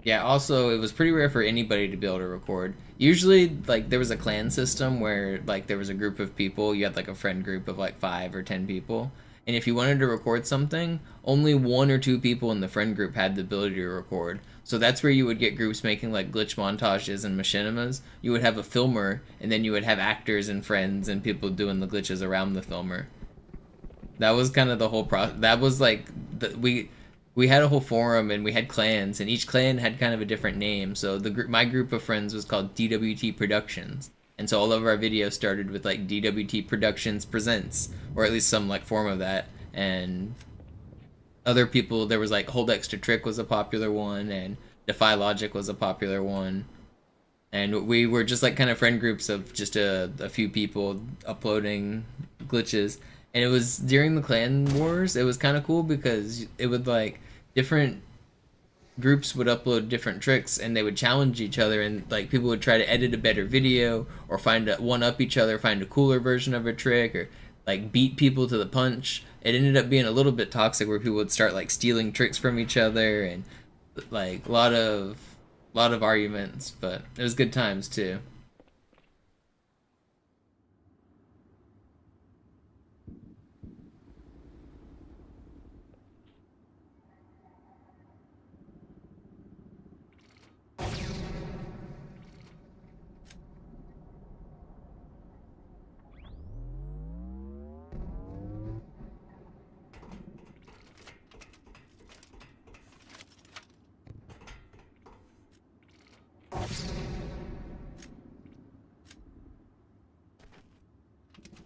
Yeah, also, it was pretty rare for anybody to be able to record. Usually, like, there was a clan system where, like, there was a group of people. You had, like, a friend group of, like, 5 or 10 people. And if you wanted to record something, only 1 or 2 people in the friend group had the ability to record. So that's where you would get groups making, like, glitch montages and machinimas. You would have a filmer, and then you would have actors and friends and people doing the glitches around the filmer. That was kind of the whole process. That was, like, we had a whole forum and we had clans, and each clan had kind of a different name. So my group of friends was called DWT Productions, and so all of our videos started with like DWT Productions Presents, or at least some like form of that. And other people, there was like Hold Extra Trick was a popular one, and Defy Logic was a popular one. And we were just like kind of friend groups of just a few people uploading glitches. And it was during the clan wars. It was kind of cool because it would like different groups would upload different tricks and they would challenge each other, and like people would try to edit a better video or one up each other, find a cooler version of a trick, or like beat people to the punch. It ended up being a little bit toxic where people would start like stealing tricks from each other, and like a lot of arguments, but it was good times too.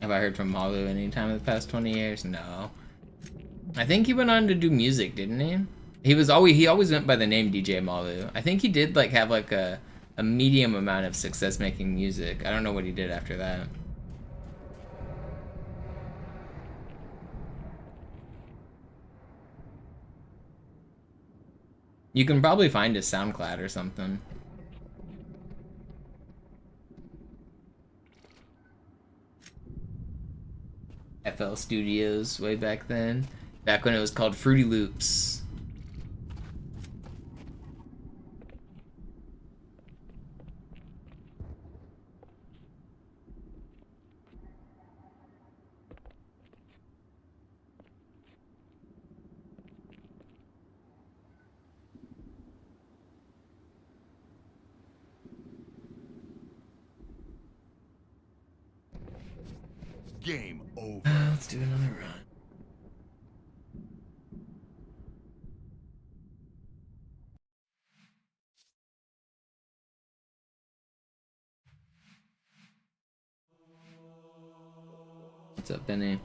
Have I heard from Malu any time in the past 20 years? No. I think he went on to do music, didn't he? He always went by the name DJ Malu. I think he did like have like a medium amount of success making music. I don't know what he did after that. You can probably find his SoundCloud or something. FL Studios way back then. Back when it was called Fruity Loops.
Game over.
Let's do another run. What's up, Benny?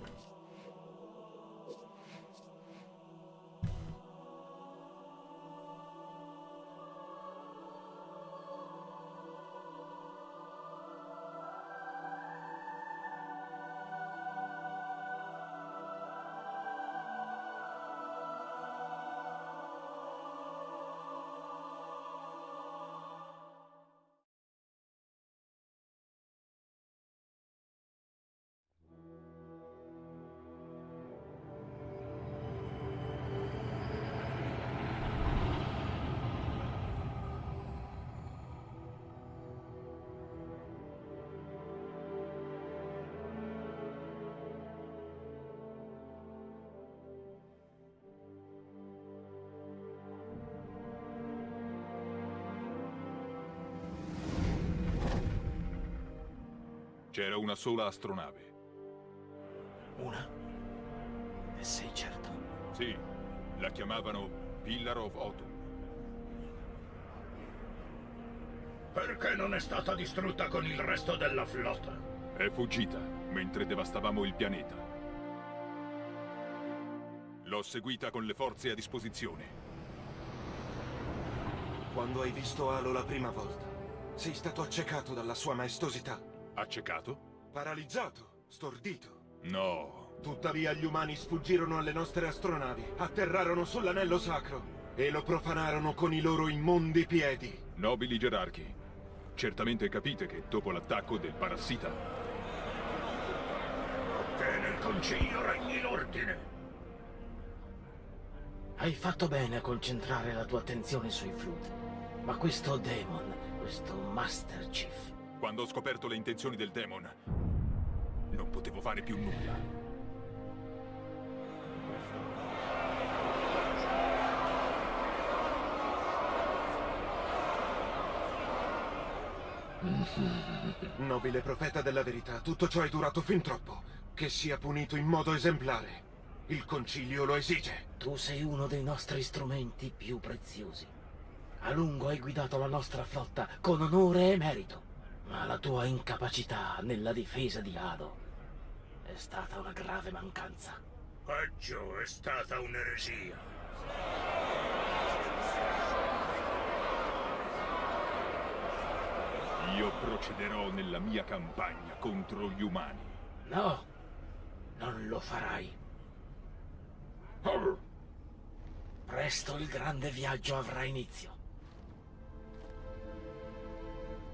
C'era una sola astronave.
Una? Ne sei certo?
Sì, la chiamavano Pillar of Autumn.
Perché non è stata distrutta con il resto della flotta?
È fuggita mentre devastavamo il pianeta. L'ho seguita con le forze a disposizione.
Quando hai visto Halo la prima volta, sei stato accecato dalla sua maestosità.
Accecato?
Paralizzato, stordito.
No.
Tuttavia gli umani sfuggirono alle nostre astronavi, atterrarono sull'anello sacro e lo profanarono con i loro immondi piedi.
Nobili gerarchi, certamente capite che dopo l'attacco del parassita...
Che nel concilio regni l'ordine.
Hai fatto bene a concentrare la tua attenzione sui Flood. Ma questo Demon, questo Master Chief...
Quando ho scoperto le intenzioni del Demon, non potevo fare più nulla.
Nobile profeta della verità, tutto ciò è durato fin troppo. Che sia punito in modo esemplare. Il concilio lo esige.
Tu sei uno dei nostri strumenti più preziosi. A lungo hai guidato la nostra flotta con onore e merito. Ma la tua incapacità nella difesa di Halo è stata una grave mancanza.
Peggio, è stata un'eresia.
Io procederò nella mia campagna contro gli umani.
No, non lo farai. Presto il grande viaggio avrà inizio.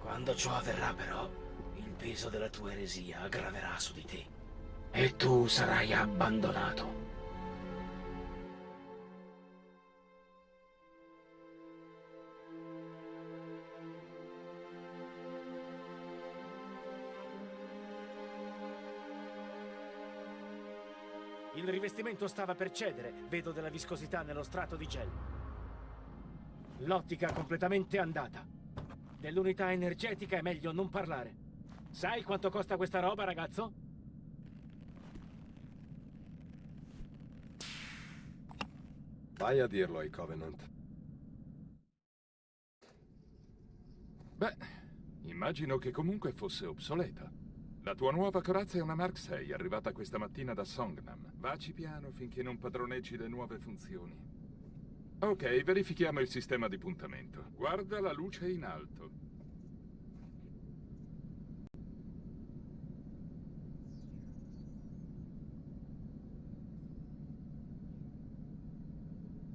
Quando ciò avverrà, però, il peso della tua eresia aggraverà su di te. E tu sarai abbandonato. Il rivestimento stava per cedere, vedo della viscosità nello strato di gel. L'ottica completamente andata. Dell'unità energetica è meglio non parlare. Sai quanto costa questa roba, ragazzo?
Vai a dirlo ai Covenant.
Beh, immagino che comunque fosse obsoleta. La tua nuova corazza è una Mark 6, arrivata questa mattina da Songnam. Vaci piano finché non padroneggi le nuove funzioni. Ok, verifichiamo il sistema di puntamento. Guarda la luce in alto.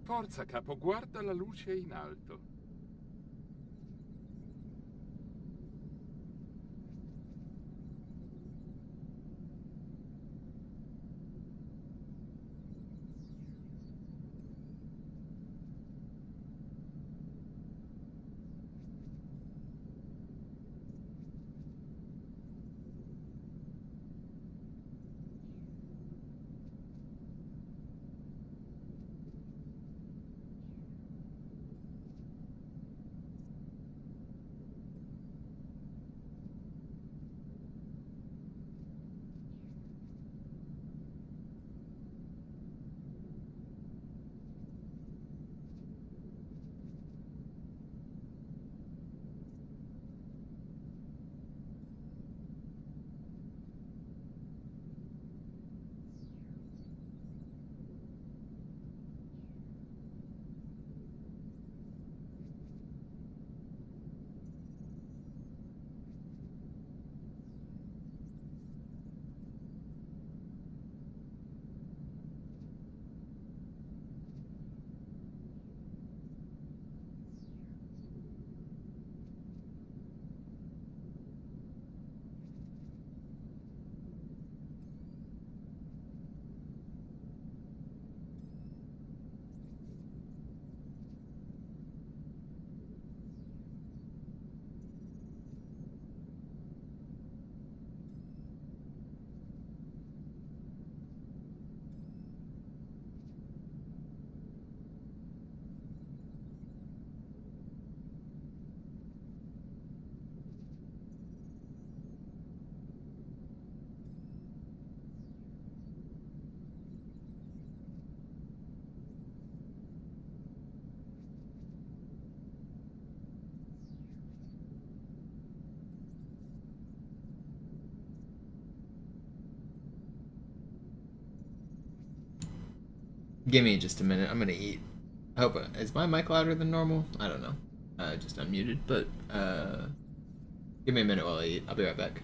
Forza, capo, guarda la luce in alto.
Give me just a minute. I'm gonna eat. I hope is my mic louder than normal? I don't know. Just unmuted, but give me a minute while I eat. I'll be right back.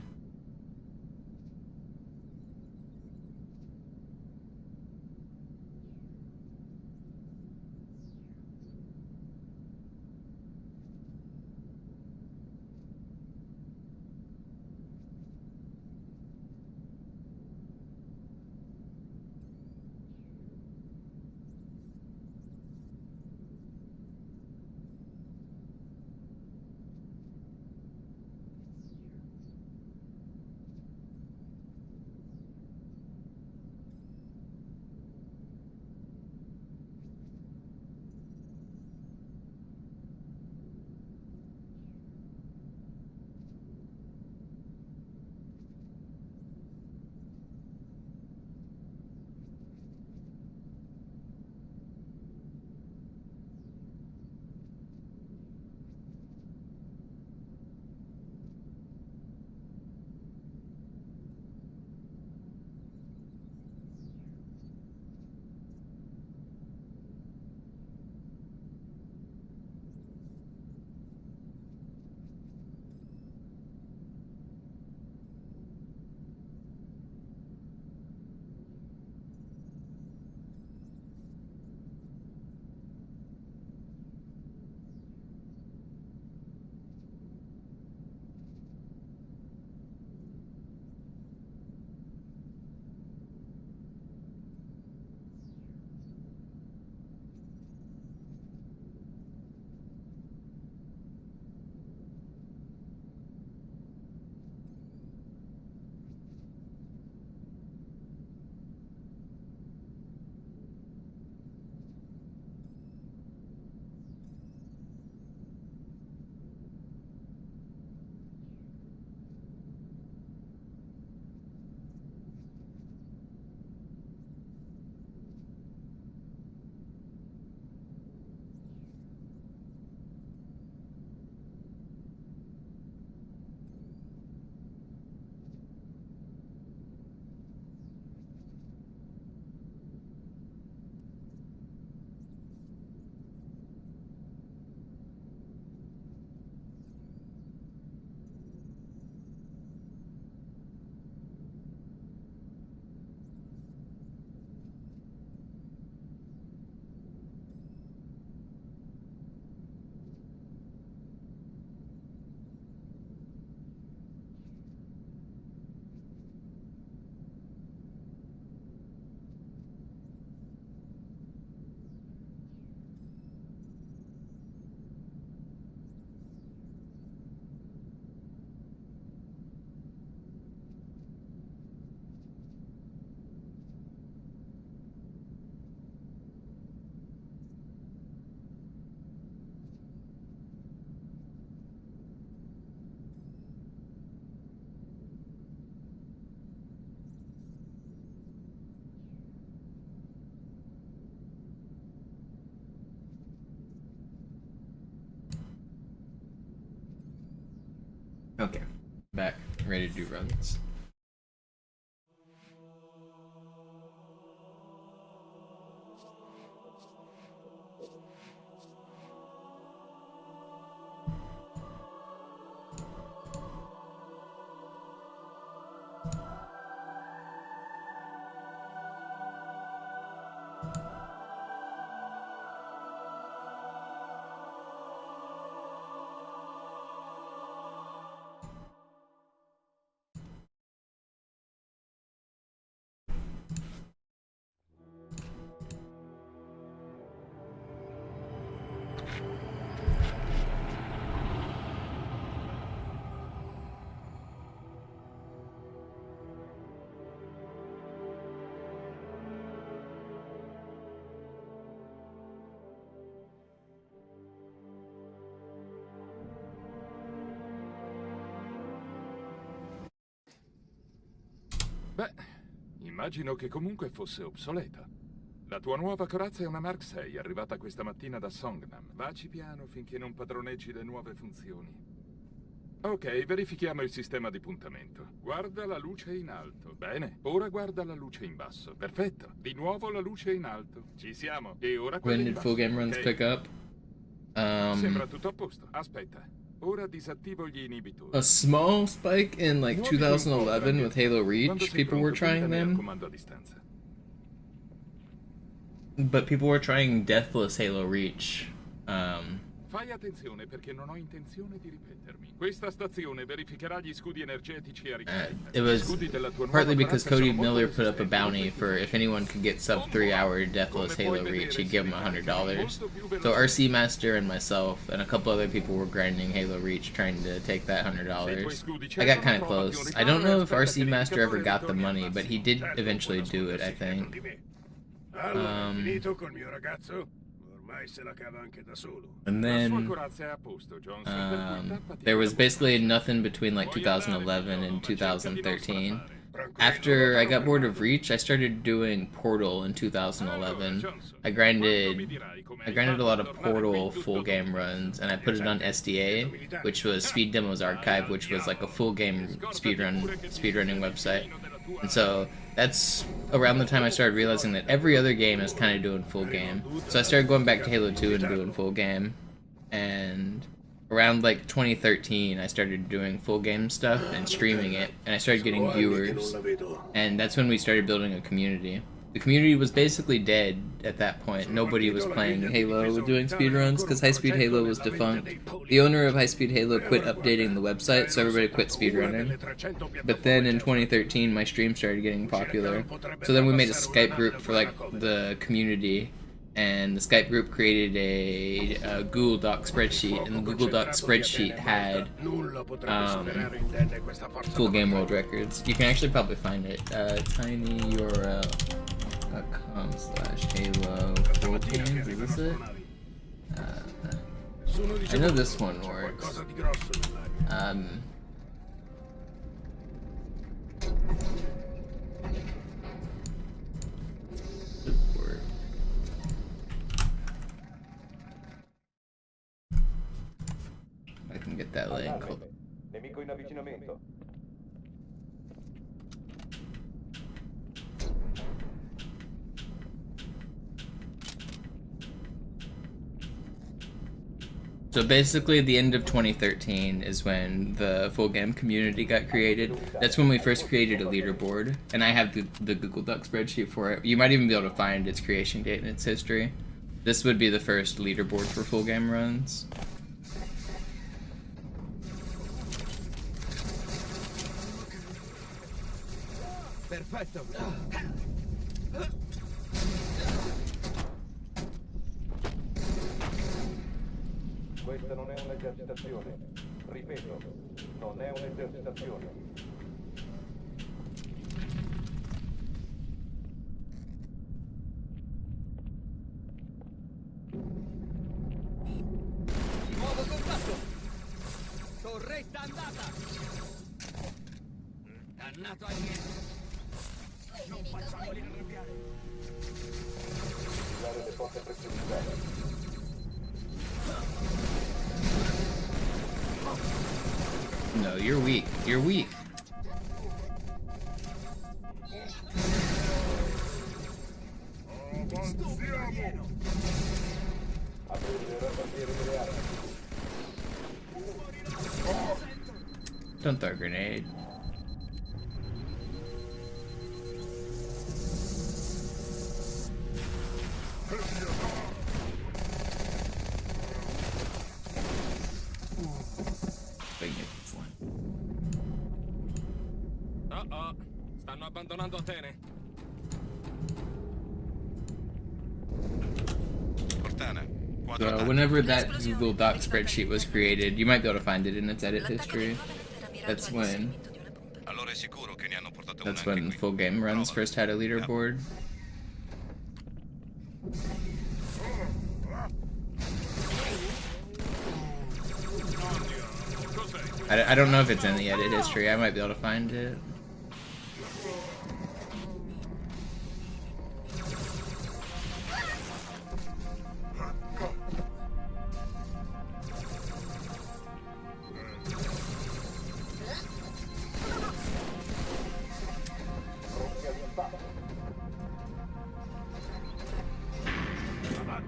Okay, back, ready to do runs.
Beh, immagino che comunque fosse obsoleta. La tua nuova corazza è una Mark 6, arrivata questa mattina da Songnam. Vaci piano finché non padroneggi le nuove funzioni. Ok, verifichiamo il sistema di puntamento. Guarda la luce in alto. Bene, ora guarda la luce in basso. Perfetto. Di nuovo la luce in alto. Ci siamo. E ora quella
When
in
did
basso.
full game runs
Ok.
pick up?
Sembra tutto a posto. Aspetta. Ora disattivo gli inibitori.
A small spike in like 2011 with Halo Reach. People were trying them,
Comando a distanza.
but people were trying Deathless Halo Reach.
Fai attenzione perché non ho intenzione di ripetermi. Questa stazione verificherà gli scudi energetici a ricarica.
It was
Scudi della tua nuova
partly because
corazza
Cody
sono molto
Miller put up a
resistenti.
bounty for if anyone could get sub 3-hour Deathless Halo Reach, he'd give him $100. So RC Master and myself and a couple other people were grinding Halo Reach trying to take that $100. I got kind of close. I don't know if RC Master ever got the money, but he did eventually do it, I think.
Allora, finito col mio ragazzo? Ormai se la cava anche da solo.
And then there was basically nothing between like 2011 and 2013. After I got bored of Reach, I started doing Portal in 2011. I grinded a lot of Portal full game runs, and I put it on SDA, which was Speed Demos Archive, which was like a full game speedrunning website. And so that's around the time I started realizing that every other game is kind of doing full game. So I started going back to Halo 2 and doing full game. And around like 2013, I started doing full game stuff and streaming it. And I started getting viewers. And that's when we started building a community. The community was basically dead at that point. Nobody was playing Halo doing speedruns because High Speed Halo was defunct. The owner of High Speed Halo quit updating the website, so everybody quit speedrunning. But then in 2013, my stream started getting popular. So then we made a Skype group for like the community, and the Skype group created a Google Doc spreadsheet, and the Google Doc spreadsheet had full game world records. You can actually probably find it. tinyurl.com/Halo full games. Is this it? I know this one works. I can get that link.
Nemico in avvicinamento.
So basically the end of 2013 is when the full game community got created. That's when we first created a leaderboard, and I have the Google Doc spreadsheet for it. You might even be able to find its creation date and its history. This would be the first leaderboard for full game runs.
Perfetto.
Questa non è un'esercitazione. Ripeto, non è un'esercitazione.
Nuovo contatto. Torretta andata. Dannato alieno. Non facciamoli arrabbiare.
Usare le porte pressionizzate.
No, you're weak. You're weak. Don't throw a grenade.
Stanno abbandonando Atene.
So whenever that Google Doc spreadsheet was created, you might be able to find it in its edit history. That's when full game runs first had a leaderboard. I don't know if it's in the edit history. I might be able to find it.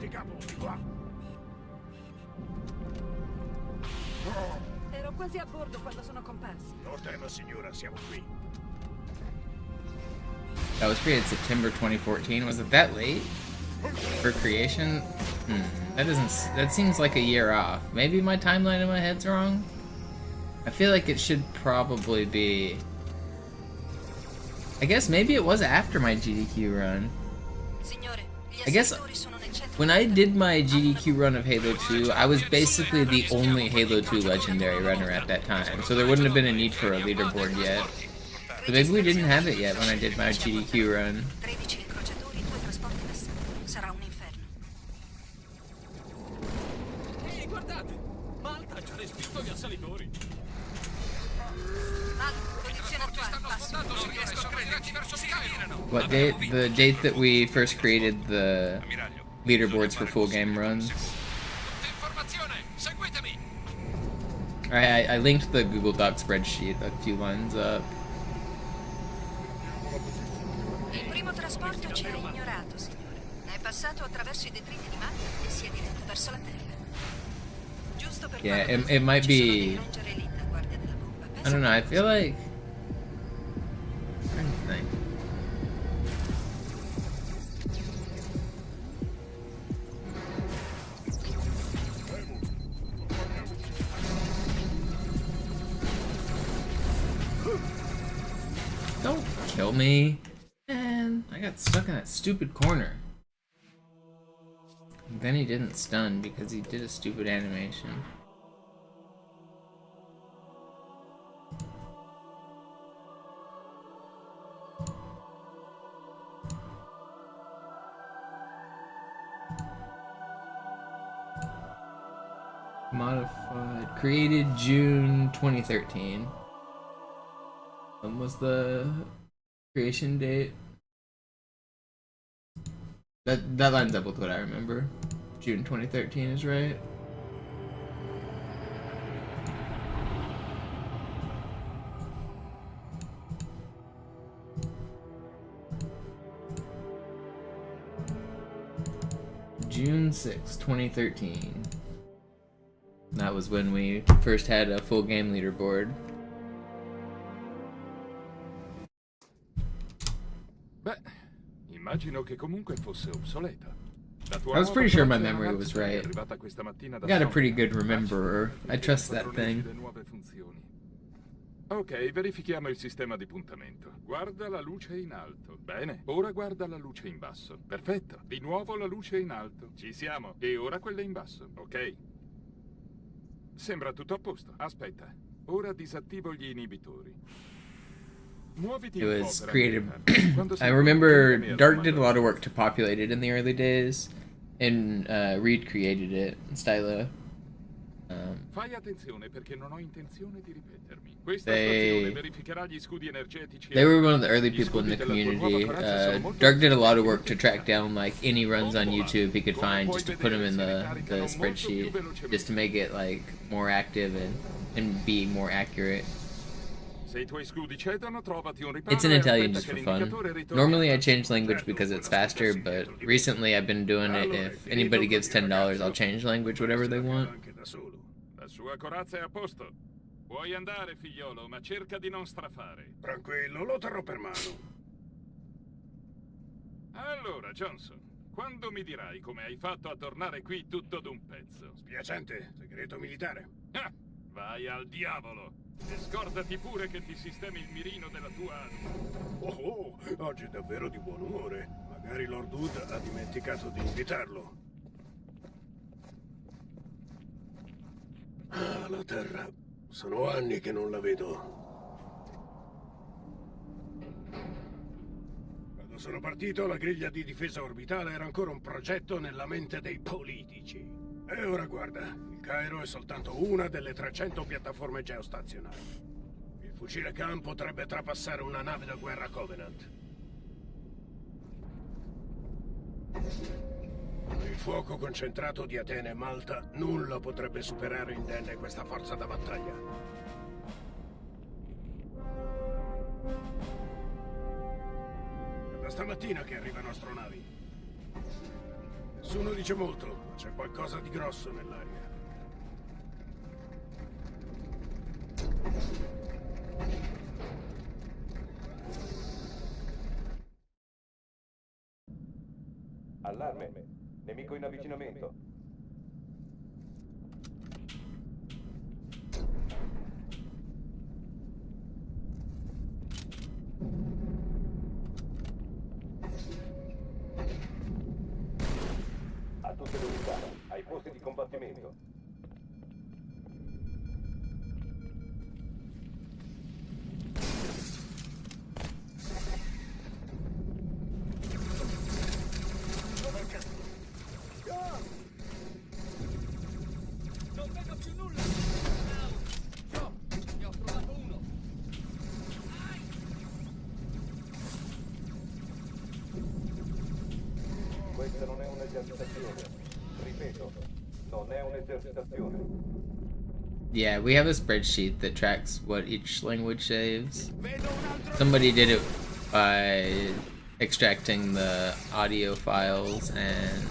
Avanti, capo, di qua.
Ero quasi a bordo quando sono comparsi.
Non tema, signora, siamo qui.
That was created September 2014. Was it that late for creation? That seems like a year off. Maybe my timeline in my head's wrong. I feel like it should probably be. I guess maybe it was after my GDQ run. I guess when I did my GDQ run of Halo 2, I was basically the only Halo 2 legendary runner at that time, so there wouldn't have been a need for a leaderboard yet. So maybe we didn't have it yet when I did my GDQ run.
Ehi, guardate! Malta ha già respinto gli assalitori.
What date? The date that we first created the leaderboards for full game runs. Alright, I linked the Google Doc spreadsheet a few lines up.
Il primo trasporto ci ha ignorato, signore. È passato attraverso I detriti di mappa e si è diretto verso la Terra. Giusto per
Yeah, it might be. I don't know. I feel like. I'm trying to think. Don't kill me. Man, I got stuck in that stupid corner. And then he didn't stun because he did a stupid animation. Modified. Created June 2013. When was the creation date? That lines up with what I remember. June 2013 is right. June 6, 2013. That was when we first had a full game leaderboard.
Beh, immagino che comunque fosse obsoleta.
I was pretty sure my memory was right. I got a pretty good rememberer. I trust that thing.
Ok, verifichiamo il sistema di puntamento. Guarda la luce in alto. Bene, ora guarda la luce in basso. Perfetto. Di nuovo la luce in alto. Ci siamo. E ora quella in basso, ok? Sembra tutto a posto. Aspetta. Ora disattivo gli inibitori.
It was created. I remember Dark did a lot of work to populate it in the early days, and Reed created it, Stylo.
Fai attenzione perché non ho intenzione di ripetermi. Questa stazione verificherà gli scudi energetici.
They were one of the early people in the community. Dark did a lot of work to track down like any runs on YouTube he could find, just to put them in the spreadsheet, just to make it like more active and be more accurate. It's in Italian just for fun. Normally I change language because it's faster, but recently I've been doing it. If anybody gives $10, I'll change language whatever they want.
La sua corazza è a posto. Puoi andare, figliolo, ma cerca di non strafare.
Tranquillo, lo terrò per mano.
Allora, Johnson, quando mi dirai come hai fatto a tornare qui tutto d'un pezzo?
Spiacente, segreto militare.
Ah, vai al diavolo! E scordati pure che ti sistemi il mirino della tua...
Oh, oggi è davvero di buon umore. Magari Lord Wood ha dimenticato di invitarlo. Ah, la Terra. Sono anni che non la vedo. Quando sono partito, la griglia di difesa orbitale era ancora un progetto nella mente dei politici. E ora guarda, il Cairo è soltanto una delle 300 piattaforme geostazionarie. Il fucile Khan potrebbe trapassare una nave da guerra Covenant. Il fuoco concentrato di Atene e Malta, nulla potrebbe superare indenne questa forza da battaglia. È da stamattina che arrivano astronavi. Nessuno dice molto, ma c'è qualcosa di grosso nell'aria.
Allarme. Nemico in avvicinamento. A tutte le unità, ai posti di combattimento.
Non vedo più nulla! Io ne ho trovato uno!
Questa non è un'esercitazione. Ripeto, non è un'esercitazione.
Yeah, we have a spreadsheet that tracks what each language saves. Somebody did it by extracting the audio files and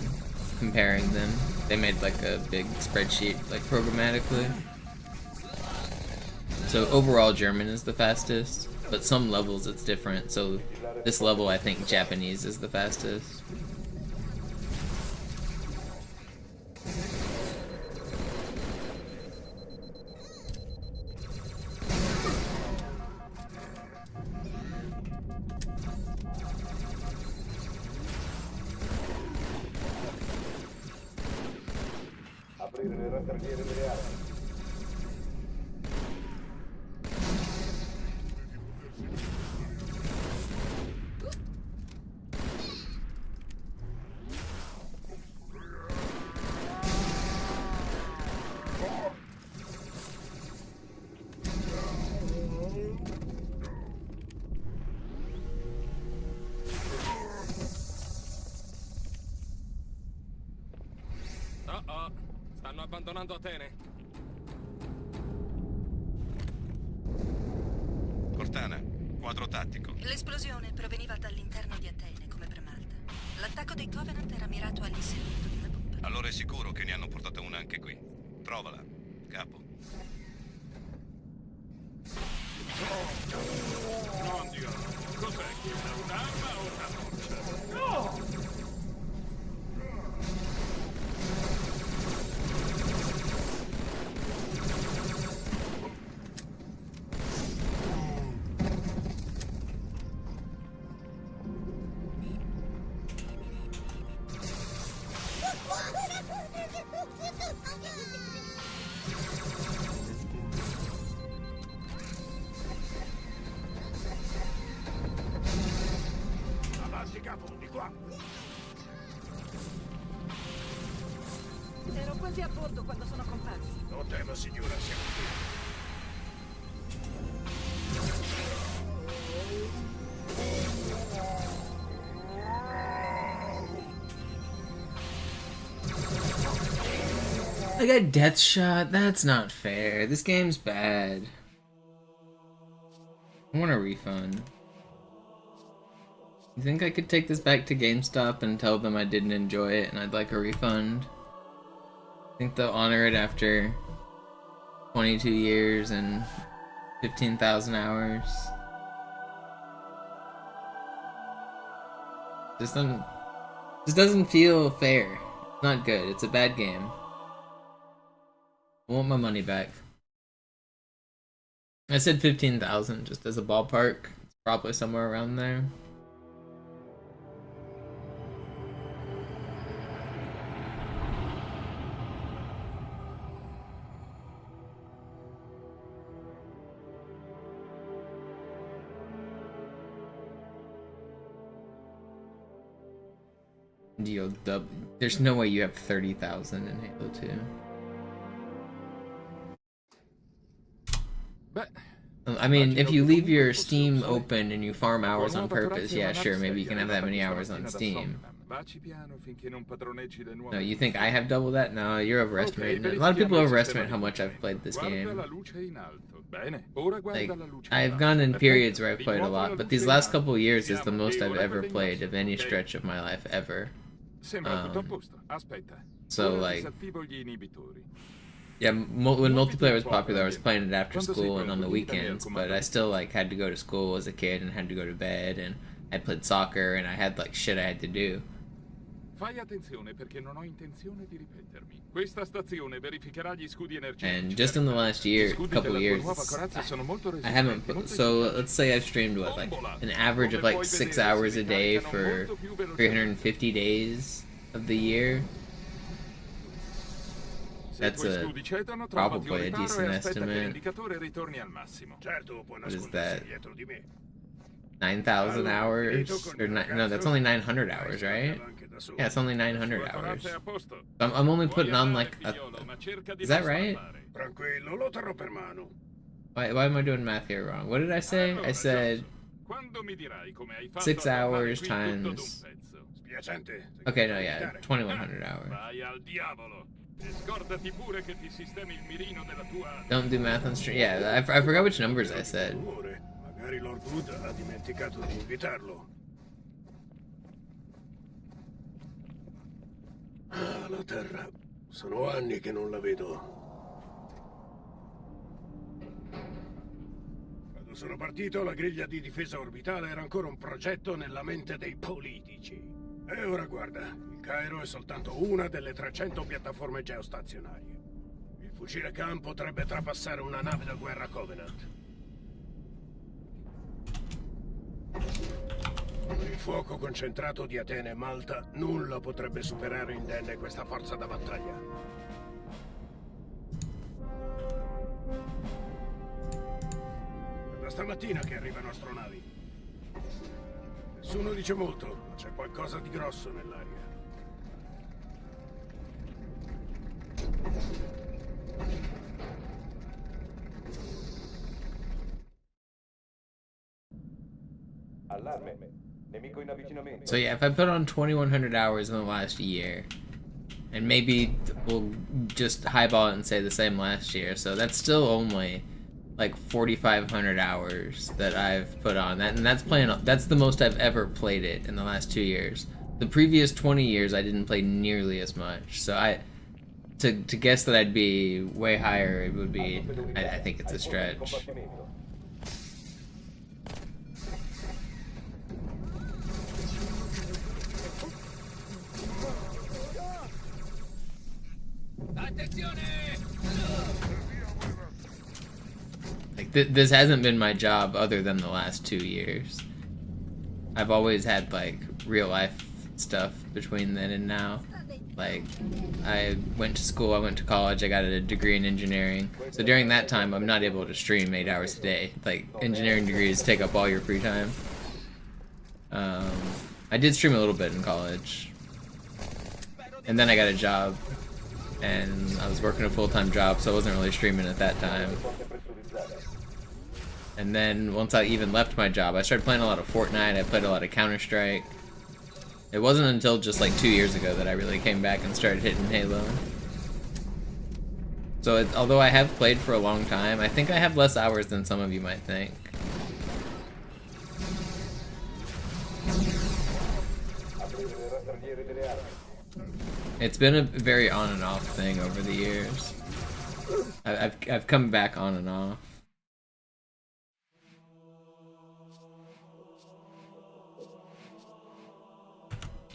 comparing them. They made like a big spreadsheet, like programmatically. So overall German is the fastest, but some levels it's different. So this level I think Japanese is the fastest.
Aprire le rastrelliere delle armi.
Oh, stanno abbandonando Atene.
Cortana, quadro tattico.
L'esplosione proveniva dall'interno di Atene, come per Malta. L'attacco dei Covenant era mirato all'inserimento di una bomba.
Allora è sicuro che ne hanno portata una anche qui. Provala, capo.
Non Dio, cos'è quella? Un'arma o una torcia? No! Avanti capo, di qua!
Ero quasi a bordo quando sono comparsi.
Non temo, signora, siamo qui.
I got death shot? That's not fair. This game's bad. I want a refund. You think I could take this back to GameStop and tell them I didn't enjoy it and I'd like a refund? Think they'll honor it after 22 years and 15,000 hours? Just doesn't feel fair. It's not good. It's a bad game. I want my money back. I said 15,000 just as a ballpark. It's probably somewhere around there. There's no way you have 30,000 in Halo 2. I mean, if you leave your Steam open and you farm hours on purpose, yeah, sure, maybe you can have that many hours on Steam. No, you think I have double that? No, you're overestimating it. A lot of people overestimate how much I've played this game. Like, I've gone in periods where I've played a lot, but these last couple years is the most I've ever played of any stretch of my life, ever.
Sembra tutto a posto. Aspetta.
So
Ora
like,
disattivo gli inibitori.
yeah, when multiplayer was popular, I was playing it after school and on the weekends, but I still like had to go to school as a kid and had to go to bed, and I played soccer and I had like shit I had to do.
Fai attenzione perché non ho intenzione di ripetermi. Questa stazione verificherà gli scudi energetici.
And just in the last year, couple years, I haven't put, so let's say I've streamed what, like an average of like 6 hours a day for 350 days of the year. That's probably a decent estimate. What is that? 9,000 hours? Or no, that's only 900 hours, right? Yeah, it's only 900 hours. I'm only putting on like is that right? Why am I doing math here wrong? What did I say? I said 6 hours times... Okay, no, yeah, 2,100 hours. Don't do math on stream. Yeah, I forgot which numbers I said.
Magari Lord Wood ha dimenticato di invitarlo. Ah, la Terra. Sono anni che non la vedo. Quando sono partito, la griglia di difesa orbitale era ancora un progetto nella mente dei politici. E ora guarda, il Cairo è soltanto una delle 300 piattaforme geostazionarie. Il fucile Khan potrebbe trapassare una nave da guerra Covenant. Il fuoco concentrato di Atene e Malta, nulla potrebbe superare indenne questa forza da battaglia. È da stamattina che arrivano astronavi. Nessuno dice molto, ma c'è qualcosa di grosso nell'aria.
Allarme. Nemico in avvicinamento.
So yeah, if I put on 2,100 hours in the last year, and maybe we'll just highball it and say the same last year, so that's still only like 4,500 hours that I've put on that, and that's the most I've ever played it in the last 2 years. The previous 20 years I didn't play nearly as much, so to guess that I'd be way higher, it would be, I think it's a stretch. Like this hasn't been my job other than the last 2 years. I've always had like real life stuff between then and now. Like I went to school, I went to college, I got a degree in engineering. So during that time I'm not able to stream 8 hours a day. Like engineering degrees take up all your free time. I did stream a little bit in college. And then I got a job. And I was working a full-time job, so I wasn't really streaming at that time. And then once I even left my job, I started playing a lot of Fortnite, I played a lot of Counter-Strike. It wasn't until just like 2 years ago that I really came back and started hitting Halo. So although I have played for a long time, I think I have less hours than some of you might think. It's been a very on and off thing over the years. I've come back on and off.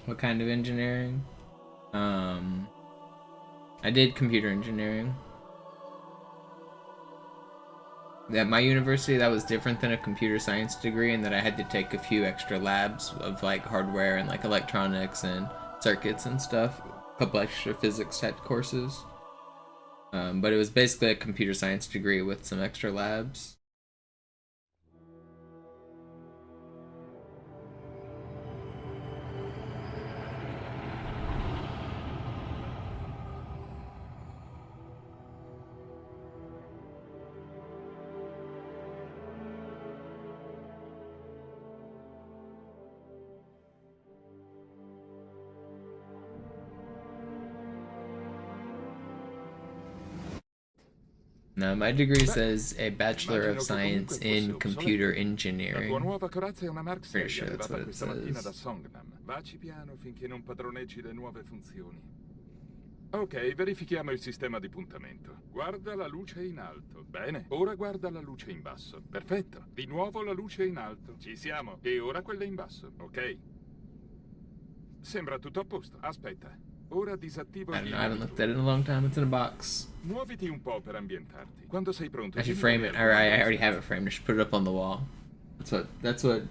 What kind of engineering? I did computer engineering. At my university, that was different than a computer science degree in that I had to take a few extra labs of like hardware and like electronics and circuits and stuff. A couple extra physics type courses. But it was basically a computer science degree with some extra labs. No, my degree says a Bachelor of Science in Computer
La tua
Engineering.
nuova corazza è una Mark VI,
Pretty sure that's
arrivata
what it
questa mattina da
says.
Songnam. Vaci piano finché non padroneggi le nuove funzioni. Ok, verifichiamo il sistema di puntamento. Guarda la luce in alto. Bene, ora guarda la luce in basso. Perfetto. Di nuovo la luce in alto. Ci siamo. E ora quella in basso, ok? Sembra tutto a posto. Aspetta. Ora disattivo
I don't
gli
know, I haven't
inibitori.
looked at it in a long time. It's in a box.
Muoviti un po' per ambientarti. Quando sei pronto...
I should
dimmi
frame it.
dove
I already have it framed. I should put it up on the wall. That's what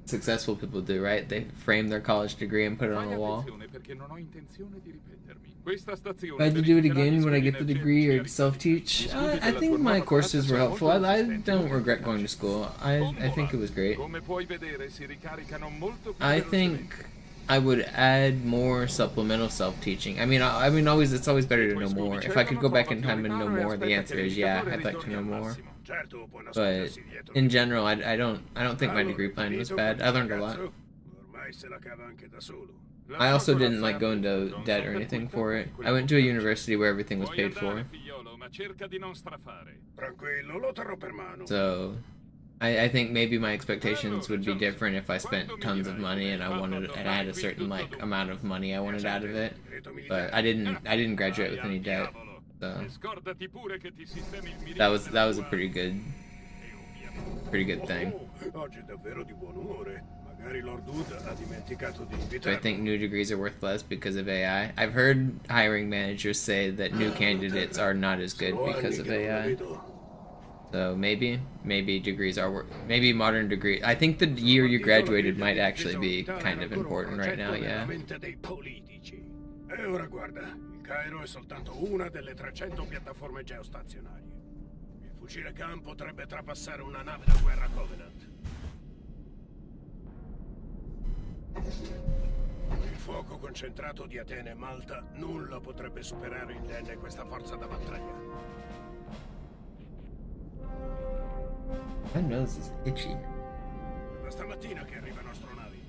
successful people do, right? They frame their college degree and put it on
Fai
the wall.
attenzione perché non ho intenzione di ripetermi. Questa stazione
If I had to do it
verificherà
again
gli
when I
studi
get the
energetici
degree or
a
self-teach,
riferimento.
I think my courses were helpful. I don't regret going to school. I think it was great.
Come puoi vedere, si ricaricano molto più
I
velocemente.
think I would add more supplemental self-teaching. I mean, it's always better to know more. If I could go back in time and know more, the answer is yeah, I'd like to know more. But in general, I don't think my degree plan was bad. I learned a lot.
Ormai se la cava anche da solo.
I also didn't like go into debt or anything for it. I went to a university where everything was paid for.
Tranquillo, lo terrò per mano.
So I think maybe my expectations would be different if I spent tons of money and I had a certain like amount of money I wanted out of it. But I didn't graduate with any debt. So that was a pretty good thing.
Oggi è davvero di buon umore. Magari Lord Wood ha dimenticato di
Do I
invitarmi.
think new degrees are worth less because of AI? I've heard hiring managers say that new candidates are not as good because of AI. So maybe degrees are worth. Maybe modern degree. I think the year you graduated might actually be kind of important right now. Yeah.
Dei politici. E ora guarda, il Cairo è soltanto una delle 300 piattaforme geostazionarie. Il fucile Khan potrebbe trapassare una nave da guerra Covenant. Il fuoco concentrato di Atene e Malta nulla potrebbe superare indenne questa forza da battaglia.
My nose is itchy.
Da stamattina che arrivano astronavi.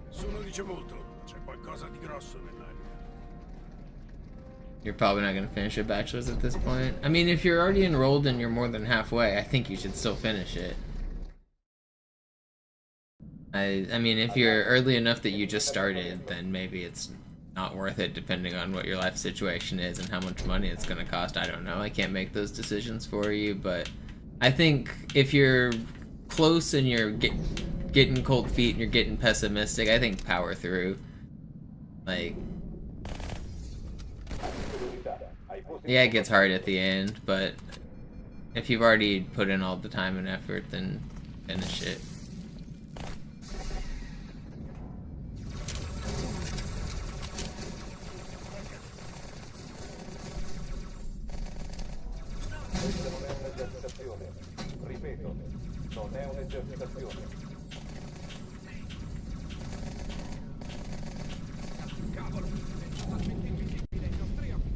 Nessuno dice molto, c'è qualcosa di grosso nell'aria.
You're probably not going to finish your bachelor's at this point. I mean, if you're already enrolled and you're more than halfway, I think you should still finish it. I mean, if you're early enough that you just started, then maybe it's not worth it depending on what your life situation is and how much money it's going to cost. I don't know. I can't make those decisions for you, but I think if you're close and you're getting cold feet and you're getting pessimistic, I think power through. Like, yeah, it gets hard at the end, but if you've already put in all the time and effort, then finish it.
Questa non è un'esercitazione. Ripeto, non è un'esercitazione.
Cavolo, è totalmente invisibile ai nostri occhi.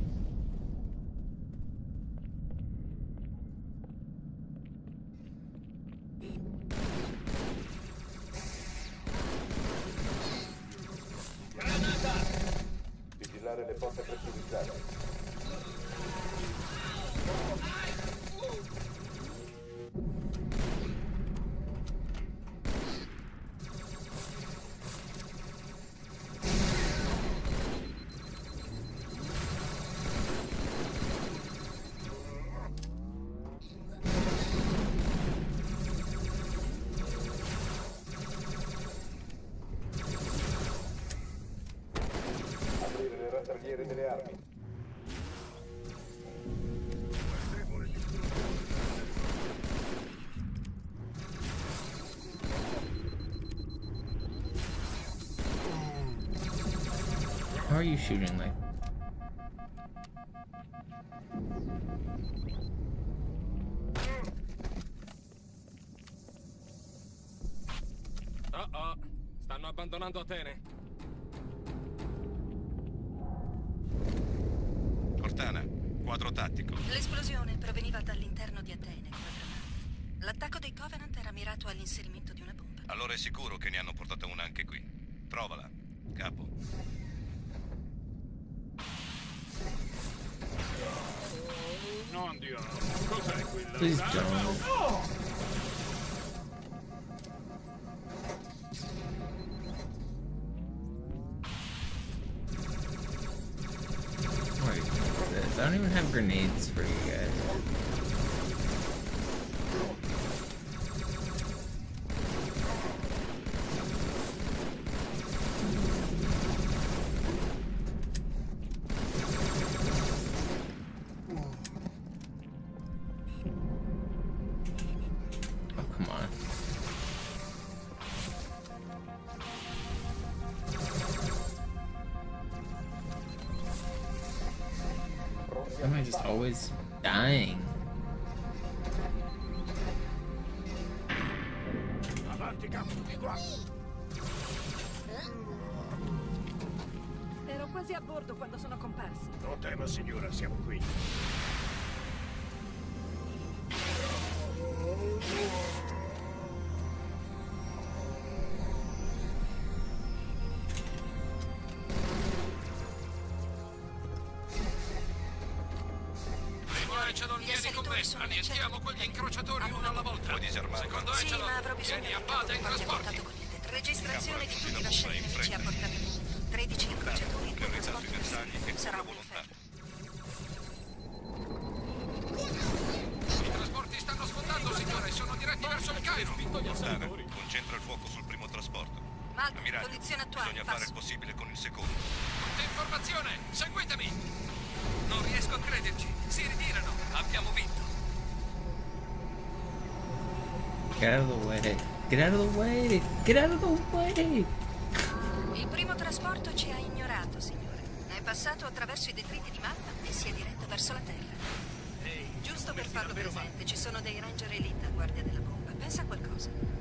Vigilare le porte pressurizzate. Aprire le rastrelliere delle armi.
How are you shooting like?
Oh, stanno abbandonando Atene.
Cortana, quadro tattico.
L'esplosione proveniva dall'interno di Atene, quadramante. L'attacco dei Covenant era mirato all'inserimento di una bomba.
Allora è sicuro che ne hanno portata una anche qui. Trovala, capo.
No,
Please don't. Wait, what's this? I don't even have grenades for you guys. Why am I just always dying?
Ero quasi a bordo quando sono comparsi.
Non tema, signora, siamo qui.
Annientiamo quegli incrociatori uno alla volta.
Puoi disarmare.
Secondo
Sì, ma avrò bisogno
Vieni a
del
bada in
capo
trasporti.
portato con il registrazione di tutti i vascelli nemici a portata di 13 incrociatori, 2 trasporti. Sarà un inferno.
I trasporti stanno sfondando, signore. Sono diretti verso il Cairo.
Montana, concentra il fuoco sul primo trasporto.
Malta,
Ammiraglio,
condizione attuale,
bisogna fare il
passo.
possibile con il secondo.
Tutta informazione. Seguitemi. Non riesco a crederci. Si ritirano. Abbiamo vinto.
Get out of the way. Get out of the way. Get out of the way.
Il primo trasporto ci ha ignorato, signore. È passato attraverso i detriti di Malta e si è diretto verso la Terra. Giusto per farlo presente, ci sono dei ranger elite a guardia della bomba. Pensa a qualcosa.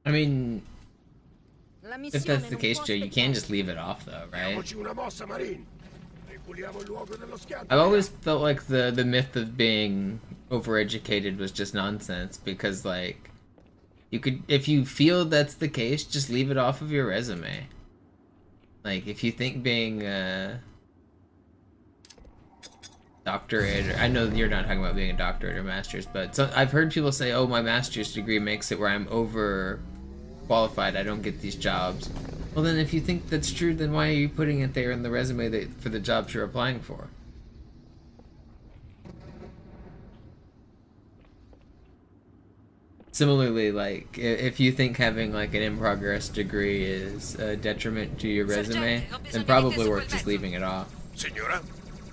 I mean,
La
if
missione
that's the
non
case,
può
Joe, you
aspettare.
can just leave it off, though, right?
Diamoci una mossa, Marine. Ripuliamo il luogo dello schianto.
I've always felt like the myth of being overeducated was just nonsense because, like, you could, if you feel that's the case, just leave it off of your resume. Like, if you think being doctorate, or I know you're not talking about being a doctorate or master's, but I've heard people say, "Oh, my master's degree makes it where I'm over qualified. I don't get these jobs." Well, then, if you think that's true, then why are you putting it there in the resume for the jobs you're applying for? Similarly, like, if you think having, like, an in-progress degree is a detriment to your resume, then probably worth just leaving it off.
Signora?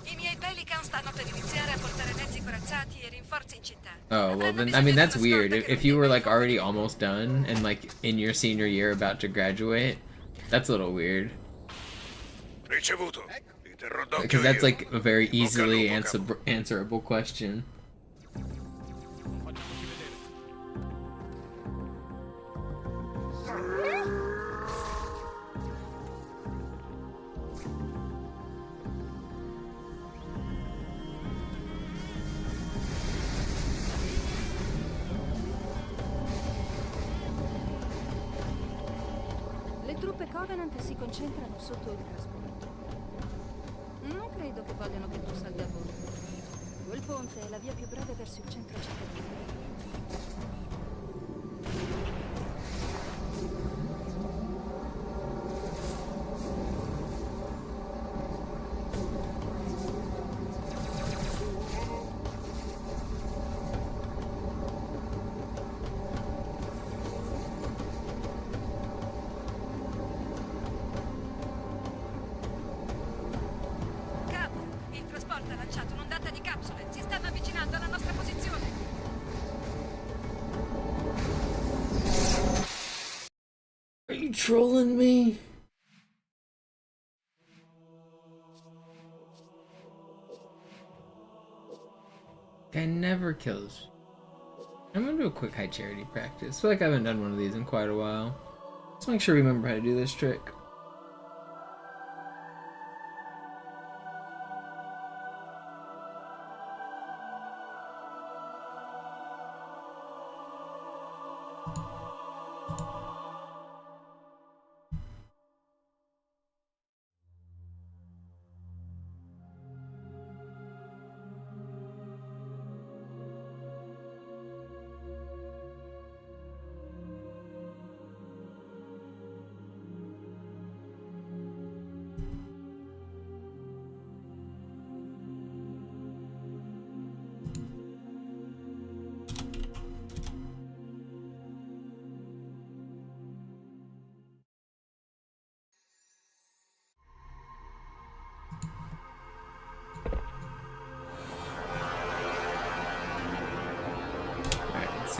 I miei Pelican stanno per iniziare a portare mezzi corazzati e rinforzi in città.
Oh, well then, I mean, that's weird. If you were, like, already almost done and, like, in your senior year about to graduate, that's a little weird.
Ricevuto. Li terrò d'occhio
Because that's,
io.
like, a very easily
Bocca al lupo,
answerable question.
Le truppe Covenant si concentrano sotto il trasporto. Non credo che vogliano che tu salga a bordo. Quel ponte è la via più breve verso il centro cittadino.
Capo, il trasporto ha lanciato un'ondata di capsule. Si stanno avvicinando alla nostra posizione.
Are you trolling me? guy never kills. I'm gonna do a quick high charity practice. I feel like I haven't done one of these in quite a while. Let's make sure we remember how to do this trick.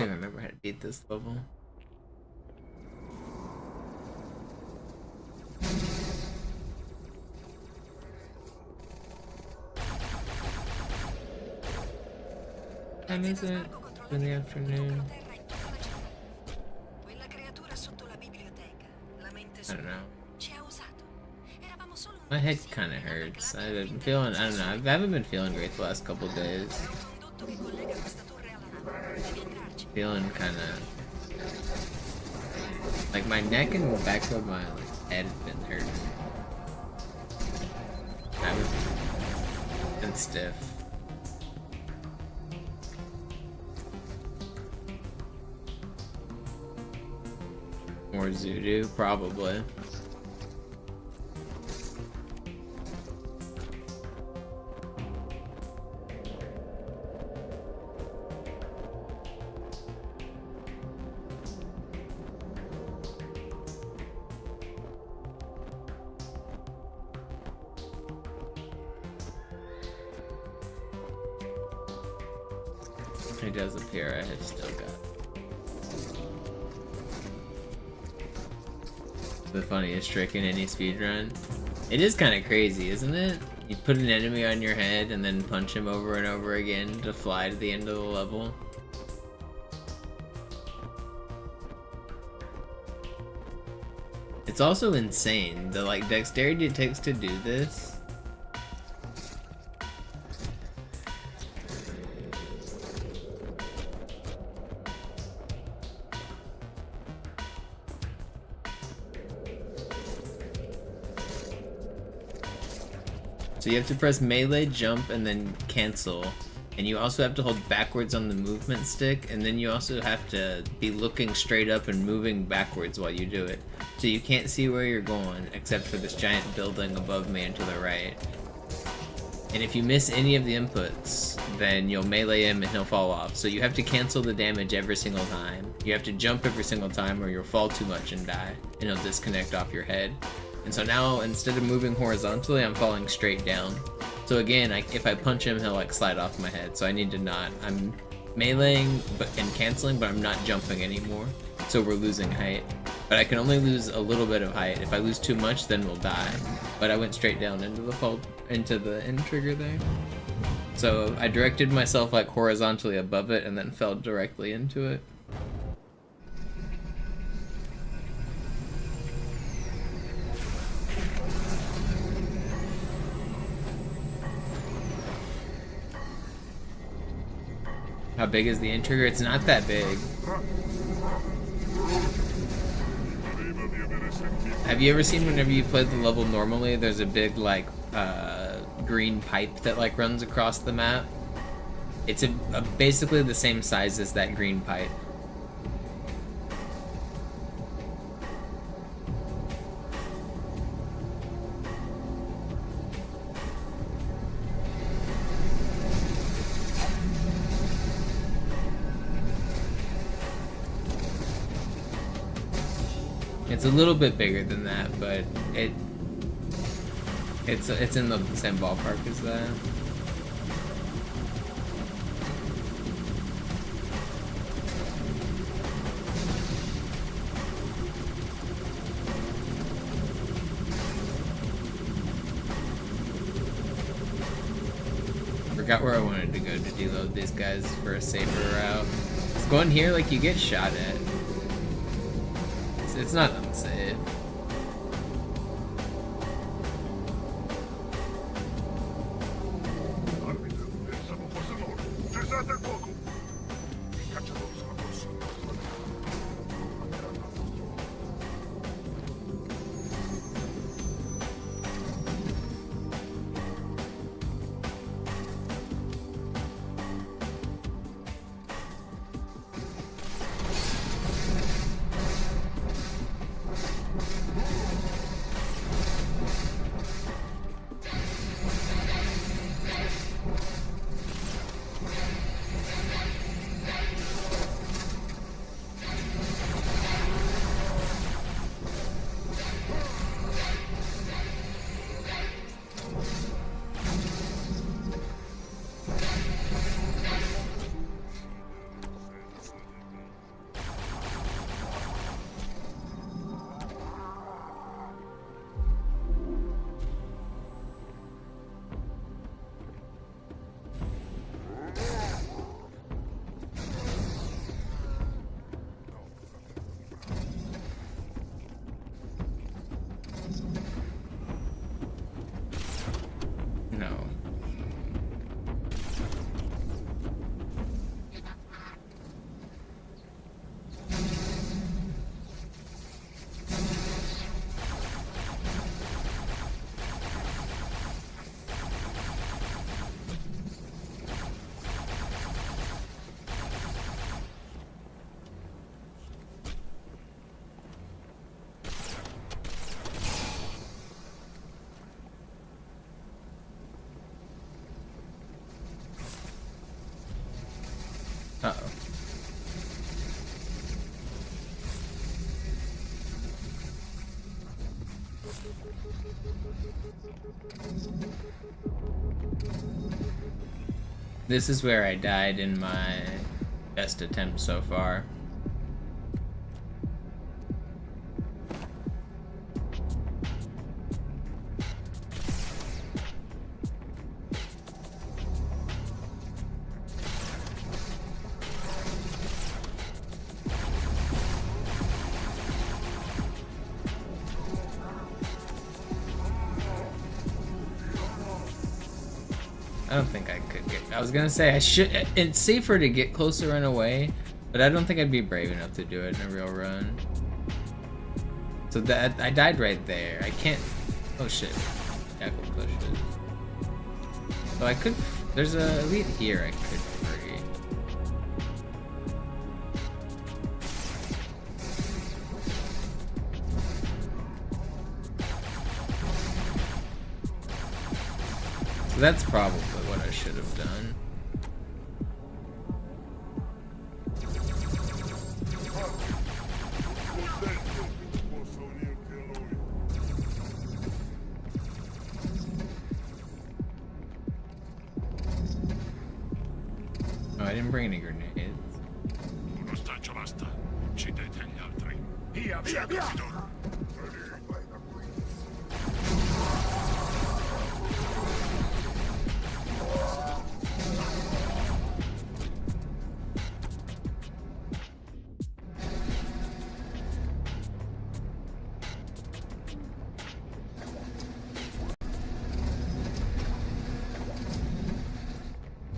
I remember how to beat this level. Time is it? In the afternoon. I don't know. My head kind of hurts. I've been feeling, I don't know, I haven't been feeling great the last couple days. Feeling kind of like my neck and the back of my head have been hurting. I've been stiff. More Zudu, probably. It does appear I have still got the funniest trick in any speedrun. It is kind of crazy, isn't it? You put an enemy on your head and then punch him over and over again to fly to the end of the level. It's also insane the like dexterity it takes to do this. So you have to press melee, jump, and then cancel. And you also have to hold backwards on the movement stick, and then you also have to be looking straight up and moving backwards while you do it. So you can't see where you're going, except for this giant building above me and to the right. And if you miss any of the inputs, then you'll melee him and he'll fall off. So you have to cancel the damage every single time. You have to jump every single time or you'll fall too much and die, and he'll disconnect off your head. And so now, instead of moving horizontally, I'm falling straight down. So again, if I punch him, he'll like slide off my head. So I need to not. I'm meleeing and canceling, but I'm not jumping anymore. So we're losing height. But I can only lose a little bit of height. If I lose too much, then we'll die. But I went straight down into the end trigger there. So I directed myself like horizontally above it and then fell directly into it. How big is the end trigger? It's not that big. Have you ever seen whenever you play the level normally, there's a big like green pipe that like runs across the map? It's basically the same size as that green pipe. It's a little bit bigger than that, but it's in the same ballpark as that. forgot where I wanted to go to deload these guys for a safer route. It's going here like you get shot at. It's not unsafe. Uh-oh. This is where I died in my best attempt so far. I don't think I could get... I was gonna say I should... It's safer to get closer and away, but I don't think I'd be brave enough to do it in a real run. So that... I died right there. I can't... Oh shit. Tackle pushed it. So I could... There's a elite here I could free. So that's probably what I should have done. Oh, I didn't bring any grenades.
Uno staccio basta. Uccidete gli altri. Via, via, via!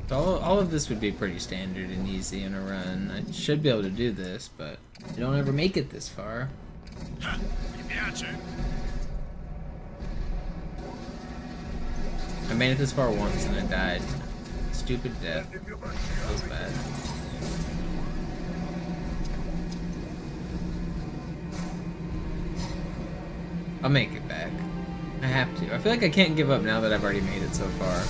So all of this would be pretty standard and easy in a run. I should be able to do this, but I don't ever make it this far. I made it this far once and I died. Stupid death. That was bad. I'll make it back. I have to. I feel like I can't give up now that I've already made it so far.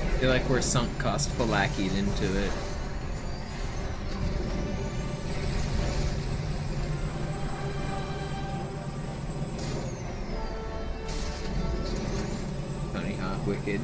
I feel like we're sunk cost phylackied into it. Tony Hawk Wicked.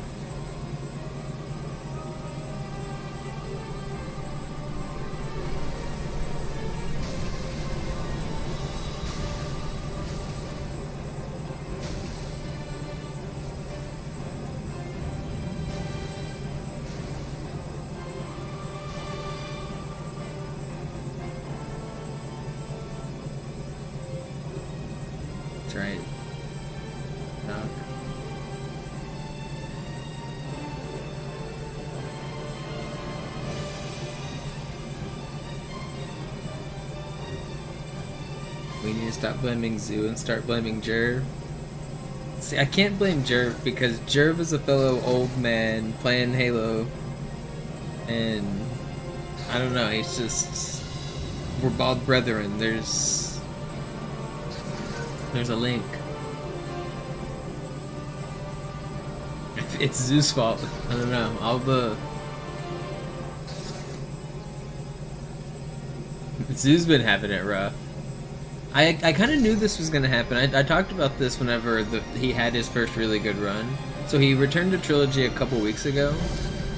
We need to stop blaming Zoo and start blaming Jerv. See, I can't blame Jerv because Jerv is a fellow old man playing Halo, and I don't know, he's just, we're bald brethren. There's a link. It's Zoo's fault. I don't know. Zoo's been having it rough. I kind of knew this was going to happen. I talked about this whenever he had his first really good run. So he returned to Trilogy a couple weeks ago,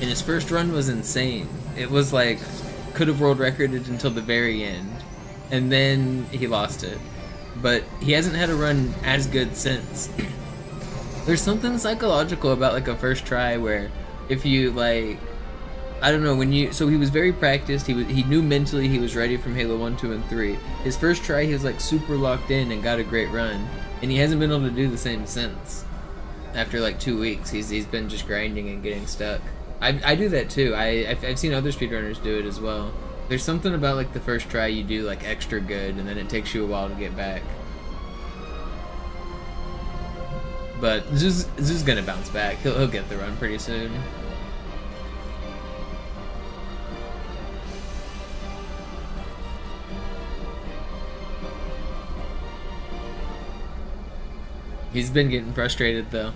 and his first run was insane. It was like, could have world recorded until the very end, and then he lost it. But he hasn't had a run as good since. There's something psychological about like a first try where if you like, I don't know, so he was very practiced, he knew mentally he was ready from Halo 1, 2, and 3. His first try he was like super locked in and got a great run, and he hasn't been able to do the same since. After like 2 weeks, he's been just grinding and getting stuck. I do that too. I've seen other speedrunners do it as well. There's something about like the first try you do like extra good, and then it takes you a while to get back. But Zoo's gonna bounce back. He'll get the run pretty soon. He's been getting frustrated though.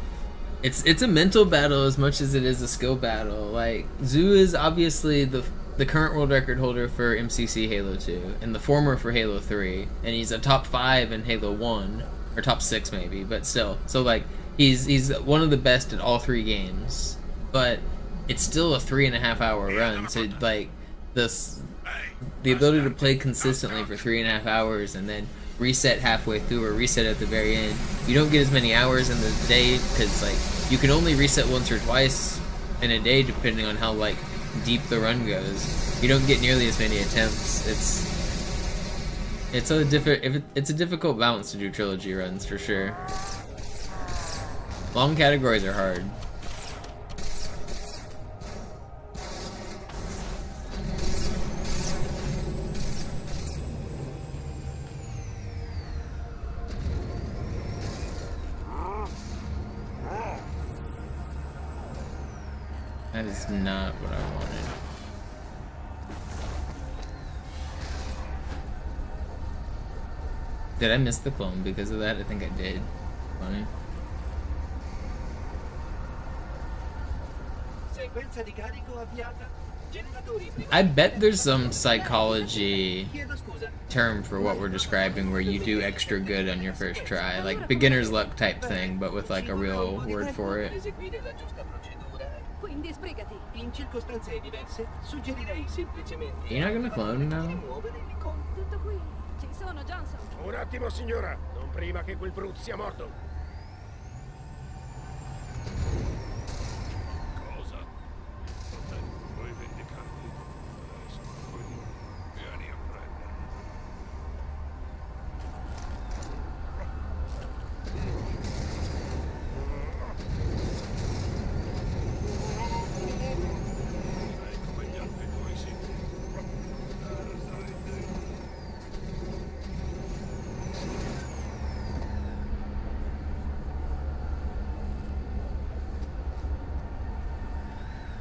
It's a mental battle as much as it is a skill battle. Like Zoo is obviously the current world record holder for MCC Halo 2 and the former for Halo 3, and he's a top 5 in Halo 1 or top 6 maybe, but still. So like he's one of the best at all 3 games, but it's still a 3.5 hour run. So like the ability to play consistently for 3.5 hours and then reset halfway through or reset at the very end. You don't get as many hours in the day because like you can only reset once or twice in a day depending on how like deep the run goes. You don't get nearly as many attempts. It's a difficult balance to do trilogy runs for sure. Long categories are hard. That is not what I wanted. Did I miss the clone because of that? I think I did. Funny. I bet there's some psychology term for what we're describing where you do extra good on your first try, like beginner's luck type thing, but with like a real word for it.
Quindi sbrigati. In circostanze diverse, suggerirei semplicemente.
You're not gonna clone now?
Tutto qui. Ci sono, Johnson.
Un attimo, signora. Non prima che quel brut sia morto.
Cosa? Vabbè, vuoi vendicarti? Adesso poi vieni a prendere.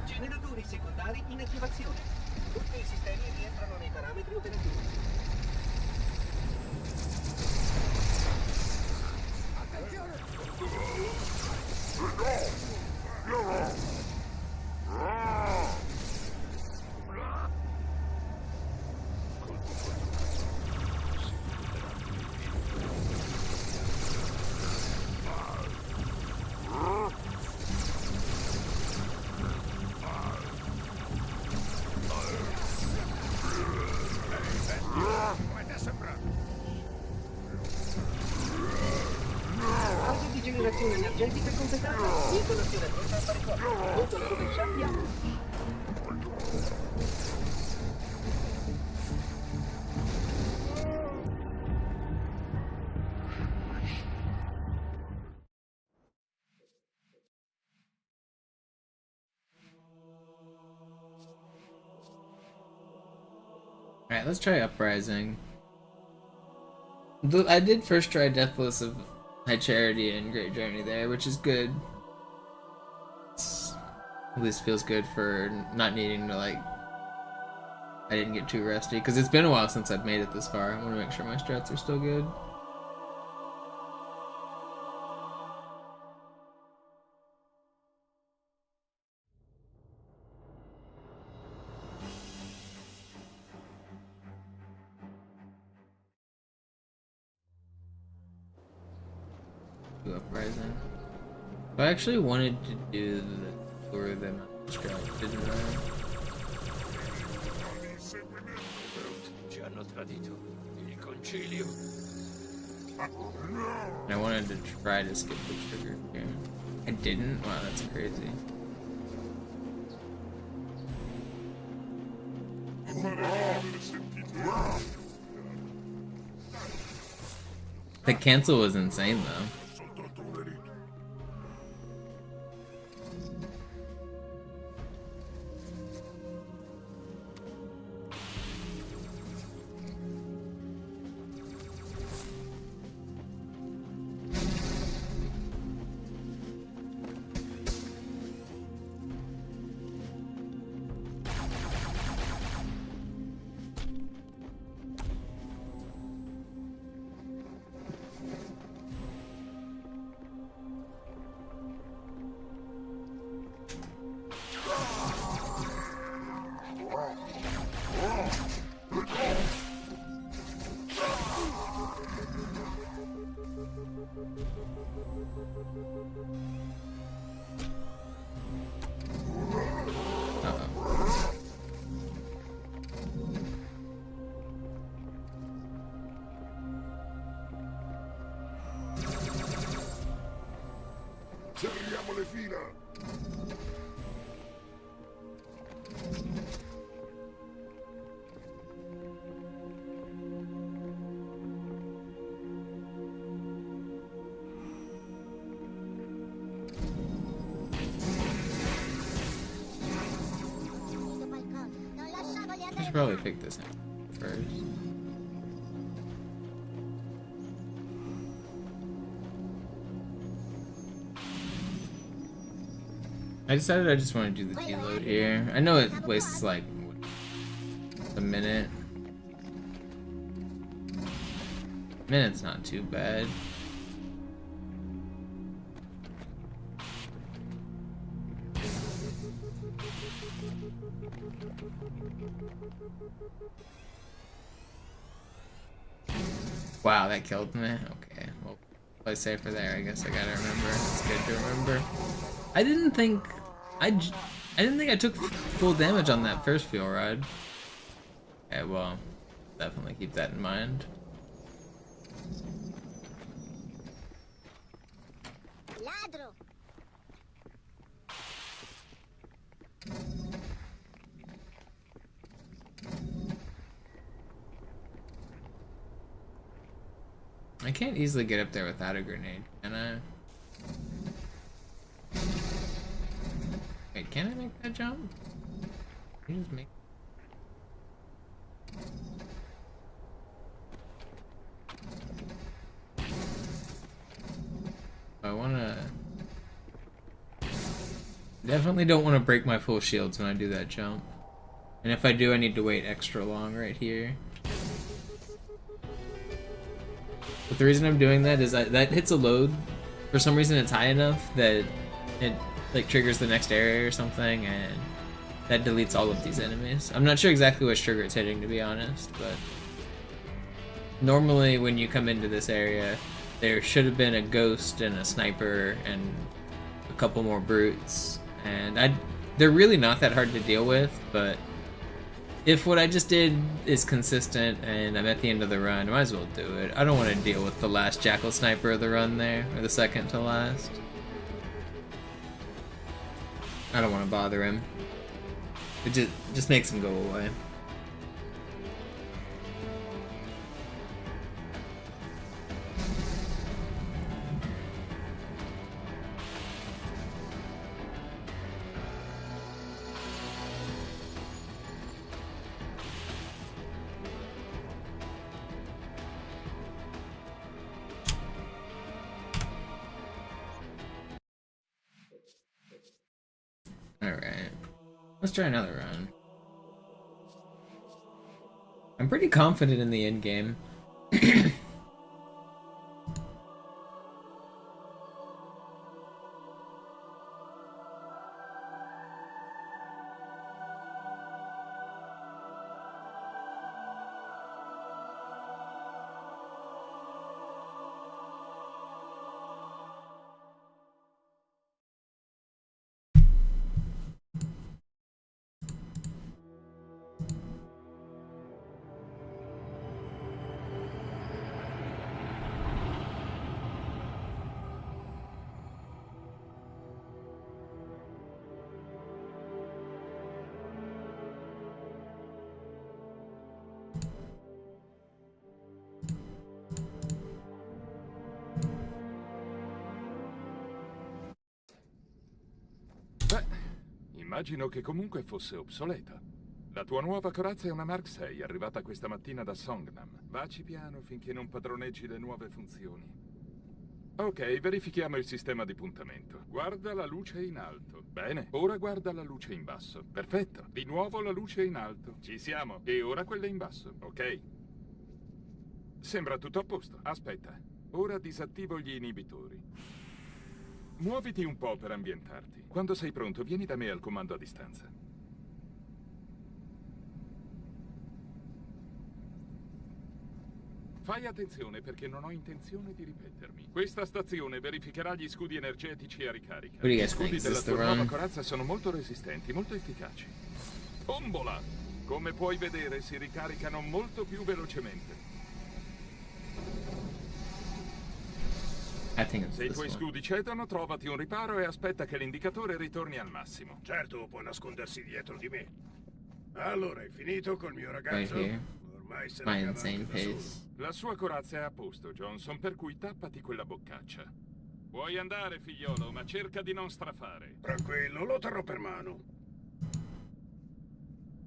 Generatori secondari in attivazione. Tutti i sistemi rientrano nei parametri operativi. Attenzione! Fase di generazione energetica completata. Installazione pronta al paricordo. Botola rovescia piano.
Alright, let's try Uprising. I did first try Deathless of High Charity and Great Journey there, which is good. At least feels good for not needing to, like, I didn't get too rusty, because it's been a while since I've made it this far. I want to make sure my strats are still good. Uprising. I actually wanted to do the tour of them, didn't I?
Ci hanno tradito. Il concilio.
I wanted to try to skip the trigger here. I didn't? Wow, that's crazy. The cancel was insane though.
Serriamo le fila!
I should probably pick this out first. I decided I just want to do the deload here. I know it wastes like a minute. Minute's not too bad. Wow, that killed me. Okay, well, play safer there. I guess I gotta remember. It's good to remember. I didn't think I took full damage on that first fuel rod. Okay, well, definitely keep that in mind.
Ladro.
I can't easily get up there without a grenade, can I? Wait, can I make that jump? Can you just make... I wanna... Definitely don't want to break my full shields when I do that jump. And if I do, I need to wait extra long right here. But the reason I'm doing that is that hits a load. For some reason it's high enough that it like triggers the next area or something, and that deletes all of these enemies. I'm not sure exactly which trigger it's hitting, to be honest, but normally when you come into this area, there should have been a ghost and a sniper and a couple more brutes, and they're really not that hard to deal with, but if what I just did is consistent and I'm at the end of the run, I might as well do it. I don't want to deal with the last Jackal Sniper of the run there, or the second to last. I don't want to bother him. It just makes him go away. try another run. I'm pretty confident in the end game.
Immagino che comunque fosse obsoleta. La tua nuova corazza è una Mark 6, arrivata questa mattina da Songnam. Vaci piano finché non padroneggi le nuove funzioni. Ok, verifichiamo il sistema di puntamento. Guarda la luce in alto. Bene, ora guarda la luce in basso. Perfetto. Di nuovo la luce in alto. Ci siamo. E ora quella in basso, ok? Sembra tutto a posto. Aspetta. Ora disattivo gli inibitori. Muoviti un po' per ambientarti. Quando sei pronto, vieni da me al comando a distanza. Fai attenzione perché non ho intenzione di ripetermi. Questa stazione verificherà gli scudi energetici a ricarica. Gli scudi della tua nuova corazza sono molto resistenti, molto efficaci. Bombola! Come puoi vedere, si ricaricano molto più velocemente. Se i tuoi scudi cedono, trovati un riparo e aspetta che l'indicatore ritorni al massimo.
Certo, può nascondersi dietro di me. Allora, hai finito col mio ragazzo? Ormai se ne cava anche da solo.
La sua corazza è a posto, Johnson, per cui tappati quella boccaccia. Puoi andare, figliolo, ma cerca di non strafare.
Tranquillo, lo terrò per mano.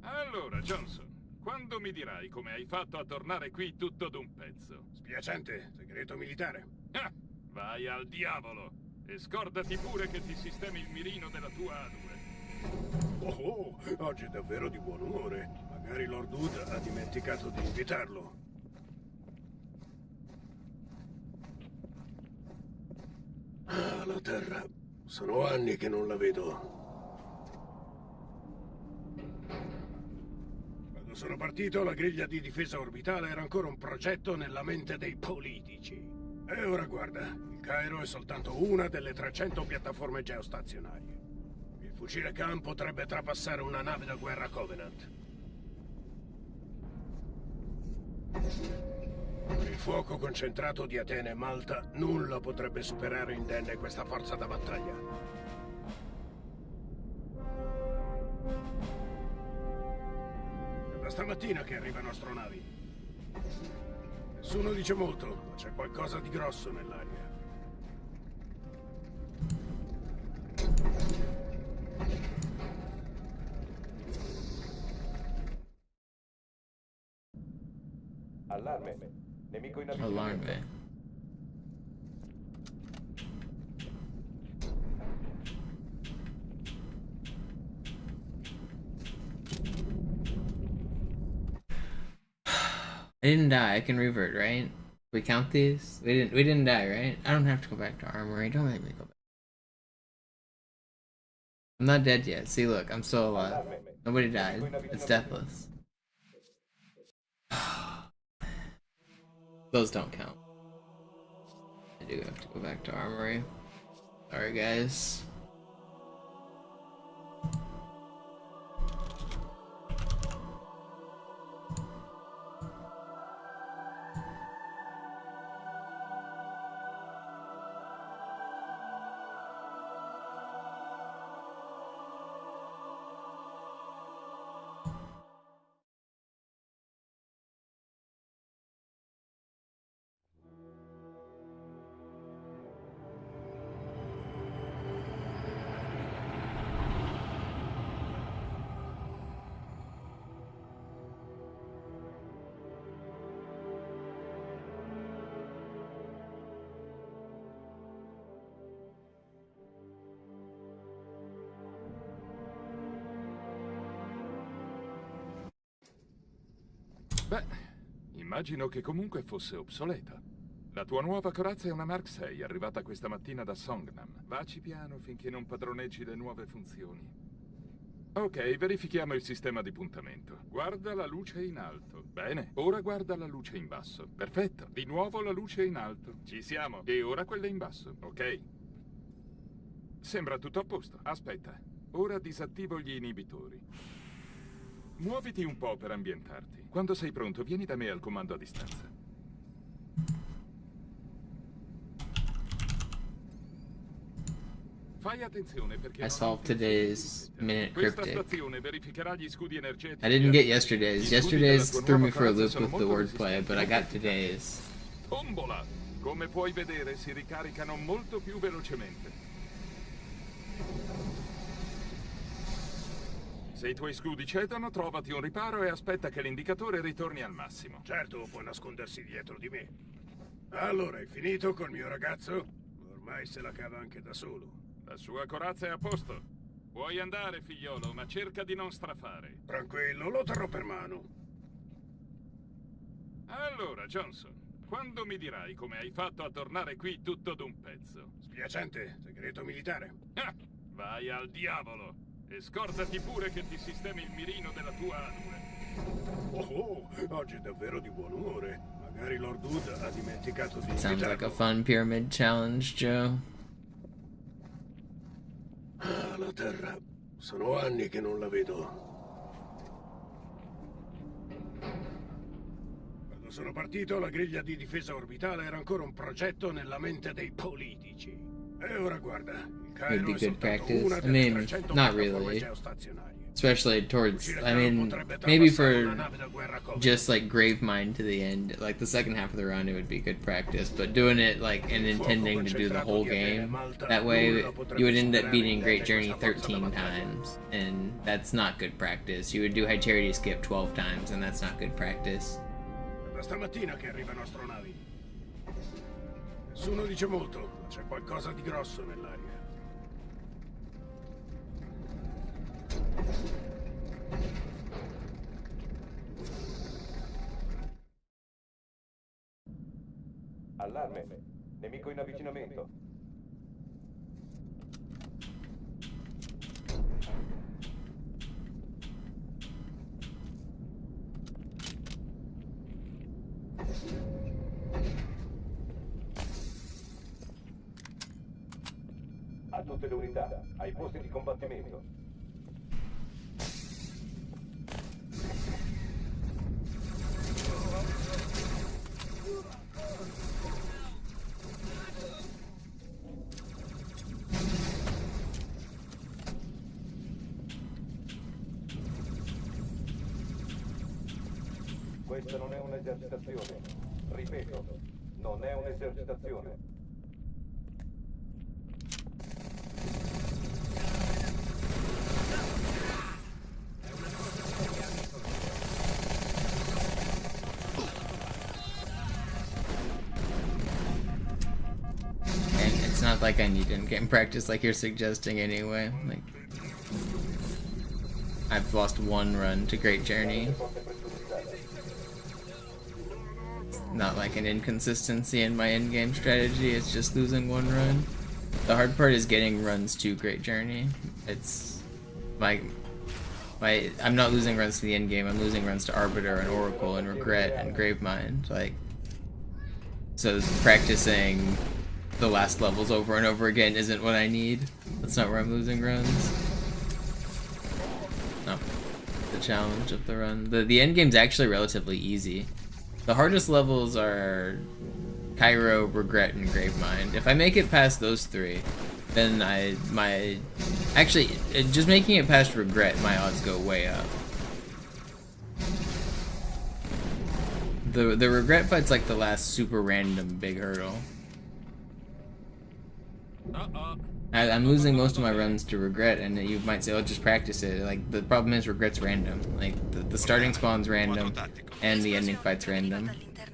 Allora, Johnson, quando mi dirai come hai fatto a tornare qui tutto d'un pezzo?
Spiacente, segreto militare.
Ah, vai al diavolo! E scordati pure che ti sistemi il mirino della tua A2.
Oh, oggi è davvero di buon umore. Magari Lord Wood ha dimenticato di invitarlo. Ah, la Terra. Sono anni che non la vedo. Quando sono partito, la griglia di difesa orbitale era ancora un progetto nella mente dei politici. E ora guarda, il Cairo è soltanto una delle 300 piattaforme geostazionarie. Il fucile Khan potrebbe trapassare una nave da guerra Covenant. Il fuoco concentrato di Atene e Malta, nulla potrebbe superare indenne questa forza da battaglia. È da stamattina che arrivano astronavi. Nessuno dice molto, ma c'è qualcosa di grosso nell'aria.
Allarme. Nemico in avvicinamento.
Allarme. I didn't die. I can revert, right? We count these? We didn't die, right? I don't have to go back to Armory. Don't make me go back. I'm not dead yet. See, look, I'm still alive. Nobody died. It's deathless. Those don't count. I do have to go back to Armory. Sorry, guys.
Beh, immagino che comunque fosse obsoleta. La tua nuova corazza è una Mark 6, arrivata questa mattina da Songnam. Vaci piano finché non padroneggi le nuove funzioni. Ok, verifichiamo il sistema di puntamento. Guarda la luce in alto. Bene, ora guarda la luce in basso. Perfetto, di nuovo la luce in alto. Ci siamo. E ora quella in basso, ok? Sembra tutto a posto. Aspetta, ora disattivo gli inibitori. Muoviti un po' per ambientarti. Quando sei pronto, vieni da me al comando a distanza. Fai attenzione perché
I solved today's minute
questa
cryptic.
stazione verificherà gli scudi energetici.
I didn't get yesterday's. Yesterday's threw me for a loop with the wordplay, but I got today's.
Tombola! Come puoi vedere, si ricaricano molto più velocemente. Se i tuoi scudi cedono, trovati un riparo e aspetta che l'indicatore ritorni al massimo.
Certo, può nascondersi dietro di me. Allora, hai finito col mio ragazzo? Ormai se la cava anche da solo.
La sua corazza è a posto. Puoi andare, figliolo, ma cerca di non strafare.
Tranquillo, lo terrò per mano.
Allora, Johnson, quando mi dirai come hai fatto a tornare qui tutto d'un pezzo?
Spiacente, segreto militare.
Ah, vai al diavolo! E scordati pure che ti sistemi il mirino della tua A2.
Oh, oggi è davvero di buon umore. Magari Lord Wood ha dimenticato di
Sounds like a
invitarlo.
fun pyramid challenge, Joe.
Ah, la Terra. Sono anni che non la vedo. Quando sono partito, la griglia di difesa orbitale era ancora un progetto nella mente dei politici. E ora guarda, il
Would
Cairo
be
è
good
soltanto
practice.
una
I
delle
mean,
300
not
piattaforme
really.
geostazionarie.
Especially towards, I mean, maybe for just like Gravemind to the end, like the second half of the run, it would be good practice. But doing it like and intending to do the whole game, that way you would end up beating Great Journey 13 times, and that's not good practice. You would do High Charity Skip 12 times, and that's not good practice.
Da stamattina che arrivano astronavi. Nessuno dice molto, ma c'è qualcosa di grosso nell'aria.
Allarme. Nemico in avvicinamento. A tutte le unità, ai posti di combattimento. Questa non è un'esercitazione. Ripeto, non è un'esercitazione.
And it's not like I need in-game practice like you're suggesting anyway. Like, I've lost one run to Great Journey. Not like an inconsistency in my in-game strategy, it's just losing one run. The hard part is getting runs to Great Journey. It's I'm not losing runs to the end game, I'm losing runs to Arbiter and Oracle and Regret and Gravemind. Like, so practicing the last levels over and over again isn't what I need. That's not where I'm losing runs. No. The challenge of the run. The end game's actually relatively easy. The hardest levels are Cairo, Regret, and Gravemind. If I make it past those three, then actually, just making it past Regret, my odds go way up. The Regret fight's like the last super random big hurdle. I'm losing most of my runs to Regret, and you might say, oh, just practice it. Like, the problem is Regret's random. Like, the starting spawn's random, and the ending fight's random.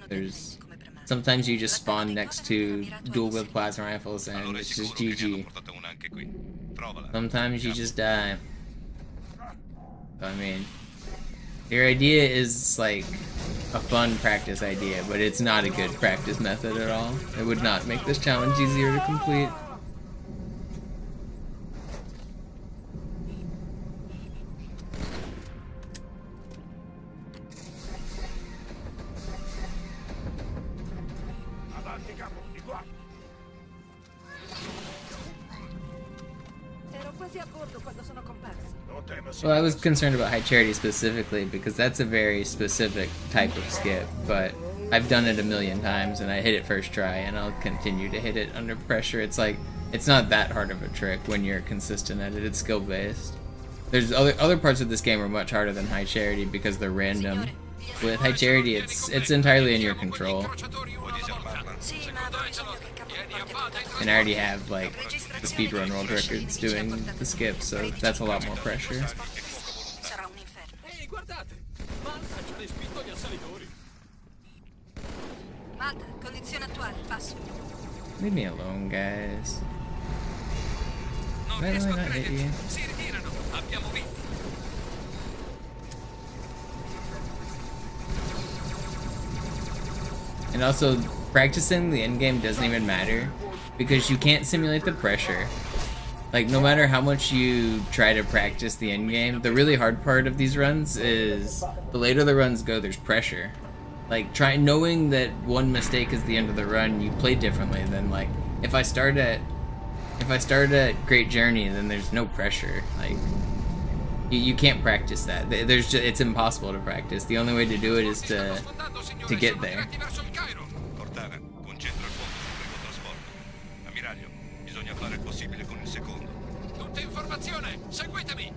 There's... Sometimes you just spawn next to dual-wield plasma rifles, and it's just GG. Sometimes you just die. So, I mean... Your idea is, like... a fun practice idea, but it's not a good practice method at all. It would not make this challenge easier to complete. Well, I was concerned about High Charity specifically because that's a very specific type of skip, but I've done it a million times and I hit it first try and I'll continue to hit it under pressure. It's like, it's not that hard of a trick when you're consistent at it. It's skill based. There's other parts of this game are much harder than High Charity because they're random. With High Charity, it's entirely in your control. And I already have, like, the speedrun world records doing the skip, so that's a lot more pressure.
Ehi, guardate! Malta ci ha respinto gli assalitori.
Malta, condizione attuale, passo.
Leave me alone, guys.
Non
Why do
riesco
I
a
not hit
crederci.
you?
Si ritirano. Abbiamo vinto.
And also, practicing the endgame doesn't even matter because you can't simulate the pressure. Like, no matter how much you try to practice the endgame, the really hard part of these runs is the later the runs go, there's pressure. Like, knowing that one mistake is the end of the run, you play differently than, like, if I start at Great Journey, then there's no pressure. Like, you can't practice that. It's impossible to practice. The only way to do it is to get there.
Cortana, concentra il fondo sul primo trasporto. Ammiraglio, bisogna fare il possibile con il secondo.
Tutte in formazione, seguitemi!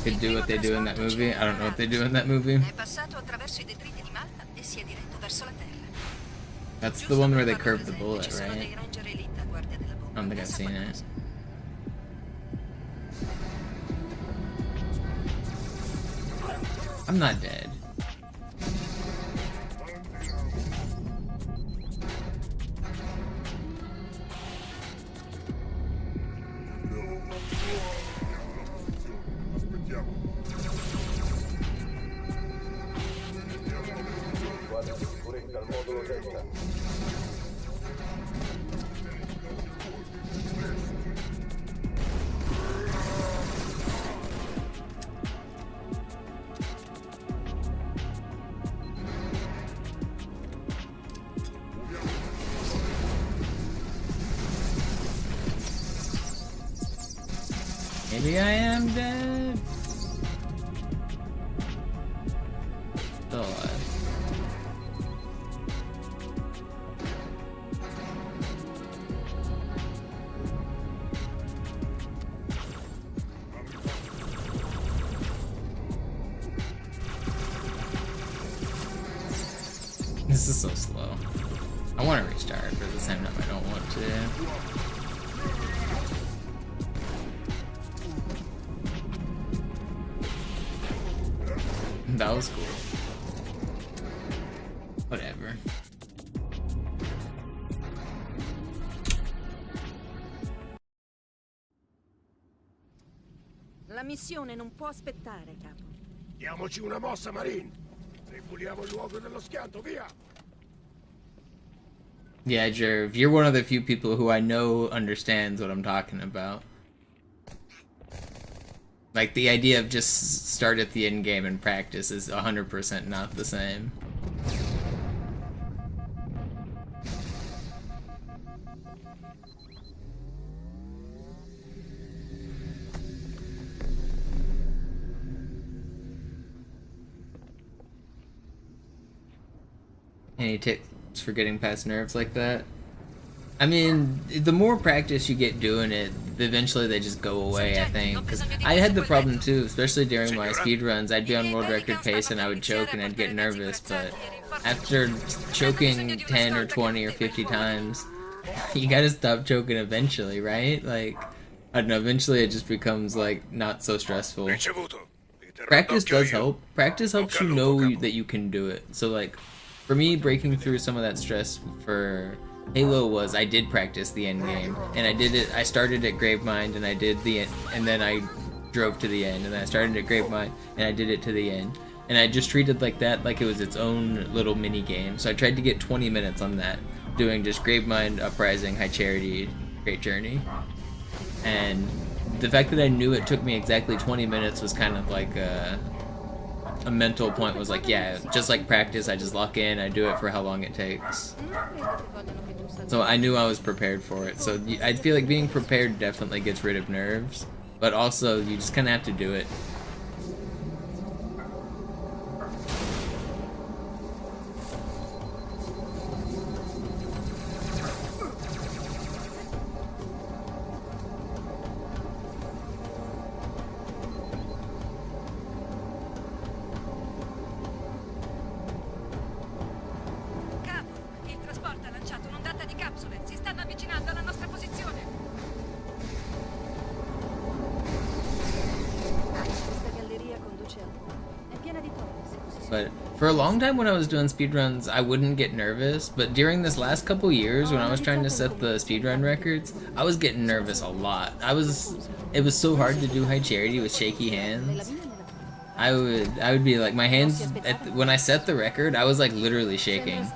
Could do what they do in that movie. I don't know what they do in that movie.
È passato attraverso i detriti di Malta e si è diretto verso la terra.
That's the one where they curved the bullet,
Ci sono
right?
dei ranger elite a guardia della bomba.
I don't think I've seen it. I'm not dead.
Guardia di sicurezza al modulo Delta.
Maybe I am dead. Still alive. This is so slow. I want to restart, but at the same time I don't want to. That was cool. Whatever.
La missione non può aspettare, capo.
Diamoci una mossa, Marine. Repuliamo il luogo dello schianto, via!
Yeah, Jerv, you're one of the few people who I know understands what I'm talking about. Like, the idea of just start at the end game and practice is 100% not the same. Any tips for getting past nerves like that? I mean, the more practice you get doing it, eventually they just go away, I think. Because I had the problem too, especially during my speedruns. I'd be on world record pace and I would choke and I'd get nervous, but after choking 10 or 20 or 50 times, you gotta stop choking eventually, right? Like, I don't know, eventually it just becomes, like, not so stressful. Practice does help. Practice helps you know that you can do it. So, like, for me, breaking through some of that stress for Halo was I did practice the end game, and I did it. I started at Gravemind, and I did the, and then I drove to the end, and then I started at Grapevine, and I did it to the end. And I just treated like that, like it was its own little mini game. So I tried to get 20 minutes on that, doing just Gravemind, Uprising, High Charity, Great Journey. And the fact that I knew it took me exactly 20 minutes was kind of like a mental point. Was like, yeah, just like practice, I just lock in, I do it for how long it takes. So I knew I was prepared for it. So I feel like being prepared definitely gets rid of nerves, but also you just kind of have to do it. But for a long time when I was doing speedruns, I wouldn't get nervous, but during this last couple years when I was trying to set the speedrun records, I was getting nervous a lot. It was so hard to do High Charity with shaky hands. I would be like, my hands, when I set the record, I was like literally shaking.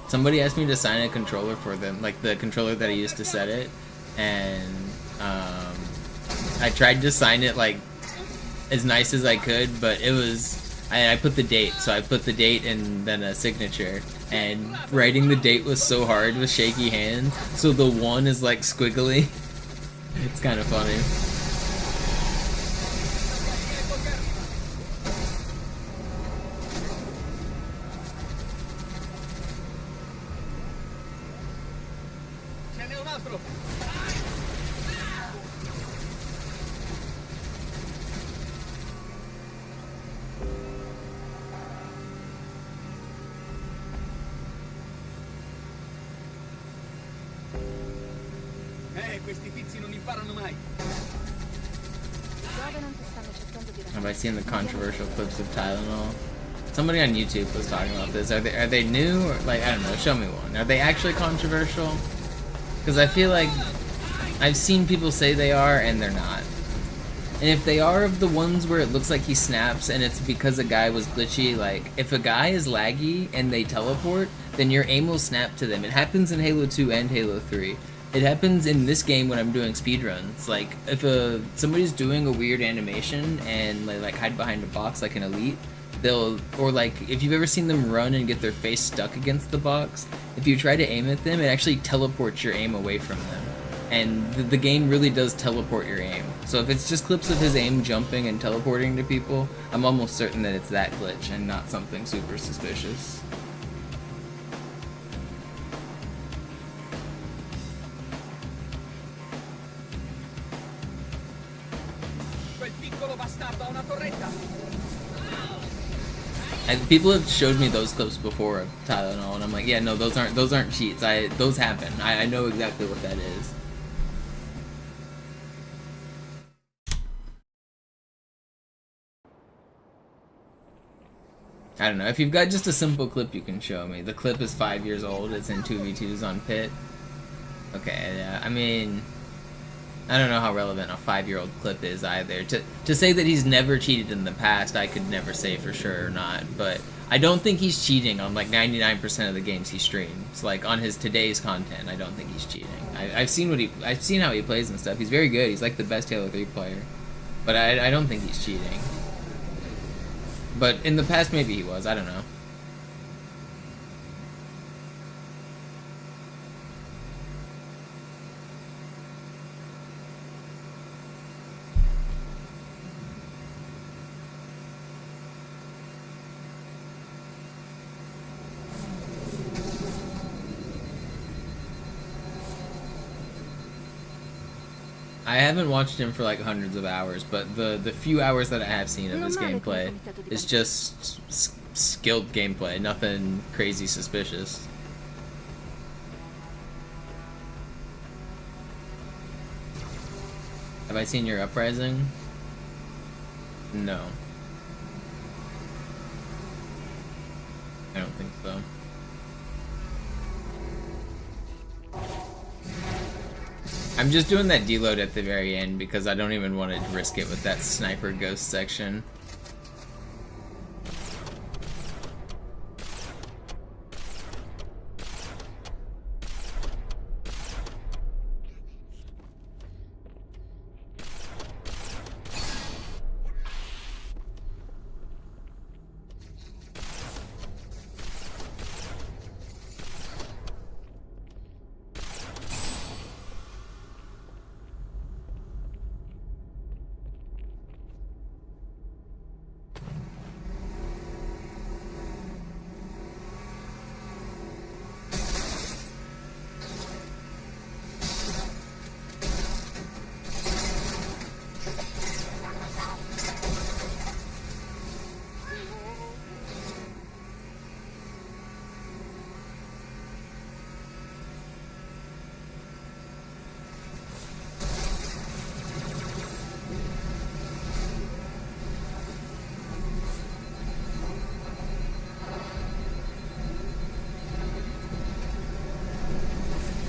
Somebody asked me to sign a controller for them, like the controller that I used to set it, and I tried to sign it like as nice as I could, but it was, I put the date, so I put the date and then a signature, and writing the date was so hard with shaky hands, so the 1 is like squiggly. It's kind of funny.
Questi tizi non imparano mai.
Have I seen the controversial clips of Tylenol? Somebody on YouTube was talking about this. Are they new, or like, I don't know, show me one. Are they actually controversial? Because I feel like I've seen people say they are and they're not. And if they are of the ones where it looks like he snaps and it's because a guy was glitchy, like if a guy is laggy and they teleport, then your aim will snap to them. It happens in Halo 2 and Halo 3. It happens in this game when I'm doing speedruns. Like, if somebody's doing a weird animation and they like hide behind a box like an elite, or like, if you've ever seen them run and get their face stuck against the box, if you try to aim at them, it actually teleports your aim away from them. And the game really does teleport your aim. So if it's just clips of his aim jumping and teleporting to people, I'm almost certain that it's that glitch and not something super suspicious. And people have showed me those clips before of Tylenol, and I'm like, yeah, no, those aren't cheats. Those happen. I know exactly what that is. I don't know. If you've got just a simple clip, you can show me. The clip is 5 years old. It's in 2v2s on Pit. Okay, yeah. I mean, I don't know how relevant a 5-year-old clip is either. To say that he's never cheated in the past, I could never say for sure or not. But I don't think he's cheating on like 99% of the games he streams. Like on his today's content, I don't think he's cheating. I've seen how he plays and stuff. He's very good. He's like the best Halo 3 player. But I don't think he's cheating. But in the past, maybe he was. I don't know. I haven't watched him for like hundreds of hours, but the few hours that I have seen of his gameplay is just skilled gameplay, nothing crazy suspicious. Have I seen your Uprising? No. I don't think so. I'm just doing that deload at the very end because I don't even want to risk it with that sniper ghost section.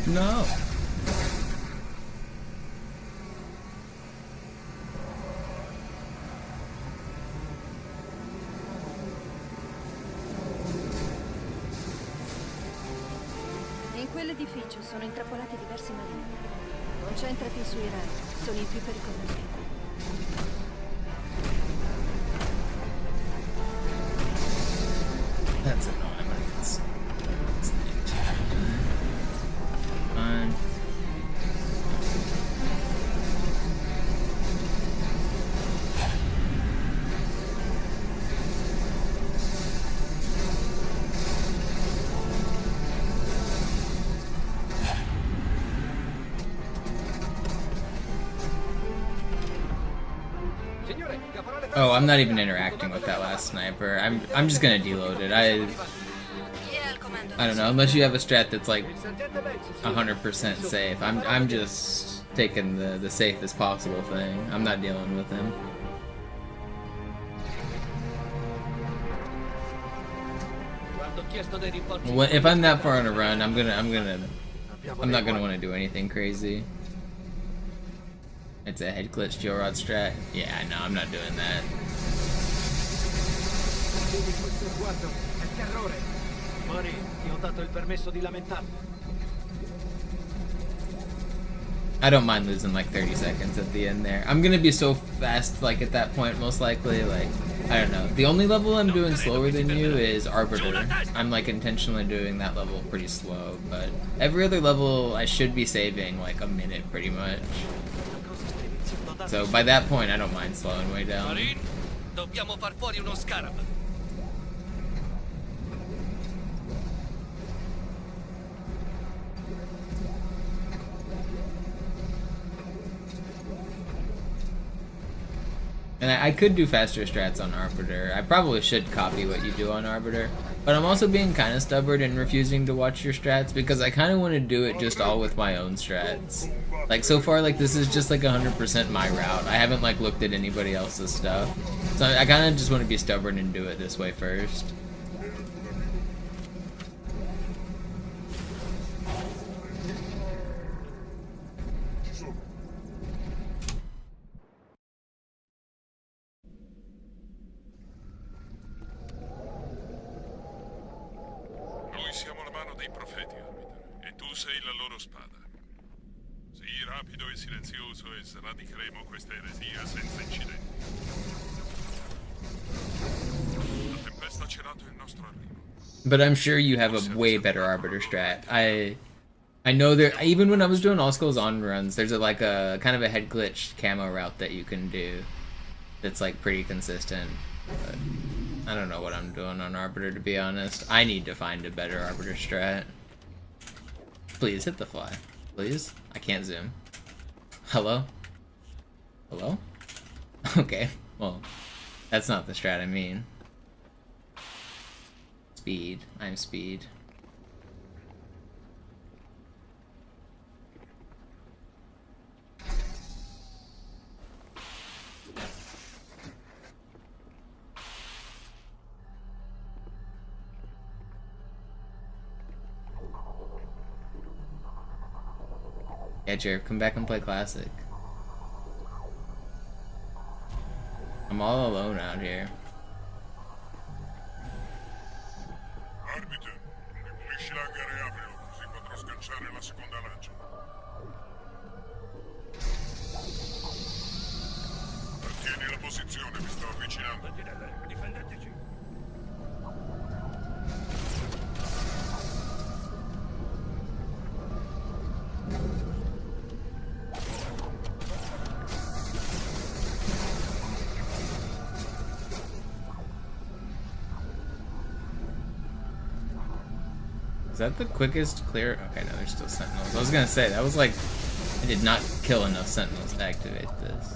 No.
In quell'edificio sono intrappolati diversi marini. Concentrati sui razzi, sono i più pericolosi.
That's annoying. Fine. Oh, I'm not even interacting with that last sniper. I'm just gonna deload it. I don't know, unless you have a strat that's like 100% safe. I'm just taking the safest possible thing. I'm not dealing with him. If I'm that far on a run, I'm not gonna want to do anything crazy. It's a head glitch steel rod strat. Yeah, no, I'm not doing that. I don't mind losing like 30 seconds at the end there. I'm gonna be so fast like at that point most likely, like, I don't know. The only level I'm doing slower than you is Arbiter. I'm like intentionally doing that level pretty slow, but every other level I should be saving like a minute pretty much. So by that point I don't mind slowing way down.
Marine, dobbiamo far fuori uno scarab.
And I could do faster strats on Arbiter. I probably should copy what you do on Arbiter. But I'm also being kind of stubborn and refusing to watch your strats because I kind of want to do it just all with my own strats. Like so far, like this is just like 100% my route. I haven't like looked at anybody else's stuff. So I kind of just want to be stubborn and do it this way first.
Siamo la mano dei profeti, Arbiter, e tu sei la loro spada. Sii rapido e silenzioso e sradicheremo questa eresia senza incidenti. La tempesta ha celato il nostro arrivo.
But I'm sure you have a way better Arbiter strat. I know there, even when I was doing Autoscrollers on runs, there's like a kind of a head glitch camo route that you can do that's like pretty consistent. But I don't know what I'm doing on Arbiter, to be honest. I need to find a better Arbiter strat. Please hit the fly. Please? I can't zoom. Hello? Hello? Okay, well, that's not the strat I mean. Speed. I'm speed. Yeah, Jared, come back and play Classic. I'm all alone out here.
Arbiter, ripulisci l'hangar e aprilo, così potrò sganciare la seconda lancia. Mantieni la posizione, mi sto avvicinando.
Difendeteci.
Is that the quickest clear? Okay, no, there's still sentinels. I was gonna say, that was like, I did not kill enough sentinels to activate this.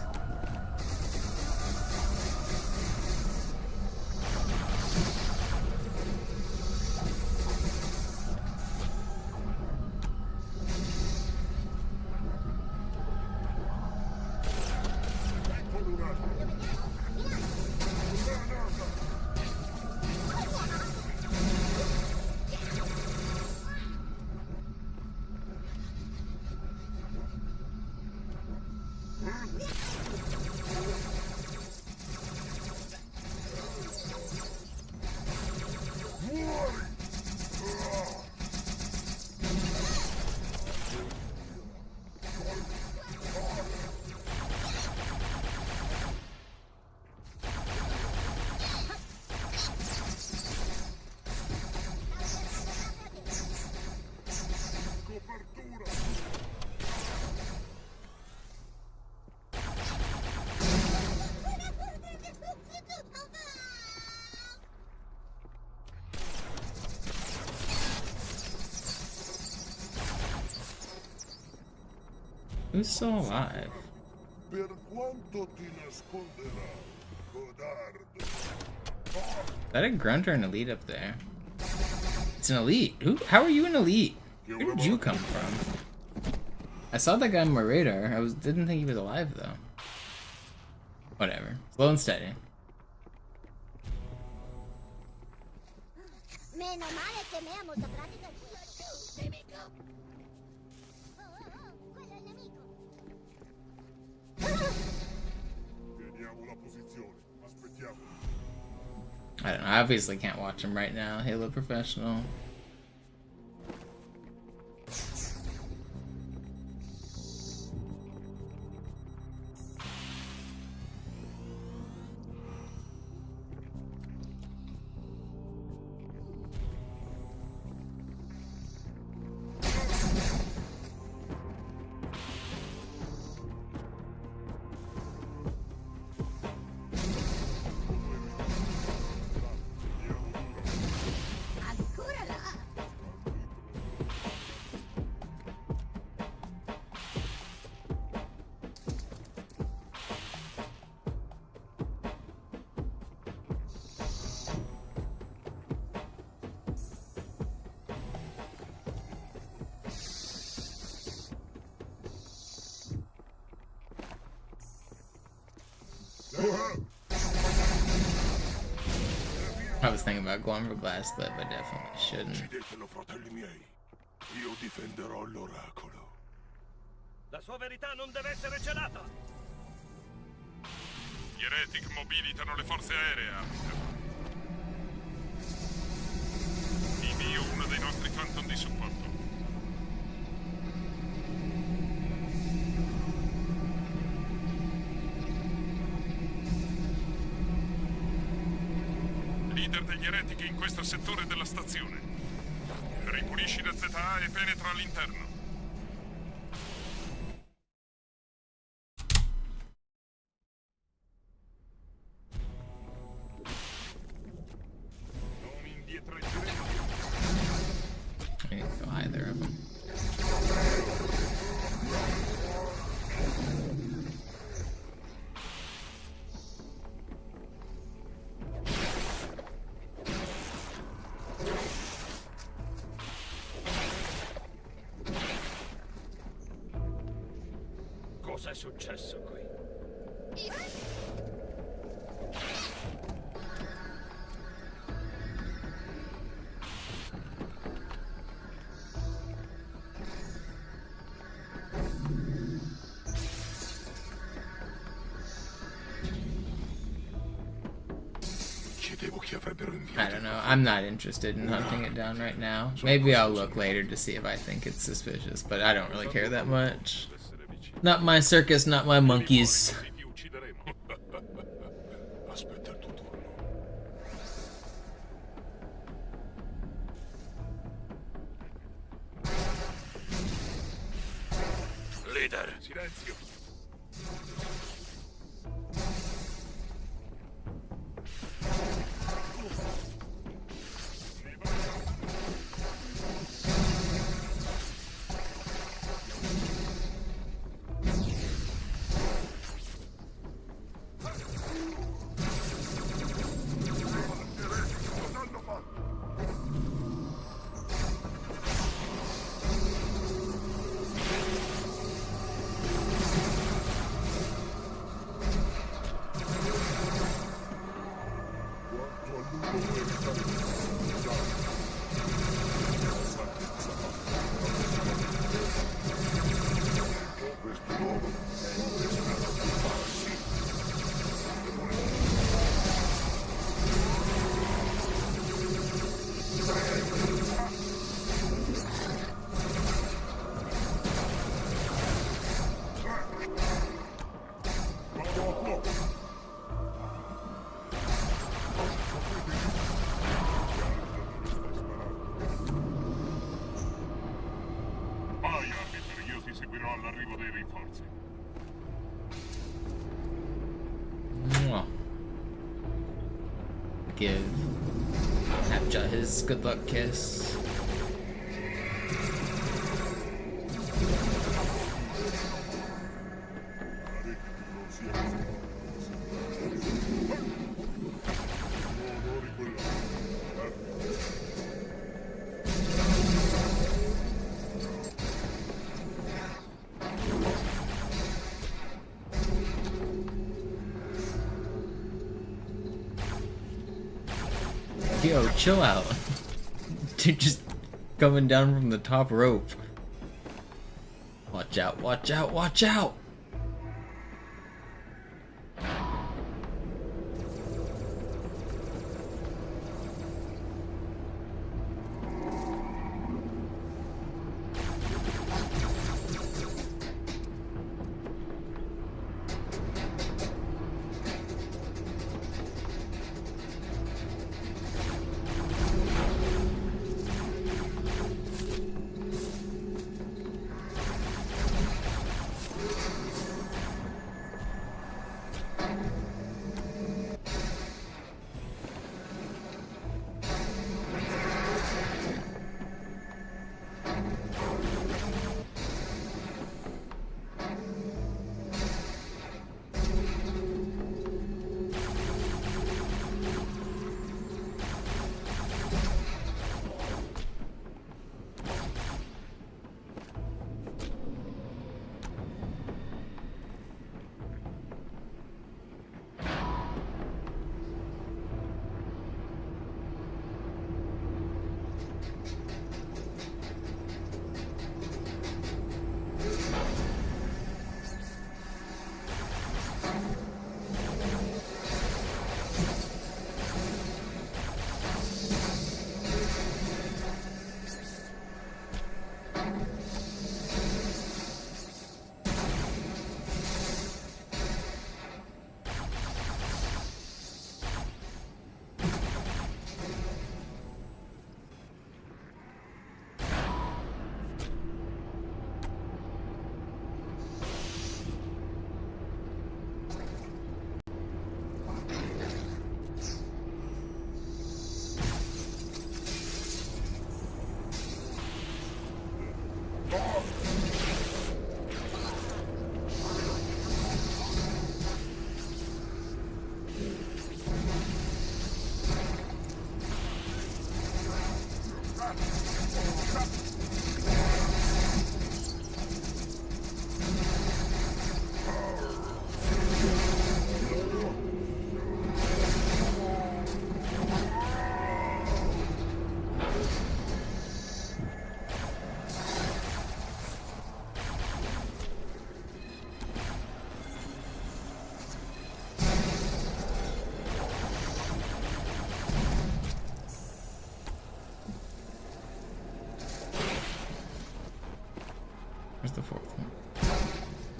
Who's still alive?
Per quanto ti nasconderà, codardo?
Is that a grunt or an elite up there? It's an elite. Who? How are you an elite? Where did you come from? I saw that guy on my radar. Didn't think he was alive though. Whatever. Slow and steady.
Meno male che me amo pratica nemico. Quello è il nemico.
Vediamo la posizione. Aspettiamo.
I don't know. I obviously can't watch him right now. Halo Professional. I was thinking about going for glass clip, I definitely shouldn't.
Uccidetelo, fratelli miei. Io difenderò l'oracolo.
La sua verità non deve essere celata.
Gli Heretic mobilitano le forze aeree, Arbiter. Invio uno dei nostri Phantom di supporto. Leader degli Heretic in questo settore della stazione. Ripulisci la ZA e penetra all'interno. Non indietreggeremo.
I didn't kill either of them.
Cosa è successo qui?
Vedevo chi avrebbero
I
inviato.
don't know. I'm not interested in hunting it down right now. Maybe I'll look later to see if I think it's suspicious, but I don't really care that much. Not my circus, not my monkeys.
Ti uccideremo. Aspetta il tuo turno.
Leader.
Silenzio.
Give Hapja his good luck kiss. Yo, chill out. Dude, just coming down from the top rope. Watch out, watch out, watch out!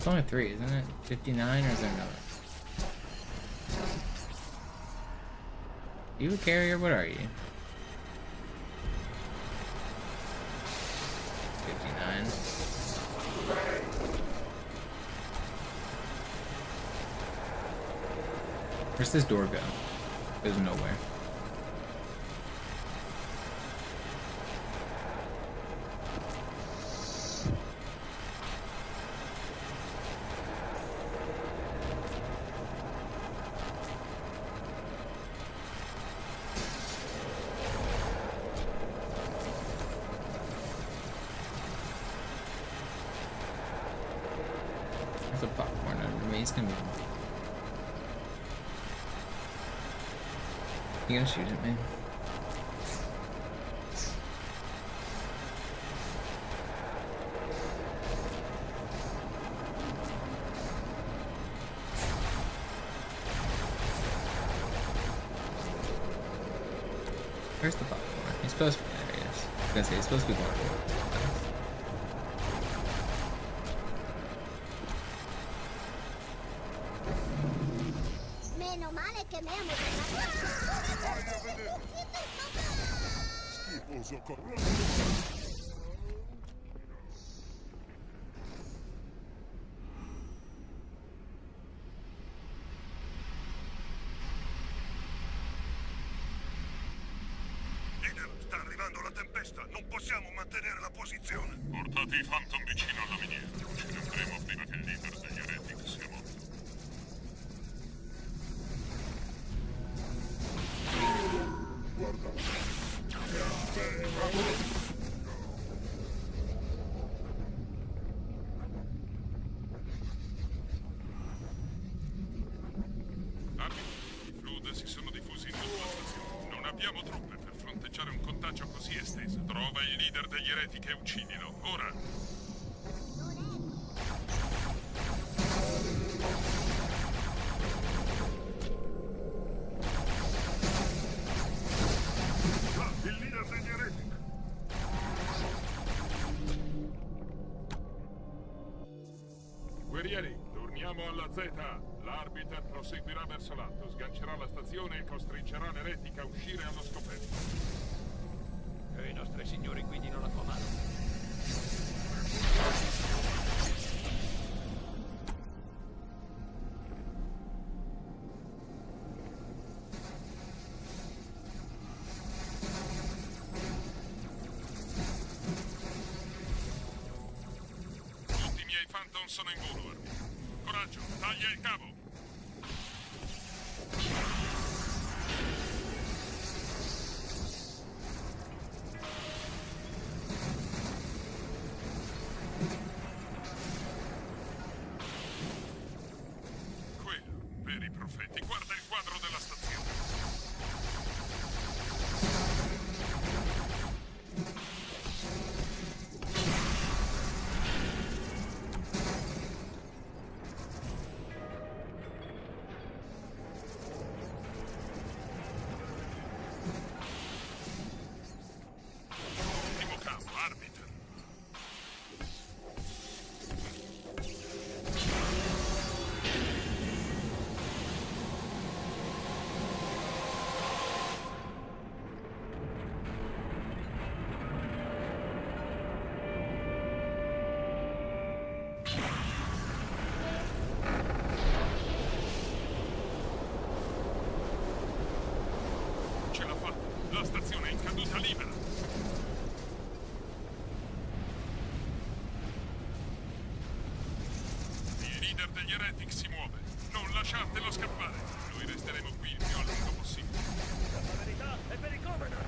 It's only 3, isn't it? 59, or is there another? You a carrier? What are you? 59. Where's this door go? Goes nowhere. There's a popcorn under me. He's gonna be. You gonna shoot at me? Where's the popcorn? He's supposed to be there, I guess. I was gonna say, he's supposed to be going for it.
Meno male che me amo.
Schifoso corrotto.
Sta arrivando la tempesta, non possiamo mantenere la posizione.
Portate i Phantom vicino alla miniera. Ci andremo prima che il leader degli Heretic sia morto. I Flood si sono diffusi in tutta la stazione. Non abbiamo truppe per fronteggiare un contagio così esteso. Trova il leader degli Heretic e uccidilo. Ora!
Il leader degli Heretic.
Guerrieri, torniamo alla Z. L'arbiter proseguirà verso l'alto, sgancerà la stazione e costringerà l'eretica a uscire allo scoperto.
E i nostri signori guidino la tua mano.
Tutti i miei Phantom sono in volo, Armory. Coraggio, taglia il cavo! Quello, veri profeti, guarda il quadro della stazione. Ultimo cavo, arbiter. Ce l'ha fatta! La stazione è in caduta libera! Il leader degli Heretic si muove! Non lasciatelo scappare! Noi resteremo qui il più a lungo possibile.
La verità è per i Covenant!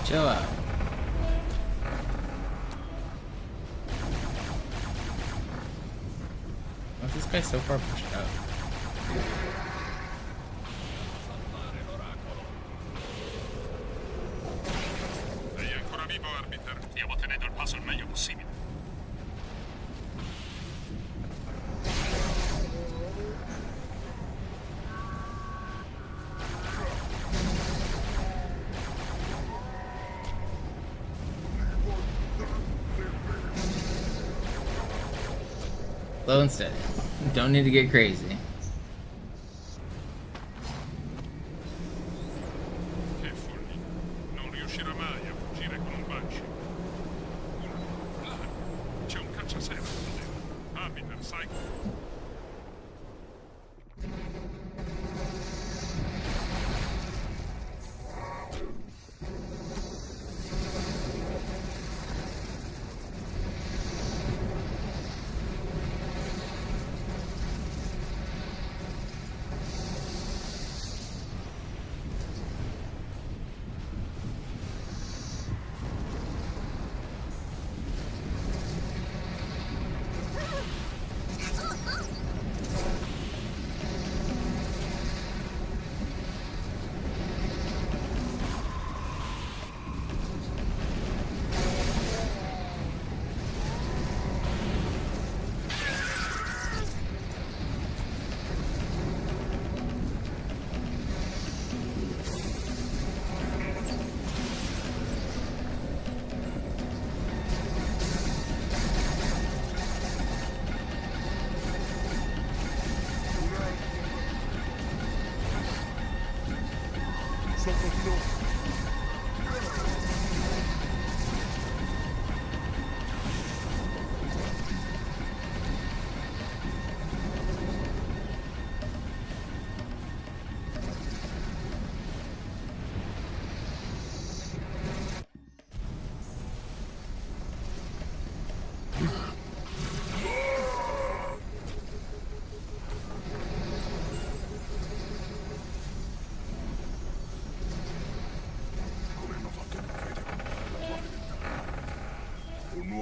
Chill out. Why is this guy so far pushed out?
Sei ancora vivo, arbiter? Stiamo tenendo il passo il meglio possibile.
Slow and steady. Don't need to get crazy.
Che follia. Non riuscirà mai a fuggire con un banshee. C'è un cacciaserra con te. Abiter, sai.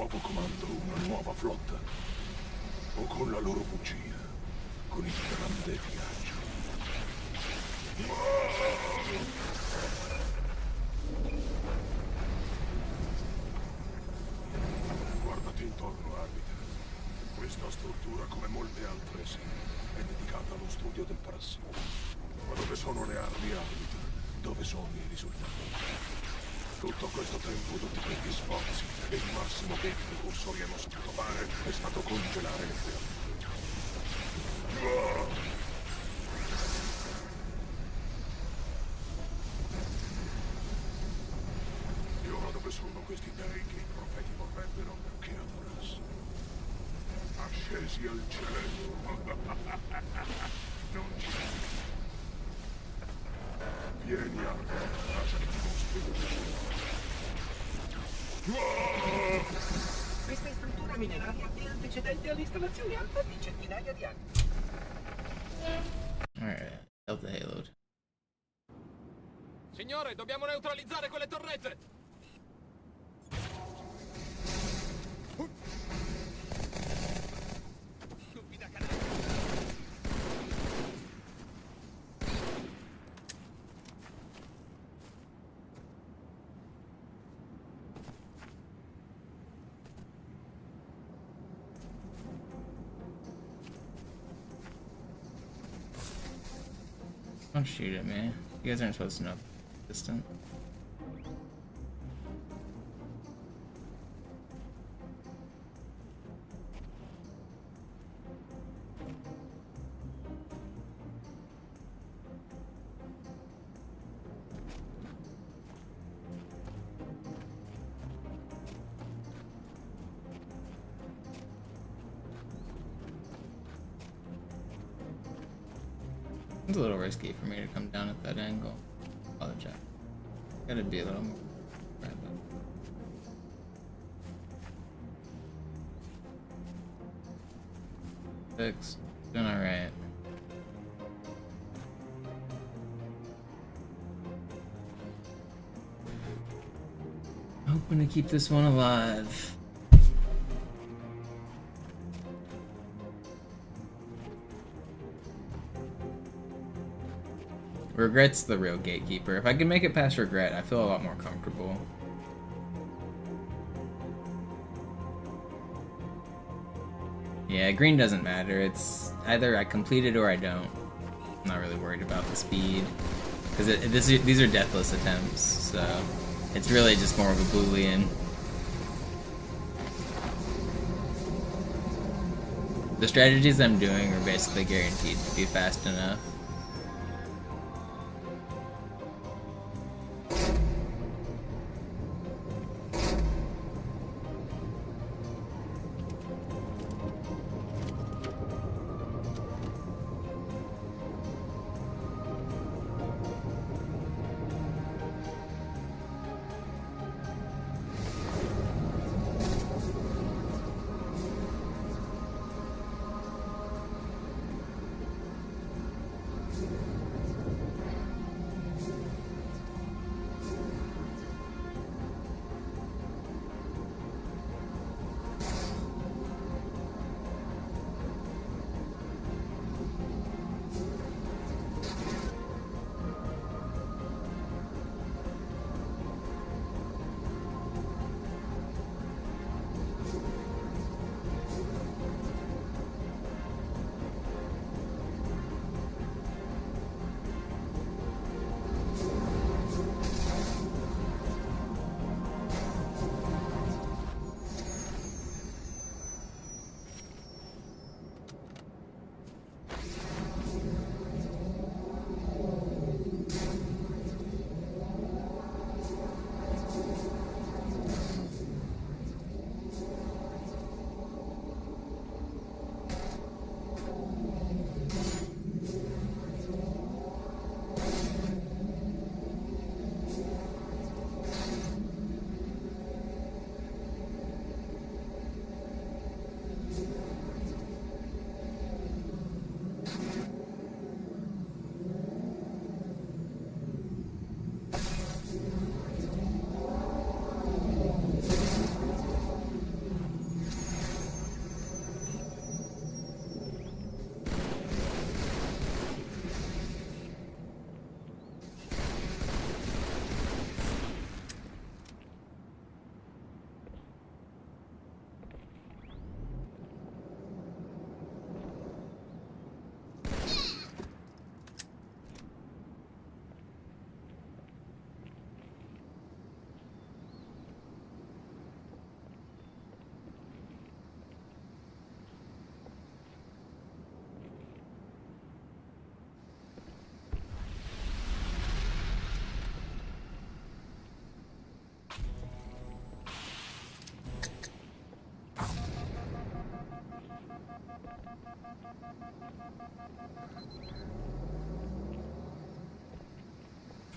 nuovo comando, una nuova flotta. O con la loro bugia, con il grande viaggio. Guardati intorno, arbiter. Questa struttura, come molte altre, sì, è dedicata allo studio del parassita. Ma dove sono le armi, arbiter? Dove sono i risultati? Tutto questo tempo, tutti questi sforzi, e il massimo che i precursori hanno saputo fare è stato congelare le creature. E ora dove sono questi dei che i profeti vorrebbero che adorassero? Ascesi al cielo. Non ci sei. Vieni, arbitro, lascia che ti mostri.
Questa struttura mineraria è antecedente all'installazione alfa di centinaia di anni.
Alright, Delta Halo.
Signore, dobbiamo neutralizzare quelle torrette! Stupida canaglia!
Don't shoot at me. You guys aren't supposed to know distant. It's a little risky for me to come down at that angle. Apologize. Gotta be a little more rapid. Six. Doing alright. Hoping to keep this one alive. Regret's the real gatekeeper. If I can make it past Regret, I feel a lot more comfortable. Yeah, green doesn't matter. It's either I complete it or I don't. I'm not really worried about the speed. Because these are deathless attempts, so it's really just more of a Boolean. The strategies I'm doing are basically guaranteed to be fast enough.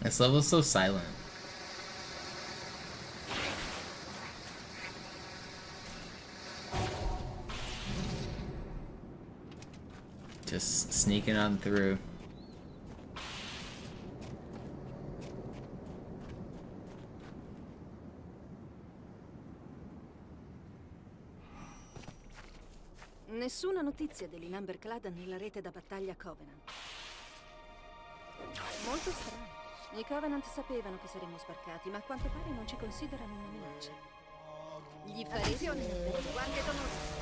This level's so silent. Just sneaking on through.
Nessuna notizia dell'Inamberclad nella rete da battaglia Covenant. Molto strano. I Covenant sapevano che saremmo sbarcati, ma a quanto pare non ci considerano una minaccia. Gli faresti guardie d'onore.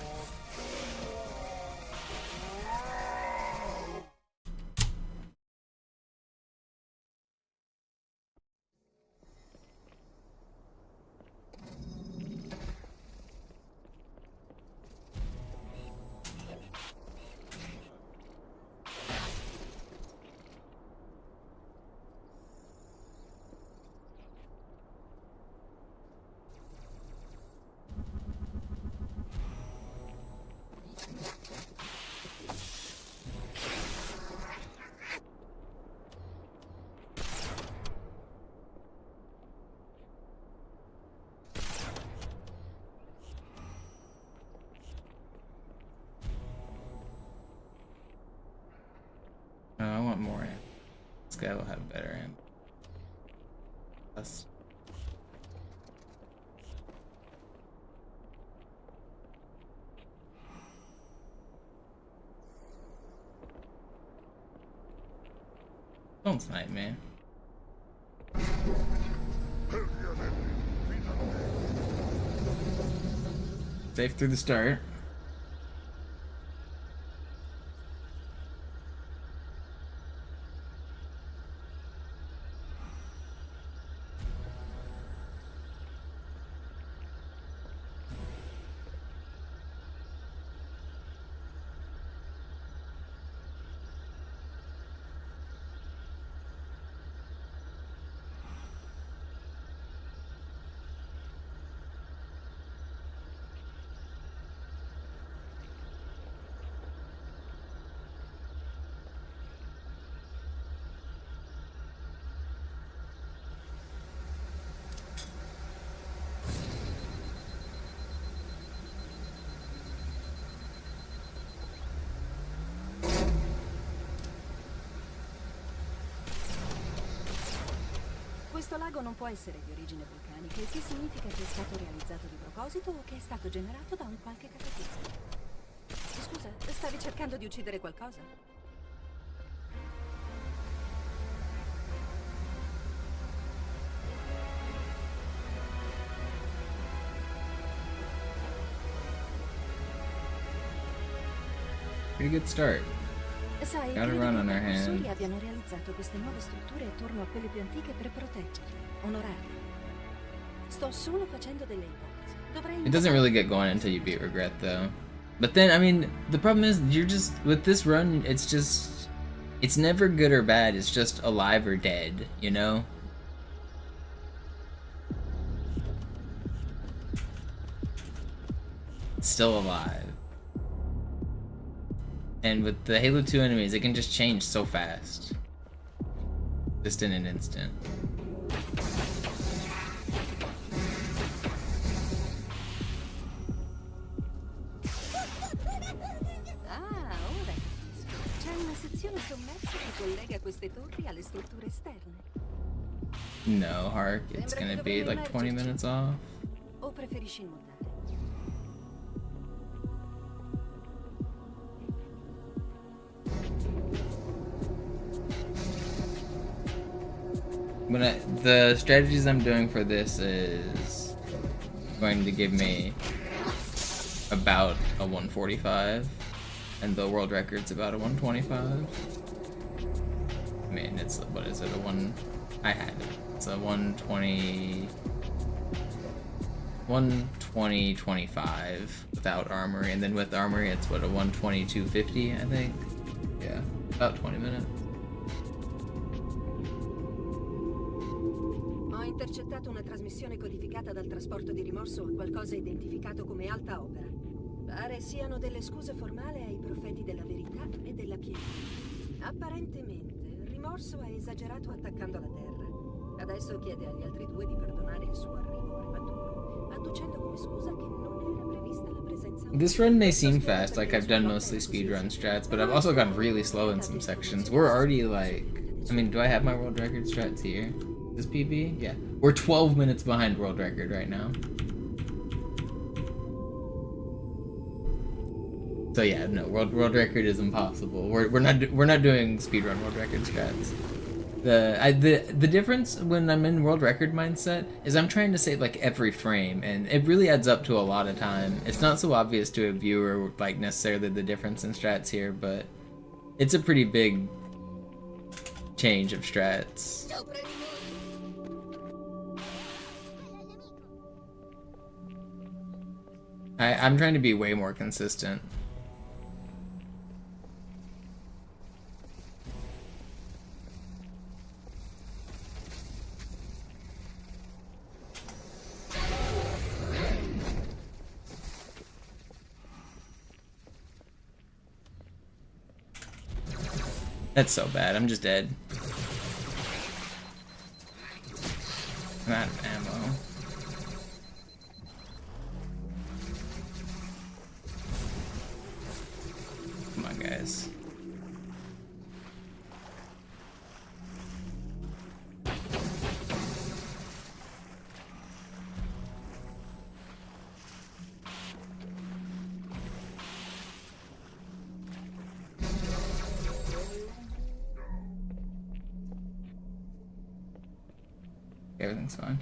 I want more amp. This guy will have better amp. Plus. Don't snipe, man. Safe through the start.
Questo lago non può essere di origine vulcanica, il che significa che è stato realizzato di proposito o che è stato generato da un qualche cataclisma. Scusa, stavi cercando di uccidere qualcosa?
Pretty good start.
Sai,
Got a
credo
run
che
on
i
our
propulsori
hands.
abbiano realizzato queste nuove strutture attorno a quelle più antiche per proteggerle, onorarle. Sto solo facendo delle ipotesi. Dovrei
It doesn't really get going until you beat Regret, though. But then, I mean, the problem is, you're just, with this run, it's never good or bad, it's just alive or dead, you know? It's still alive. And with the Halo 2 enemies, it can just change so fast. Just in an instant.
Ah, ora capisco. C'è una sezione sommersa che collega queste torri alle strutture esterne.
No, Hark, it's gonna be like 20 minutes off.
O preferisci nuotare?
The strategies I'm doing for this is going to give me about a 145, and the world record's about a 125. I mean, it's, what is it, I had it. It's a 120-25 without Armory, and then with Armory it's what, a 122.50, I think? Yeah, about 20 minutes.
Ho intercettato una trasmissione codificata dal trasporto di rimorso a qualcosa identificato come alta opera. Pare siano delle scuse formali ai profeti della verità e della pietà. Apparentemente, il rimorso ha esagerato attaccando la terra. Adesso chiede agli altri due di perdonare il suo arrivo prematuro, adducendo come scusa che non era prevista la presenza.
This run may seem fast, like I've done mostly speedrun strats, but I've also gone really slow in some sections. We're already like, I mean, do I have my world record strats here? This PB? Yeah. We're 12 minutes behind world record right now. So yeah, no, world record is impossible. We're not doing speedrun world record strats. The difference when I'm in world record mindset is I'm trying to save like every frame, and it really adds up to a lot of time. It's not so obvious to a viewer like necessarily the difference in strats here, but it's a pretty big change of strats. I'm trying to be way more consistent. That's so bad, I'm just dead. I'm out of ammo. Come on, guys. Everything's fine.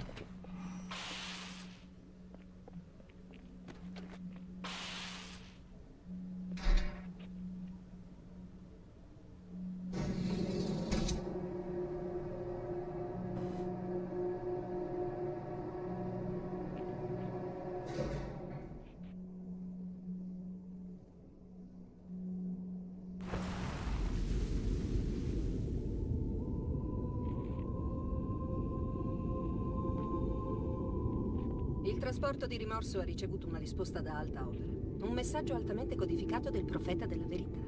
Il trasporto di rimorso ha ricevuto una risposta da alta opera. Un messaggio altamente codificato del profeta della verità.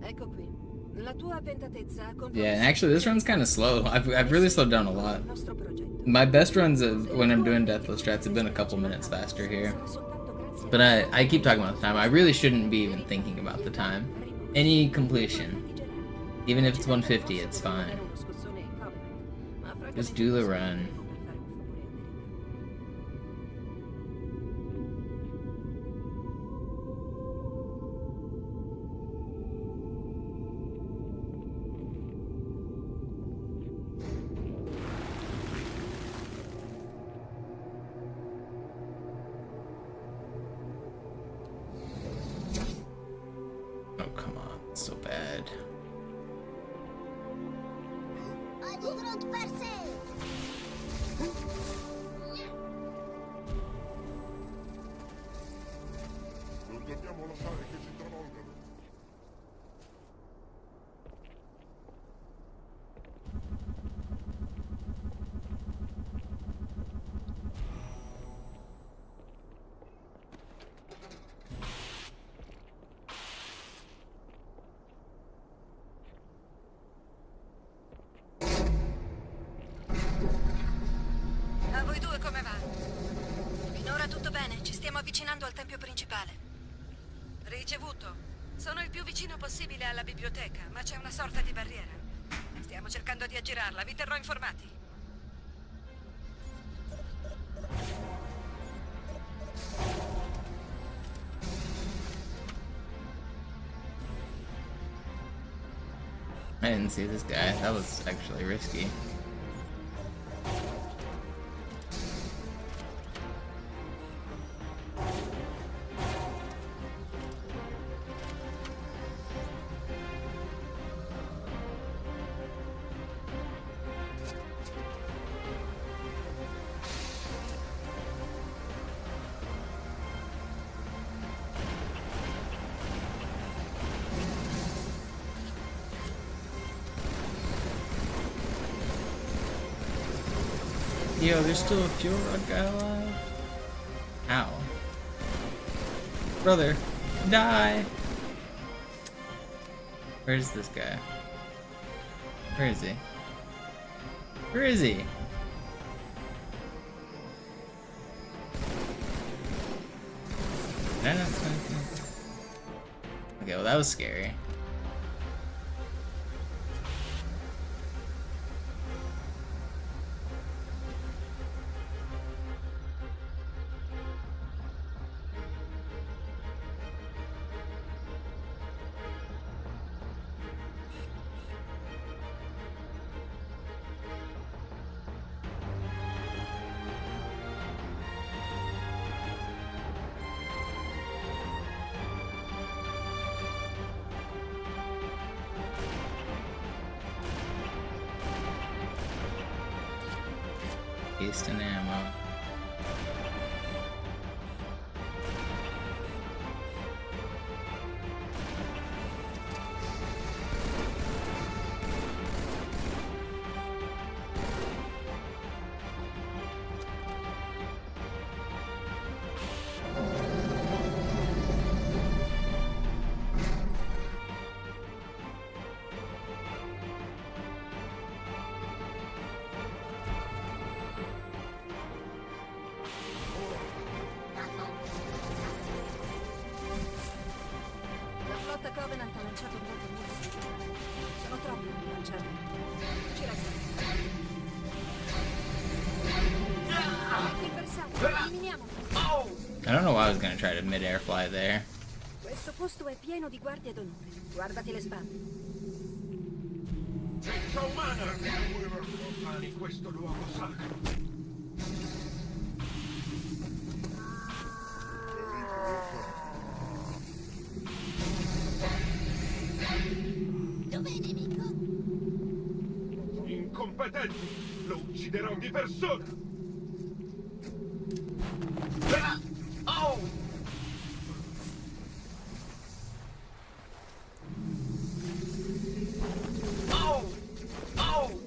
Ecco qui. La tua avventatezza ha
Yeah, and actually this run's kind of slow. I've really slowed down a lot. My best runs when I'm doing Deathless strats have been a couple minutes faster here. But I keep talking about the time. I really shouldn't be even thinking about the time. Any completion, even if it's 150, it's fine. Just do the run. Oh, come on. It's so bad.
Non dobbiamo lasciare che ci travolgano.
A voi due come va? Finora tutto bene, ci stiamo avvicinando al tempio principale. Ricevuto. Sono il più vicino possibile alla biblioteca, ma c'è una sorta di barriera. Stiamo cercando di aggirarla, vi terrò informati.
I didn't see this guy. That was actually risky. Yo, there's still a fuel rod guy alive? Ow. Brother, die! Where's this guy? Where is he? Where is he? Did I not see anything? Okay, well that was scary. Wasting ammo.
Covenant ha lanciato un moto missile. Sono troppi per lanciarli. Ci resta. Ecco il bersaglio, eliminiamolo.
I don't know why I was gonna try to mid-air fly there.
Questo posto è pieno di guardie d'onore. Guardati le spalle.
Senza umana! Profani questo luogo sacro.
Dov'è il nemico?
Incompetenti! Lo ucciderò di persona! Oh! Oh! Oh!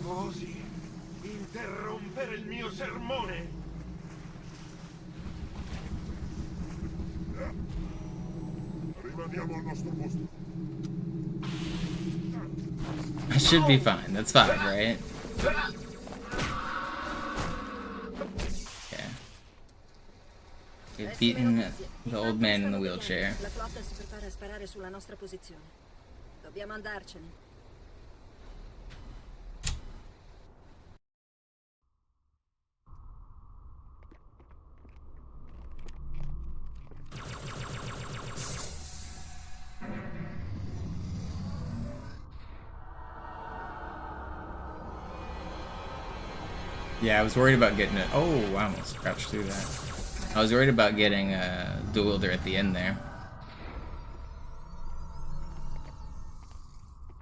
Osi interrompere il mio sermone?
Rimaniamo al nostro posto.
I should be fine. That's 5, right? Yeah. The old man in the wheelchair.
La flotta si prepara a sparare sulla nostra posizione. Dobbiamo andarcene.
Yeah, I was worried about getting it. Oh, I almost crouched through that. I was worried about getting a dual wielder at the end there.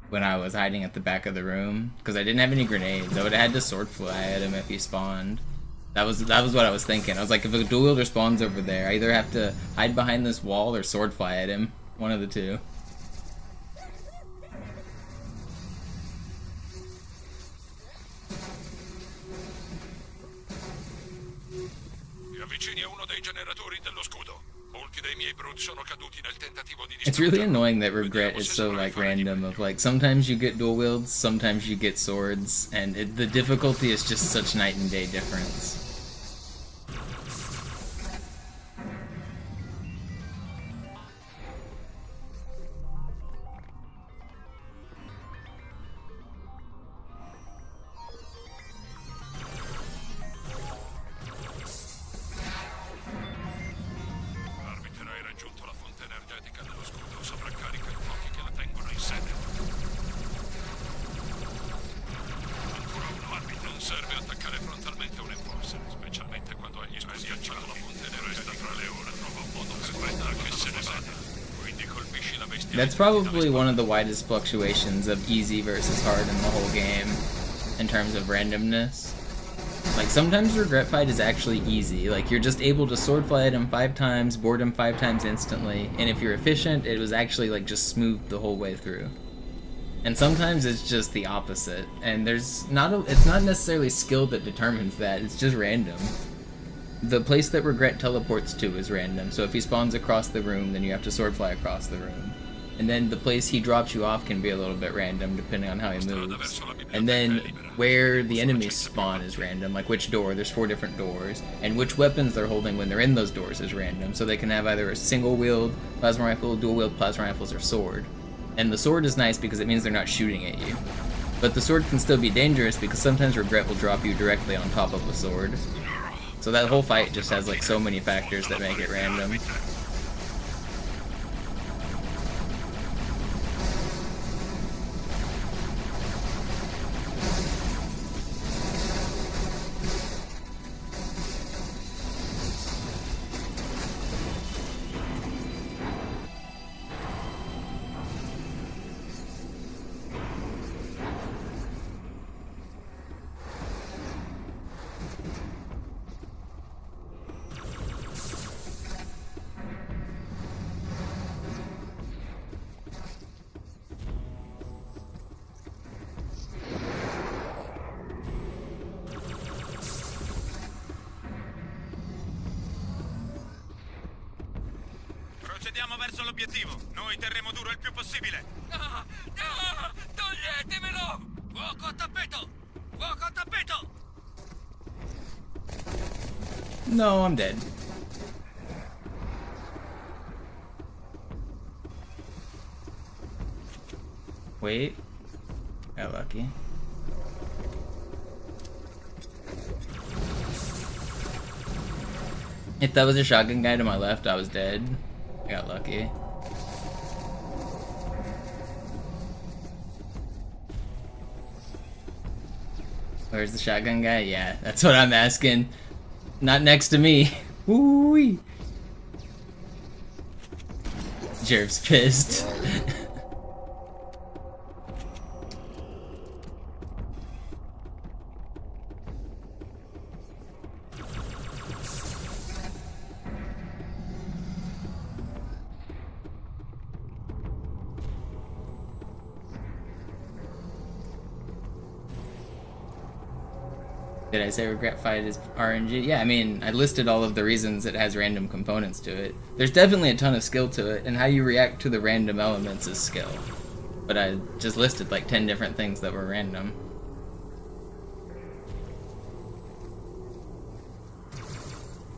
When I was hiding at the back of the room, because I didn't have any grenades. I would have had to sword fly at him if he spawned. That was what I was thinking. I was like, if a dual wielder spawns over there, I either have to hide behind this wall or sword fly at him. One of the two.
Avvicini a uno dei generatori dello scudo. Molti dei miei brut sono caduti nel tentativo di
It's really annoying that regret is so like random. Of like sometimes you get dual wields, sometimes you get swords, and the difficulty is just such night and day difference. That's probably one of the widest fluctuations of easy versus hard in the whole game, in terms of randomness. Like, sometimes Regret Fight is actually easy, like, you're just able to sword fly at him 5 times, board him 5 times instantly, and if you're efficient, it was actually, like, just smooth the whole way through. And sometimes it's just the opposite, and it's not necessarily skill that determines that, it's just random. The place that Regret teleports to is random, so if he spawns across the room, then you have to sword fly across the room. And then the place he drops you off can be a little bit random depending on how he moves. And then where the enemies spawn is random, like which door, there's 4 different doors. And which weapons they're holding when they're in those doors is random. So they can have either a single wield plasma rifle, dual wield plasma rifles, or sword. And the sword is nice because it means they're not shooting at you. But the sword can still be dangerous because sometimes Regret will drop you directly on top of the sword. So that whole fight just has like so many factors that make it random.
Procediamo verso l'obiettivo. Noi terremo duro il più possibile. No! No! Toglietemelo! Fuoco a tappeto! Fuoco a tappeto!
No, I'm dead. Wait. Got lucky. If that was a shotgun guy to my left, I was dead. I got lucky. Where's the shotgun guy? Yeah, that's what I'm asking. Not next to me. Woo-wee. Jerv's pissed. Did I say Regret Fight is RNG? Yeah, I mean, I listed all of the reasons it has random components to it. There's definitely a ton of skill to it, and how you react to the random elements is skill. But I just listed like 10 different things that were random.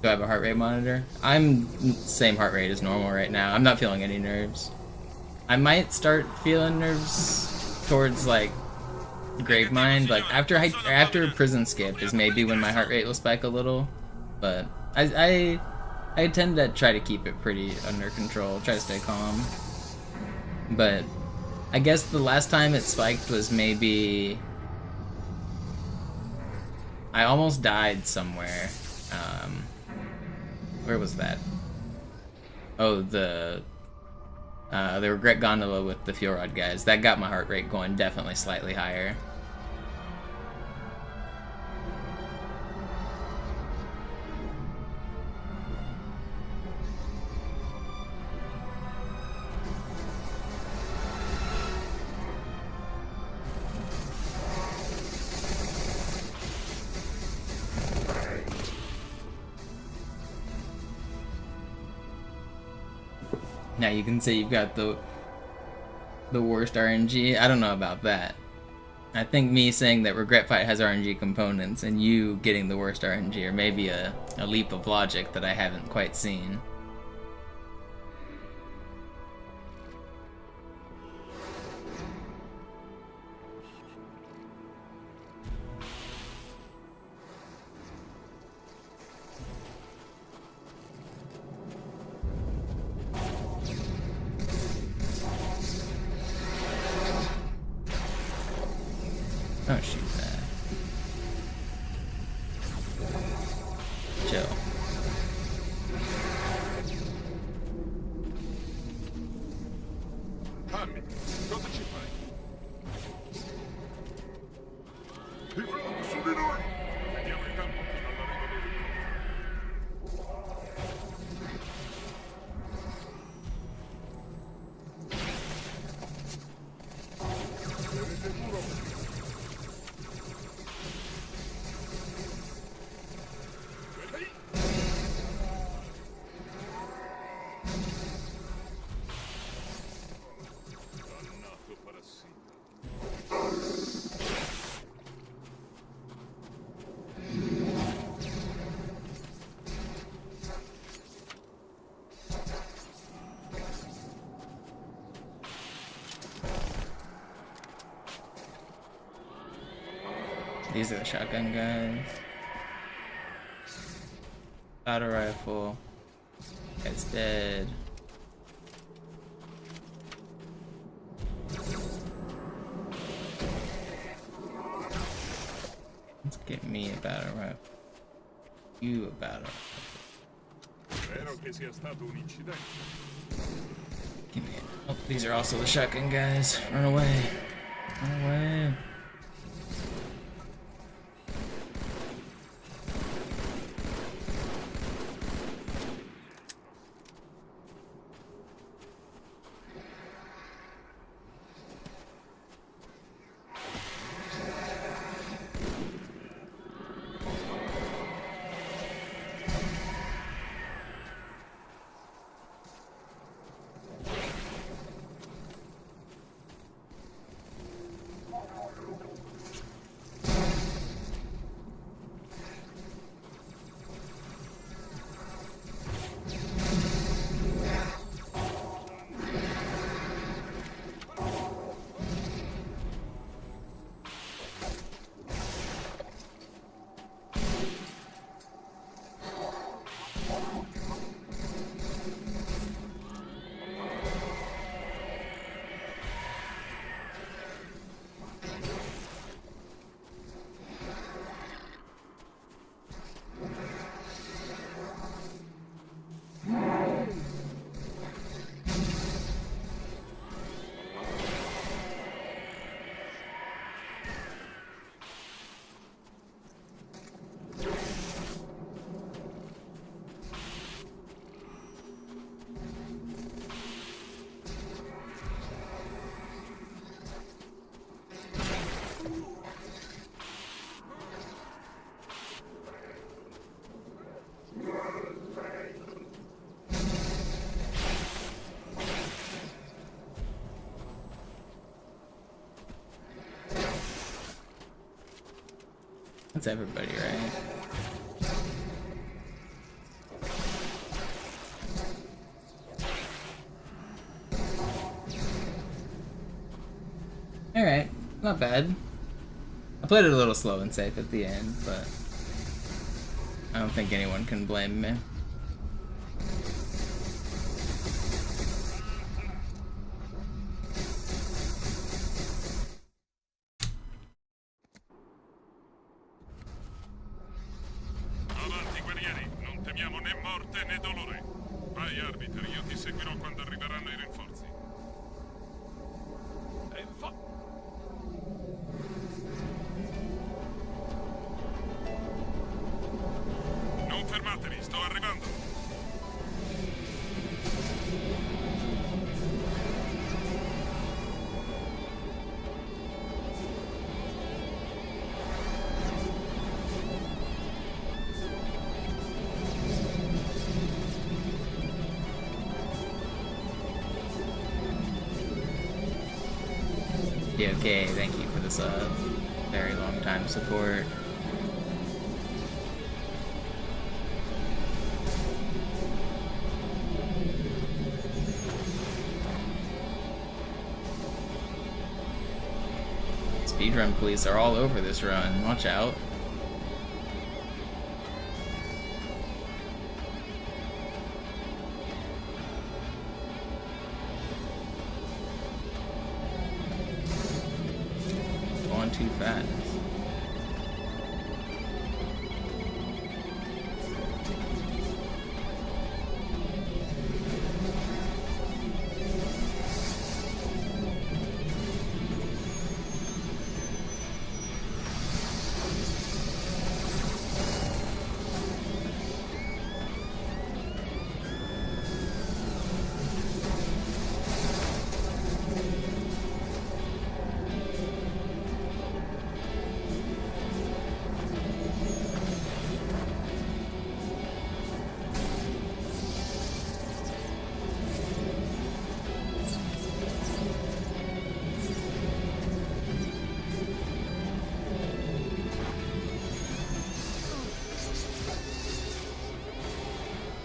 Do I have a heart rate monitor? I'm same heart rate as normal right now. I'm not feeling any nerves. I might start feeling nerves towards like Gravemind, like after Prison Skip is maybe when my heart rate will spike a little, but I tend to try to keep it pretty under control, try to stay calm. But I guess the last time it spiked was maybe I almost died somewhere. Where was that? Oh, the Regret Gondola with the Fuel Rod guys. That got my heart rate going definitely slightly higher. Now you can say you've got the worst RNG. I don't know about that. I think me saying that Regret Fight has RNG components and you getting the worst RNG are maybe a leap of logic that I haven't quite seen. Oh, shoot that. Chill.
Army, cosa ci fai? Di fronte su di noi! Vediamo il campo fino all'arrivo dei
These are the shotgun guys. Auto rifle. Guy's dead. Let's get me a battle rifle. You a battle rifle.
Spero che sia stato un incidente.
Give me it. Oh, these are also the shotgun guys. Run away. Run away. That's everybody, right? Alright, not bad. I played it a little slow and safe at the end, but I don't think anyone can blame me.
Avanti, guerrieri, non temiamo né morte né dolore. Vai, arbiter, io ti seguirò quando arriveranno i rinforzi. Non fermatevi, sto arrivando.
Yeah, okay, thank you for this very long time support. Speedrun police are all over this run. Watch out. Going too fast.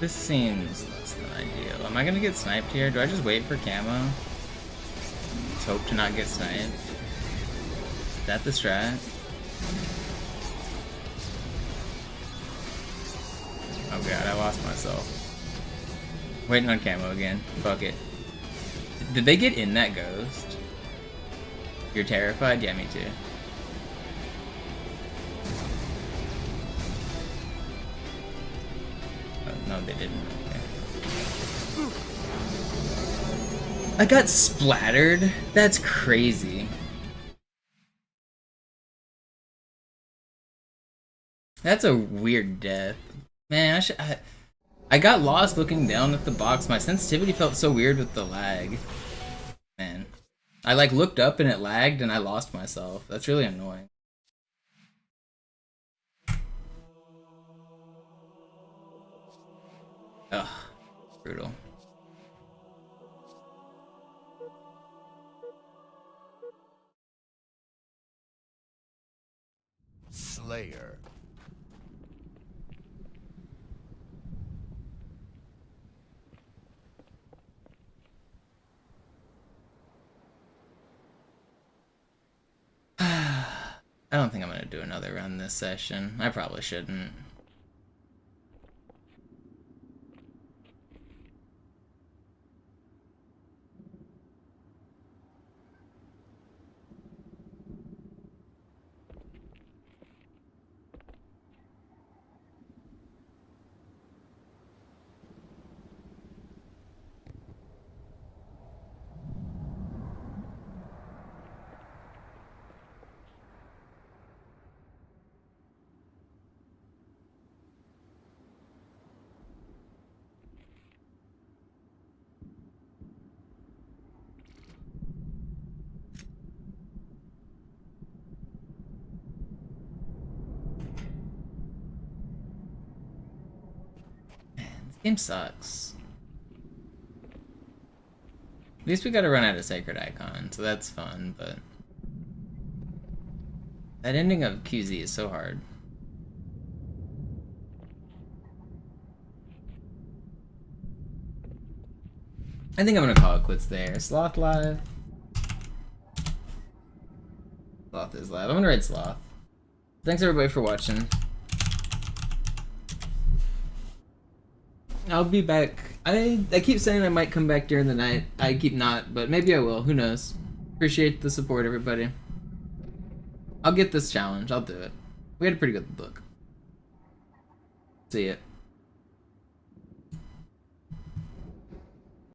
This seems less than ideal. Am I gonna get sniped here? Do I just wait for camo? Just hope to not get sniped. Is that the strat? Oh god, I lost myself. Waiting on camo again. Fuck it. Did they get in that ghost? You're terrified? Yeah, me too. No, they didn't. Okay. I got splattered? That's crazy. That's a weird death. Man, I got lost looking down at the box. My sensitivity felt so weird with the lag. Man. I like looked up and it lagged and I lost myself. That's really annoying. Ugh, brutal.
Slayer.
I don't think I'm gonna do another run this session. I probably shouldn't. Game sucks. At least we gotta run out of Sacred Icon, so that's fun, but that ending of QZ is so hard. I think I'm gonna call it quits there. Sloth Live. Sloth is live. I'm gonna write Sloth. Thanks everybody for watching. I'll be back. I keep saying I might come back during the night. I keep not, but maybe I will. Who knows? Appreciate the support, everybody. I'll get this challenge. I'll do it. We had a pretty good look. See ya.